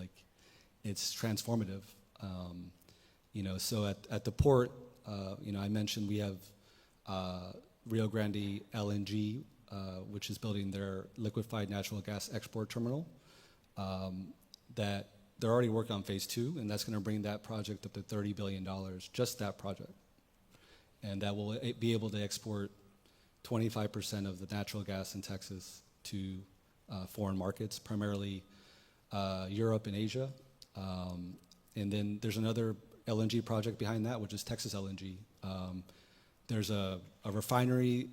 It's transformative. So at the port, I mentioned we have Rio Grande LNG, which is building their liquefied natural gas export terminal, that they're already working on phase 2, and that's going to bring that project up to $30 billion, just that project. And that will be able to export 25% of the natural gas in Texas to foreign markets, primarily Europe and Asia. And then there's another LNG project behind that, which is Texas LNG. There's a refinery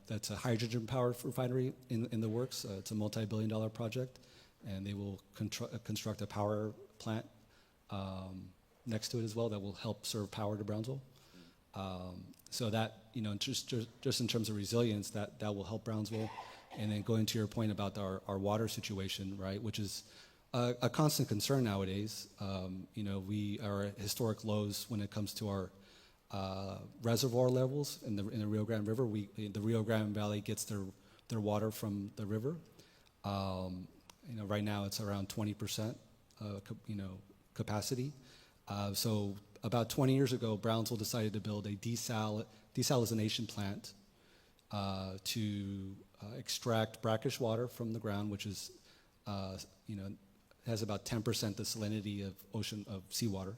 that's a hydrogen-powered refinery in the works. It's a multi-billion-dollar project, and they will construct a power plant next to it as well that will help serve power to Brownsville. So that, just in terms of resilience, that will help Brownsville. And then going to your point about our water situation, right, which is a constant concern nowadays. We are at historic lows when it comes to our reservoir levels in the Rio Grande River. The Rio Grande Valley gets their water from the river. Right now it's around 20% capacity. So about 20 years ago, Brownsville decided to build a desalination plant to extract brackish water from the ground, which is has about 10% the salinity of seawater.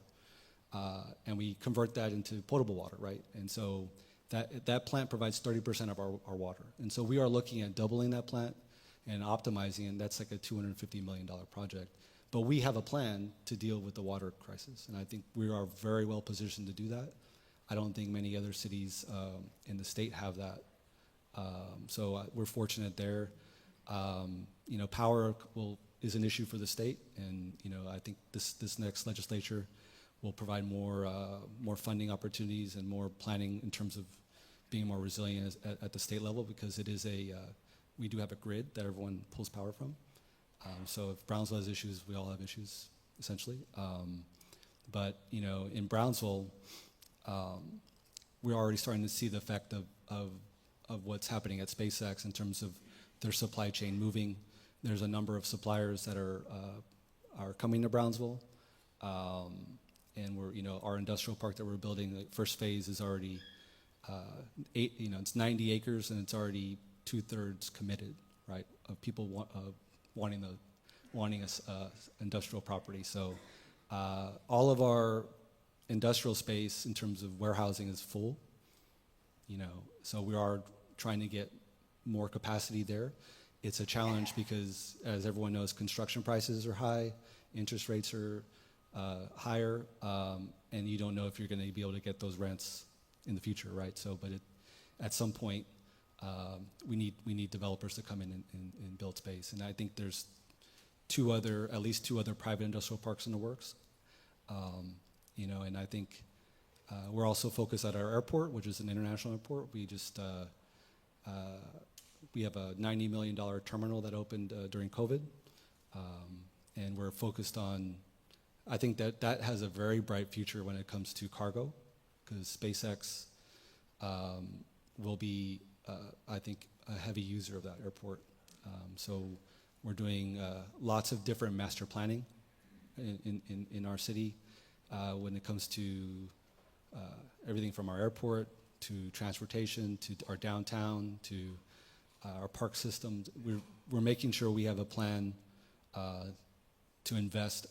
And we convert that into potable water, right? And so that plant provides 30% of our water. And so we are looking at doubling that plant and optimizing it. That's like a $250 million project. But we have a plan to deal with the water crisis. And I think we are very well positioned to do that. I don't think many other cities in the state have that. So we're fortunate there. Power is an issue for the state. And, I think this next legislature will provide more funding opportunities and more planning in terms of being more resilient at the state level, because it is we do have a grid that everyone pulls power from. So if Brownsville has issues, we all have issues, essentially. But in Brownsville, we're already starting to see the effect of what's happening at SpaceX in terms of their supply chain moving. There's a number of suppliers that are coming to Brownsville. And our industrial park that we're building, the first phase is already, it's 90 acres and it's already 2/3 committed, right? Of people wanting us industrial property. So all of our industrial space in terms of warehousing is full. So we are trying to get more capacity there. It's a challenge because, as everyone knows, construction prices are high, interest rates are higher, and you don't know if you're going to be able to get those rents in the future, right? So, but at some point, we need developers to come in and build space. And I think there's at least two other private industrial parks in the works. And I think we're also focused at our airport, which is an international airport. We have a $90 million terminal that opened during COVID, and we're focused on. I think that has a very bright future when it comes to cargo, because SpaceX will be, I think, a heavy user of that airport. So we're doing lots of different master planning in our city when it comes to everything from our airport to transportation to our downtown to our park systems. We're making sure we have a plan to invest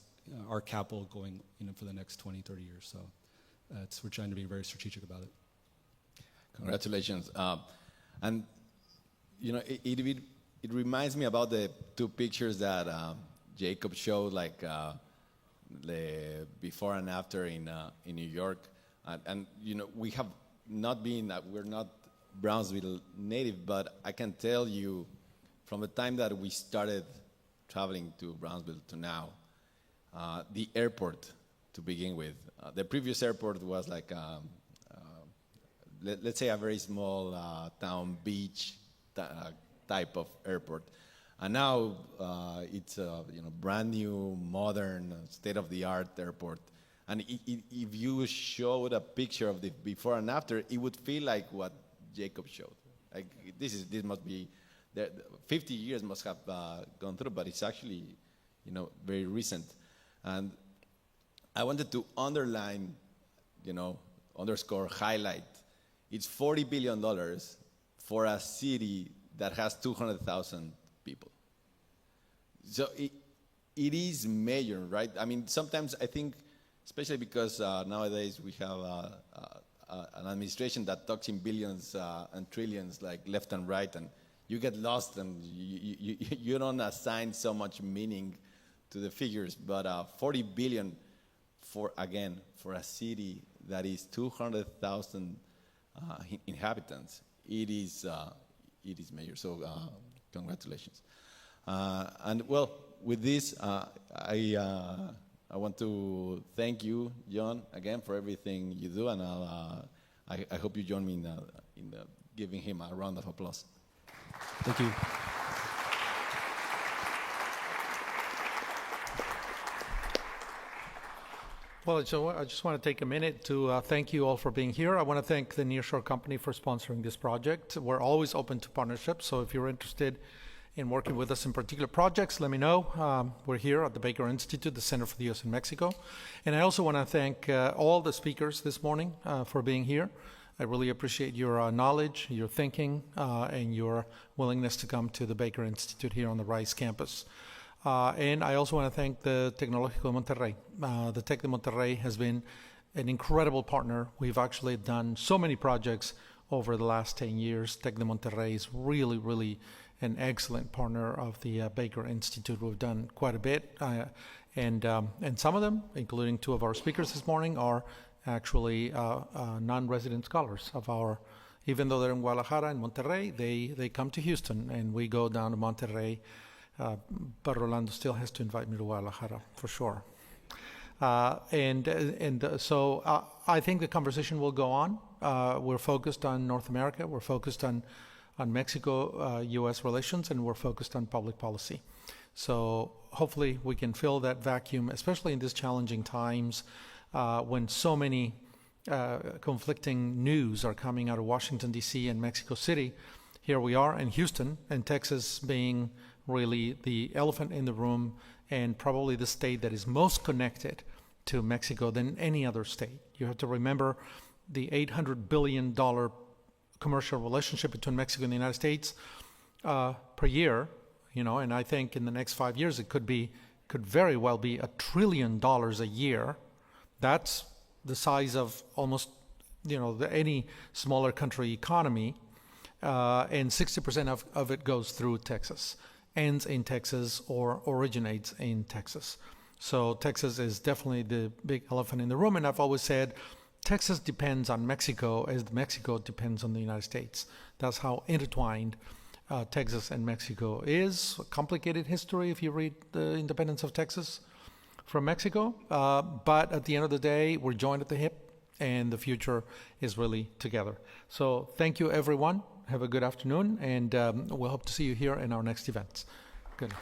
our capital going for the next 20, 30 years. So we're trying to be very strategic about it. Congratulations. And it reminds me about the two pictures that Jacob showed, like the before and after in New York. And we have not been, we're not Brownsville native, but I can tell you from the time that we started traveling to Brownsville to now, the airport to begin with. The previous airport was like, let's say a very small town beach type of airport. And now it's a brand new, modern, state-of-the-art airport. And if you showed a picture of the before and after, it would feel like what Jacob showed. Like this must be, 50 years must have gone through, but it's actually, very recent. And I wanted to underline, underscore, highlight. It's $40 billion for a city that has 200,000 people. So it is major, right? I mean, sometimes I think, especially because nowadays we have an administration that talks in billions and trillions, like left and right, and you get lost and you don't assign so much meaning to the figures. But 40 billion for a city that is 200,000 inhabitants, it is major. So congratulations. And well, with this, I want to thank you, John, again for everything you do, and I hope you join me in giving him a round of applause. Thank you. Well, so I just want to take a minute to thank you all for being here. I want to thank the Nearshore Company for sponsoring this project. We're always open to partnerships, so if you're interested in working with us in particular projects, let me know. We're here at the Baker Institute, the Center for the U.S. and Mexico. And I also want to thank all the speakers this morning for being here. I really appreciate your knowledge, your thinking, and your willingness to come to the Baker Institute here on the Rice campus. And I also want to thank the Tecnológico de Monterrey. The Tec de Monterrey has been an incredible partner. We've actually done so many projects over the last 10 years. Tec de Monterrey is really, really an excellent partner of the Baker Institute. We've done quite a bit. And some of them, including two of our speakers this morning, are actually non-resident scholars of our, even though they're in Guadalajara and Monterrey, they come to Houston and we go down to Monterrey. But Rolando still has to invite me to Guadalajara for sure. So I think the conversation will go on. We're focused on North America. We're focused on Mexico-U.S. relations, and we're focused on public policy. So hopefully we can fill that vacuum, especially in these challenging times when so many conflicting news are coming out of Washington, D.C. and Mexico City. Here we are in Houston, and Texas being really the elephant in the room and probably the state that is most connected to Mexico than any other state. You have to remember the $800 billion commercial relationship between Mexico and the United States per year, and I think in the next 5 years it could very well be $1 trillion a year. That's the size of almost, any smaller country economy, and 60% of it goes through Texas, ends in Texas or originates in Texas. So Texas is definitely the big elephant in the room, and I've always said Texas depends on Mexico as Mexico depends on the United States. That's how intertwined Texas and Mexico is. A complicated history if you read the independence of Texas from Mexico, but at the end of the day, we're joined at the hip, and the future is really together. So thank you, everyone. Have a good afternoon, and we'll hope to see you here in our next events. Good.